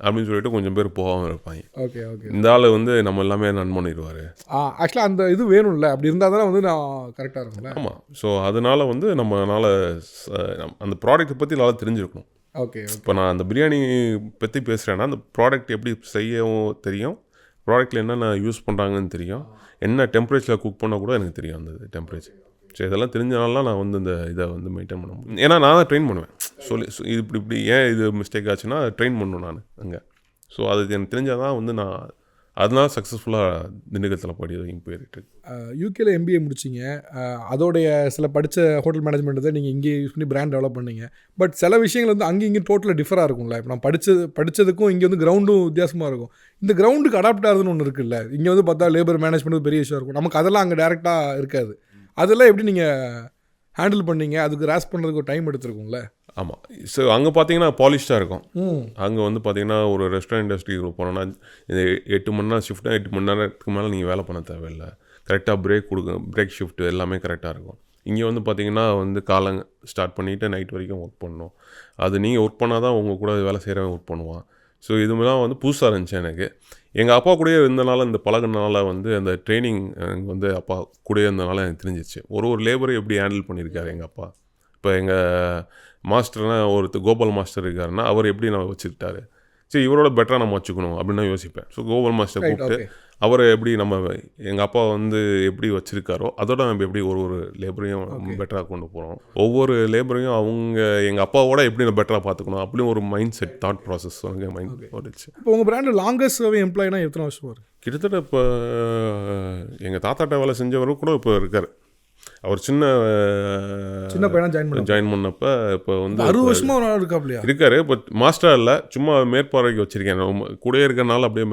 அப்படின்னு சொல்லிட்டு கொஞ்சம் பேர் போகாமல் இருப்பாங்க. Okay okay. இந்த ஆள் வந்து நம்ம எல்லாமே ரன் பண்ணிடுவார். ஆக்சுவலாக அந்த இது வேணும்ல, அப்படி இருந்தால் தானே வந்து நான் கரெக்டாக இருக்கும்ல. ஆமாம். ஸோ அதனால் வந்து நம்மளால் அந்த ப்ராடக்ட்டை பற்றி நல்லா தெரிஞ்சிருக்கணும். ஓகே. இப்போ நான் அந்த பிரியாணி பற்றி பேசுகிறேன்னா அந்த ப்ராடக்ட் எப்படி செய்யவும் தெரியும், ப்ராடக்ட்டில் என்னென்ன யூஸ் பண்ணுறாங்கன்னு தெரியும், என்ன டெம்பரேச்சரில் குக் பண்ணால் கூட எனக்கு தெரியும் அந்த டெம்பரேச்சர். ஸோ இதெல்லாம் தெரிஞ்சனால நான் வந்து இந்த இதை வந்து மெயின்டைன் பண்ண முடியும். ஏன்னா நான் தான் ட்ரெயின் பண்ணுவேன். இது இப்படி ஏன் இது மிஸ்டேக் ஆச்சுன்னா ட்ரெயின் பண்ணணும் நான் அங்கே. ஸோ அது எனக்கு தெரிஞ்சால் தான் வந்து நான் அதனால சக்ஸஸ்ஃபுல்லாக திண்டுக்கல் தலப்பாக்கட்டி வரைக்கும் போயிட்டு. யூகேல MBA முடிச்சிங்க, அதோடைய சில படித்த ஹோட்டல் மேனேஜ்மெண்ட் தான் நீங்கள் இங்கே யூஸ் பண்ணி பிராண்ட் டெவலப் பண்ணீங்க. பட் சில விஷயங்கள் வந்து அங்கே இங்கே டோட்டலாக டிஃபராக இருக்கும்ல. இப்போ நான் படித்ததுக்கும் இங்கே வந்து கிரவுண்டும் வித்தியாசமாக இருக்கும். இந்த கிரவுண்டுக்கு அடாப்ட் ஆகுதுன்னு ஒன்று இருக்குல்ல. இங்கே வந்து பார்த்தா லேபர் மேனேஜ்மெண்ட் பெரிய விஷயம் இருக்கும், நமக்கு அதெல்லாம் அங்கே டேரெக்டாக இருக்காது. அதெல்லாம் எப்படி நீங்கள் ஹேண்டில் பண்ணீங்க? அதுக்கு ரேஸ் பண்ணுறதுக்கு ஒரு டைம் எடுத்துருக்கும்ல. ஆமாம். ஸோ அங்கே பார்த்தீங்கன்னா பாலிஷ்டாக இருக்கும். அங்கே வந்து பார்த்தீங்கன்னா ஒரு ரெஸ்டாரண்ட் இண்டஸ்ட்ரிக்கு போனோன்னா இந்த 8 மணி நேரம் ஷிஃப்ட்டாக 8 மணி நேரத்துக்கு மேலே நீங்கள் வேலை பண்ண தேவையில்லை. கரெக்டாக பிரேக் ஷிஃப்ட் எல்லாமே கரெக்டாக இருக்கும். இங்கே வந்து பார்த்தீங்கன்னா வந்து காலம் ஸ்டார்ட் பண்ணிவிட்டு நைட் வரைக்கும் ஒர்க் பண்ணணும். அது நீங்கள் ஒர்க் பண்ணால் தான் உங்கள் கூட வேலை செய்கிறவன் ஒர்க் பண்ணுவான். ஸோ இதுமெல்லாம் வந்து புதுசாக இருந்துச்சு எனக்கு. எங்கள் அப்பா கூடயே இருந்தனால இந்த பழகினால வந்து அந்த ட்ரைனிங் எனக்கு வந்து அப்பா கூடயே இருந்தனால எனக்கு தெரிஞ்சிச்சு ஒரு லேபரை எப்படி ஹேண்டில் பண்ணியிருக்காரு எங்கள் அப்பா. இப்போ எங்கள் மாஸ்டர்னால் கோபால் மாஸ்டர் இருக்காருன்னா அவர் எப்படி நம்ம வச்சுக்கிட்டாரு, சரி இவரோட பெட்டராக நம்ம வச்சுக்கணும் அப்படின்னு நான் யோசிப்பேன். ஸோ கோபால் மாஸ்டர் கூப்பிட்டு அவரை எப்படி நம்ம எங்கள் அப்பா வந்து எப்படி வச்சுருக்காரோ அதோட நம்ம எப்படி ஒரு லேபரையும் பெட்டராக கொண்டு போகிறோம். ஒவ்வொரு லேபரையும் அவங்க எங்கள் அப்பாவோட எப்படி நம்ம பெட்டராக பார்த்துக்கணும் அப்படின்னு ஒரு mind set thought process mind வந்துச்சு. இப்போ உங்கள் பிராண்டில் லாங்கஸ்ட் சர்வே எம்ப்ளாயினா எத்தனை வருஷம் வரும்? கிட்டத்தட்ட இப்போ எங்கள் தாத்தாட்ட வேலை செஞ்சவரும் கூட இப்போ இருக்கார். அவர் சின்ன பையனாக ஜாயின் பண்ணப்போ இப்போ வந்து 60 வருஷமாக இருக்காரு. பட் மாஸ்டர் இல்லை, சும்மா மேற்பார்வைக்கு வச்சிருக்கேன். கூடயே இருக்கிறனால அப்படியே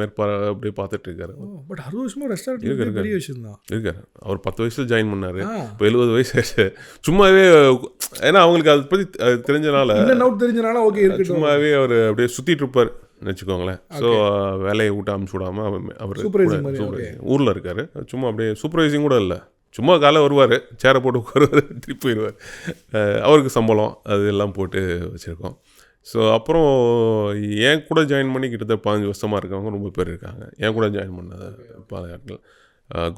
அப்படியே பார்த்துட்டு இருக்காரு. பட் 60 வருஷமாக ரெஸ்டாரண்ட் பெரிய விஷயம் தான் இருக்காரு. அவர் 10 வயசுல ஜாயின் பண்ணாரு, இப்போ 70 வயசு ஆயிடுச்சு. சும்மாவே ஏன்னா அவங்களுக்கு அதை பற்றி தெரிஞ்சனால ஓகே சும்மாவே அவர் அப்படியே சுற்றிட்டு இருப்பார் வச்சுக்கோங்களேன். ஸோ வேலையை விட்டு அமுச்சு விடாமல் அவர் ஊரில் இருக்காரு. சும்மா அப்படியே சூப்பர்வைசிங் கூட இல்லை, சும்மா காலை வருவார், சேரை போட்டு உட்காருவார், திருப்பி போயிடுவார். அவருக்கு சம்பளம் அது எல்லாம் போட்டு வச்சுருக்கோம். ஸோ அப்புறம் என் கூட ஜாயின் பண்ணி கிட்டத்தட்ட 15 வருஷமாக இருக்கவங்க ரொம்ப பேர் இருக்காங்க. என் கூட ஜாயின் பண்ணது பாதுகாட்டில்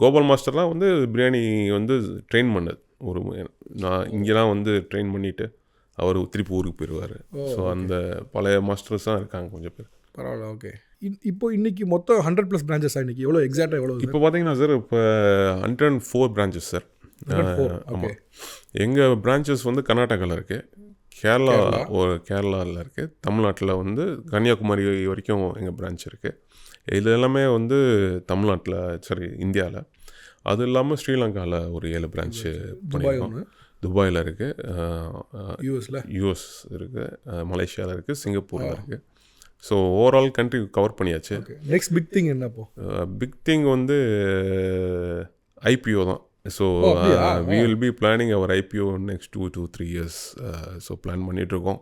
கோபால் மாஸ்டர்லாம் வந்து பிரியாணி வந்து ட்ரெயின் பண்ணது நான் இங்கெல்லாம் வந்து ட்ரெயின் பண்ணிவிட்டு அவர் திருப்பி ஊருக்கு போயிடுவார். ஸோ அந்த பழைய மாஸ்டர்ஸ் தான் இருக்காங்க கொஞ்சம் பேர். பரவாயில்ல. ஓகே. இப்போ இன்றைக்கி மொத்தம் 100+ பிரான்ச்சஸ் இன்றைக்கி எவ்வளோ எக்ஸாக்டாக எவ்வளோ? இப்போ பார்த்தீங்கன்னா சார் இப்போ 104 பிரான்ச்சஸ் சார். ஆமாம். எங்கள் பிரான்ச்சஸ் வந்து கர்நாடகாவில் இருக்குது, கேரளாவில் இருக்குது, தமிழ்நாட்டில் வந்து கன்னியாகுமரி வரைக்கும் எங்கள் பிரான்ச் இருக்குது. இது எல்லாமே வந்து தமிழ்நாட்டில் இந்தியாவில். அது இல்லாமல் ஸ்ரீலங்காவில் ஒரு 7 பிரான்ச்சு பண்ணியிருக்கோம். துபாயில் இருக்குது, யூஎஸ் இருக்குது, மலேசியாவில் இருக்குது, சிங்கப்பூரில் இருக்குது. ஸோ ஓவரால் கண்ட்ரி கவர் பண்ணியாச்சு. நெக்ஸ்ட் பிக் திங் என்ன? பிக் திங் வந்து ஐபிஓ தான். So we will be planning our IPO next 2 to 3 years. So plan பண்ணிகிட்ருக்கோம்.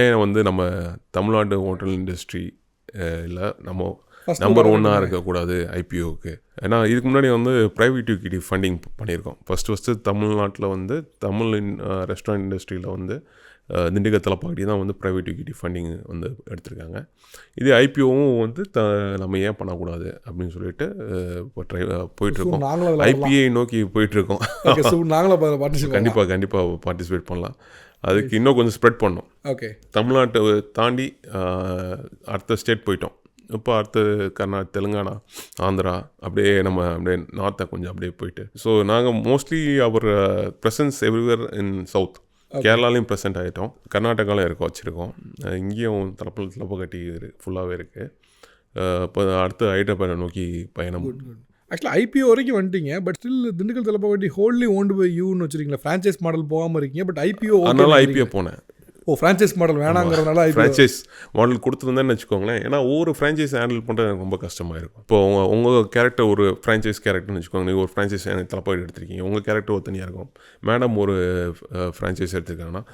ஏன் வந்து நம்ம தமிழ்நாடு ஹோட்டல் இண்டஸ்ட்ரி இல்லை நம்ம நம்பர் 1 இருக்கக்கூடாது ஐபிஓக்கு? ஏன்னா இதுக்கு முன்னாடி வந்து ப்ரைவேட் ஈக்விட்டி ஃபண்டிங் பண்ணியிருக்கோம். ஃபஸ்ட்டு தமிழ்நாட்டில் வந்து தமிழ் ரெஸ்டாரண்ட் இண்டஸ்ட்ரியில் வந்து திண்டுக்கல் தலப்பாக்கட்டி தான் வந்து ப்ரைவேட் ஈக்விட்டி ஃபண்டிங் வந்து எடுத்திருக்காங்க. இது ஐபிஓவும் வந்து நம்ம ஏன் பண்ணக்கூடாது அப்படின்னு சொல்லிட்டு இப்போ போயிட்டுருக்கோம். ஐபிஐ நோக்கி போயிட்டுருக்கோம். கண்டிப்பாக பார்ட்டிசிபேட் பண்ணலாம். அதுக்கு இன்னும் கொஞ்சம் ஸ்ப்ரெட் பண்ணோம். ஓகே. தமிழ்நாட்டை தாண்டி அடுத்த ஸ்டேட் போயிட்டோம். இப்போ அடுத்து தெலுங்கானா, ஆந்திரா, அப்படியே நார்த்தை கொஞ்சம் அப்படியே போயிட்டு. ஸோ நாங்கள் mostly our presence everywhere in south. கேரளாலையும் ப்ரெசென்ட் ஆகிட்டோம், கர்நாடகாலையும் வச்சுருக்கோம், இங்கேயும் தலப்பாக்கட்டி ஃபுல்லாகவே இருக்குது. இப்போ அடுத்து ஹைதராபாத்தை நோக்கி பயணம். ஆக்சுவலாக ஐபிஓ வரைக்கும் வந்துட்டீங்க, பட் ஸ்டில் திண்டுக்கல் தலப்பாக்கட்டி ஹோல்ட்லி ஓன்டு பை யூன்னு வச்சுருக்கீங்களா? ஃப்ரான்ச்சைஸ் மாடல் போகாமல் இருக்கீங்க, பட் ஐபிஓ. அதனால ஐபிஓ போனேன். ஃப்ரான்ச்சைஸ் மாடல் வேணாங்கிறதுனால ஃப்ரான்ச்சைஸ் மாடல் கொடுத்துருந்தேன்னு வச்சுக்கோங்களேன். ஏன்னா ஒவ்வொரு ஃப்ரான்ச்சைஸ் ஹேண்டில் பண்ணுறது எனக்கு ரொம்ப கஷ்டமாக இருக்கும். இப்போ உங்கள் கேரக்டர் ஒரு ஃப்ரான்ச்சைஸ் கேரக்டர்னு வச்சுக்கோங்க. நீங்கள் ஒரு ஃப்ரான்ச்சைஸ் எனக்கு தலப்பாக்கட்டி எடுத்திருக்கீங்க, உங்கள் கேரக்டர் ஒரு தனியாக இருக்கும். மேடம் ஒரு ஃப்ரான்ச்சைஸ் எடுத்திருக்காங்கன்னா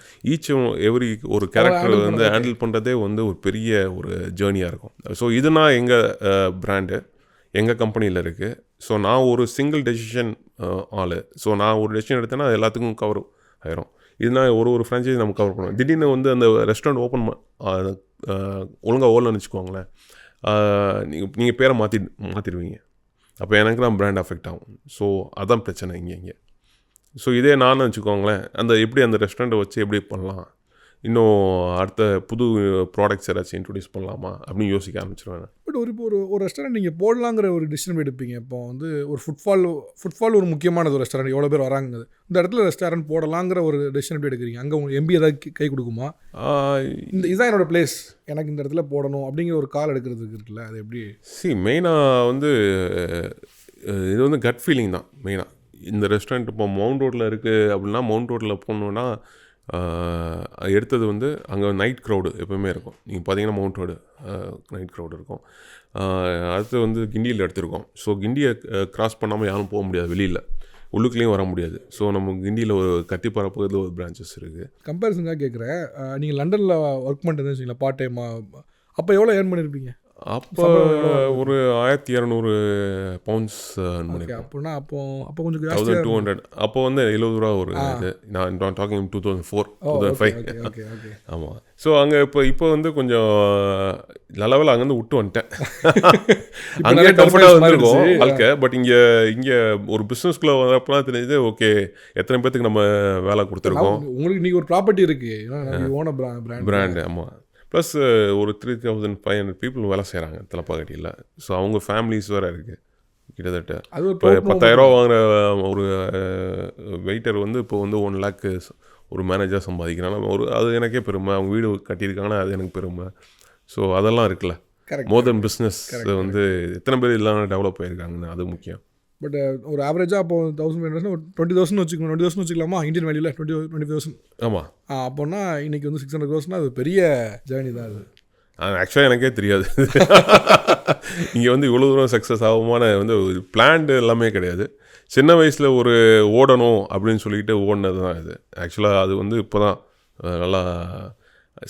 எவ்ரி ஒரு கேரக்டர் வந்து ஹேண்டில் பண்ணுறதே வந்து ஒரு பெரிய ஒரு ஜேர்னியாக இருக்கும். ஸோ இதுனா எங்கள் பிராண்டு எங்கள் கம்பெனியில் இருக்குது. ஸோ நான் ஒரு சிங்கிள் டெசிஷன் ஆள். ஸோ நான் ஒரு டெசிஷன் எடுத்தேன்னா அது எல்லாத்துக்கும் கவர் ஆயிரும். இதுனா ஒரு ஃப்ரான்ச்சைஸ் நம்ம கவர் பண்ணுவோம். திடீர்னு வந்து அந்த ரெஸ்டாரண்ட் ஓப்பன் ஒழுங்காக ஓடலன்னு வச்சுக்கோங்களேன், நீங்கள் பேரை மாற்றிடுவீங்க. அப்போ எனக்கு தான் பிராண்ட் அஃபெக்ட் ஆகும். ஸோ அதான் பிரச்சனை இங்கே. ஸோ இதே நான் வச்சுக்கோங்களேன், எப்படி அந்த ரெஸ்டாரண்ட்டை வச்சு எப்படி பண்ணலாம், இன்னும் அடுத்த புது ப்ராடக்ட்ஸ் ஏதாச்சும் இன்ட்ரடியூஸ் பண்ணலாமா அப்படின்னு யோசிக்க ஆரம்பிச்சிருவேன். பட் ஒரு ரெஸ்டாரண்ட் நீங்கள் போடலாங்கிற ஒரு டிசிஷன் எடுப்பீங்க. இப்போ வந்து ஒரு ஃபுட்ஃபால் ஒரு முக்கியமானது. ஒரு ரெஸ்டாரண்ட் எவ்வளோ பேர் வராங்க, இந்த இடத்துல ரெஸ்டாரண்ட் போடலாங்கிற ஒரு டிசிஷன் எப்படி எடுக்கிறீங்க? அங்கே உங்களுக்கு எம்பி ஏதாவது கை கொடுக்குமா? இதுதான் என்னோடய பிளேஸ், எனக்கு இந்த இடத்துல போடணும் அப்படிங்கிற ஒரு கால் எடுக்கிறதுக்கு இருக்குல்ல, அது எப்படி? மெயினாக வந்து இது வந்து கட் ஃபீலிங் தான் மெயினாக. இந்த ரெஸ்டாரண்ட் இப்போ மவுண்ட் ரோட்டில் இருக்குது அப்படின்னா, மவுண்ட் ரோட்டில் போகணுன்னா எடுத்தது வந்து அங்கே நைட் க்ரௌடு எப்போவுமே இருக்கும். நீங்கள் பார்த்தீங்கன்னா மவுண்ட் ரோடு நைட் க்ரௌடு இருக்கும். அடுத்து வந்து கிண்டியில் எடுத்திருக்கோம். ஸோ கிண்டியை க்ராஸ் பண்ணாமல் யாரும் போக முடியாது, வெளியில் உள்ளுக்குள்ளேயும் வர முடியாது. ஸோ நம்ம கிண்டியில் ஒரு கத்திப்பரப்புறதுல ஒரு பிரான்ச்சஸ் இருக்குது. கம்பேரிசனாக கேட்குறேன், நீங்கள் லண்டனில் ஒர்க் பண்ணிட்டு வச்சுங்களா பார்ட் டைமாக, அப்போ எவ்வளோ ஏர்ன் பண்ணியிருப்பீங்க? அப்போ ஒரு 1200 பவுண்ட்ஸ் பண்ணியிருக்கேன். அப்படின்னா அப்போ கொஞ்சம் 1200. அப்போ வந்து 70 ரூபா ஒரு இது. நான் டாக்கிங் 2004-2005. ஆமாம். ஸோ அங்கே இப்போ வந்து கொஞ்சம் லெவலில் அங்கேருந்து விட்டு வந்துட்டேன். அங்கே கம்ஃபர்டாக வந்துருக்கும் வாழ்க்கை. பட் இங்கே ஒரு பிஸ்னஸ்குள்ளே வரப்பெல்லாம் தெரிஞ்சது, ஓகே எத்தனை பேர்த்துக்கு நம்ம வேலை கொடுத்துருக்கோம். உங்களுக்கு நீங்கள் ஒரு ப்ராப்பர்ட்டி இருக்குது, பிராண்டு. ஆமாம். ப்ளஸ் ஒரு 3500 பீப்புள் வேலை செய்கிறாங்க தலப்பாக்கட்டியில். ஸோ அவங்க ஃபேமிலிஸ் வேறு இருக்குது. கிட்டத்தட்ட இப்போ 10,000 வாங்குகிற ஒரு வெயிட்டர் வந்து இப்போ வந்து 1 lakh ஒரு மேனேஜராக சம்பாதிக்கிறாங்க. அது எனக்கே பெருமை. அவங்க வீடு கட்டியிருக்காங்கன்னா அது எனக்கு பெருமை. ஸோ அதெல்லாம் இருக்குல்ல, மோர் தென் பிஸ்னஸ் வந்து எத்தனை பேர் இல்லாமல் டெவலப் ஆகிருக்காங்கன்னு அது முக்கியம். பட் ஒரு ஆவரேஜாக அப்போ 1000 ஒரு 20,000 வச்சுக்கணும். 20,000 வச்சுக்கலாமா இந்தியன் வேல்யூவில்? 20,000. ஆமாம். அப்போனா இன்றைக்கி வந்து 600 crores அது பெரிய ஜேர்னி தான். அது ஆக்சுவலாக எனக்கே தெரியாது. இங்கே வந்து இவ்வளோ தூரம் சக்ஸஸ் ஆகுமான வந்து ஒரு பிளான்டு எல்லாமே கிடையாது. சின்ன வயசில் ஒரு ஓடணும் அப்படின்னு சொல்லிட்டு ஓடினது தான் இது. ஆக்சுவலாக அது வந்து இப்போ தான் நல்லா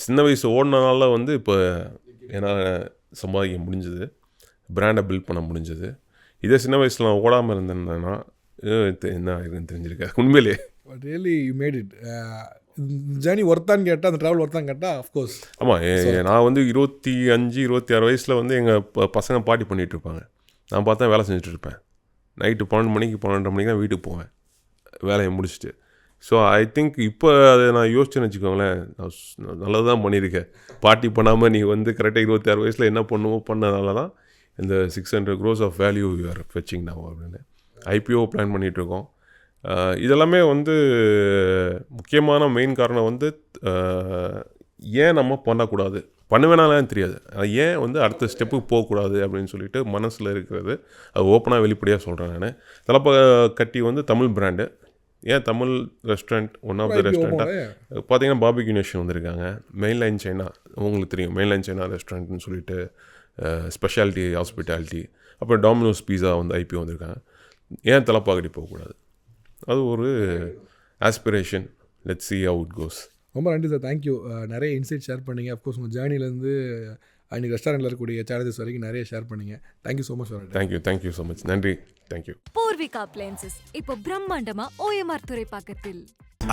சின்ன வயசு ஓடினனால வந்து இப்போ என்னால் சம்பாதிக்க முடிஞ்சது, பிராண்டை பில்ட் பண்ண முடிஞ்சது. இதே சின்ன வயசில் நான் ஓடாமல் இருந்தேன்னா என்ன ஆயிருக்குன்னு தெரிஞ்சிருக்கேன் உண்மையிலேயே. But really you made it. Journey ஒர்த்தான்னு கேட்டால், அந்த ட்ராவல் ஒர்த்தான்னு கேட்டால் அஃப்கோர்ஸ். ஆமாம். நான் வந்து 25-26 வயசில் வந்து எங்கள் பசங்க பார்ட்டி பண்ணிகிட்ருப்பாங்க. நான் பார்த்தா வேலை செஞ்சுட்டு இருப்பேன். நைட்டு 12 மணிக்கு 12:30 மணிக்கு தான் வீட்டுக்கு போவேன் வேலையை முடிச்சுட்டு. ஸோ ஐ திங்க் இப்போ அதை நான் யோசிச்சேன்னு வச்சுக்கோங்களேன், நான் நல்லது தான் பண்ணியிருக்கேன். பார்ட்டி பண்ணாமல் நீ வந்து கரெக்டாக 26 வயசில் என்ன பண்ணுமோ பண்ணனால தான் இந்த 600 crores of value you are fetching now அப்படின்னு ஐபிஓ பிளான் பண்ணிகிட்ருக்கோம். இதெல்லாமே வந்து முக்கியமான மெயின் காரணம் வந்து ஏன் நம்ம பண்ணக்கூடாது, பண்ணுவேனாலாம் தெரியாது, ஏன் வந்து அடுத்த ஸ்டெப்புக்கு போகக்கூடாது அப்படின்னு சொல்லிட்டு மனசில் இருக்கிறது. அது ஓப்பனாக வெளிப்படையாக சொல்கிறேன் நான். தலப்பா கட்டி வந்து தமிழ் பிராண்டு. ஏன் Tamil restaurant one of the ரெஸ்டாரண்ட்டாக பார்த்தீங்கன்னா பார்பிக்யூ நேஷன் வந்திருக்காங்க. மெயின்லைன் சைனா உங்களுக்கு தெரியும், மெயின்லைன் சைனா ரெஸ்டாரண்ட்னு சொல்லிட்டு ஸ்பெஷாலிட்டி ஹாஸ்பிட்டாலிட்டி. அப்புறம் டாமினோஸ் பீஸா வந்து ஐபிஓ வந்திருக்காங்க. ஏன் தலப்பாக்கட்டி போகக்கூடாது, அது ஒரு aspiration. Let's see how it goes. ரொம்ப நன்றி சார், தேங்க்யூ. நிறைய இன்சைட் ஷேர் பண்ணீங்க. அஃப்கோர்ஸ் உங்கள் ஜேர்னிலேருந்து அன்றைக்கி ரெஸ்டாரண்ட்டில் இருக்கக்கூடிய சேலஞ்சஸ் வரைக்கும் நிறைய ஷேர் பண்ணீங்க. Thank you so much for. Thank you so much. நன்றி. தேங்க்யூ. பூர்விகா அப்ளையன்சஸ் இப்போ பிரம்மாண்டமா OMR துறைப்பாக்கத்தில்.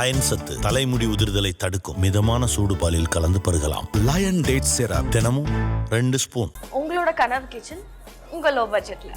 அயன் சத்து தலைமுடி உதிர்தலை தடுக்கும். மிதமான சூடு பாலில் கலந்து பருகலாம். லயன் டேட் சிரப் தினமும் 2 ஸ்பூன். உங்களோட கனவு கிச்சன் உங்கள் லோ பட்ஜெட்டில்.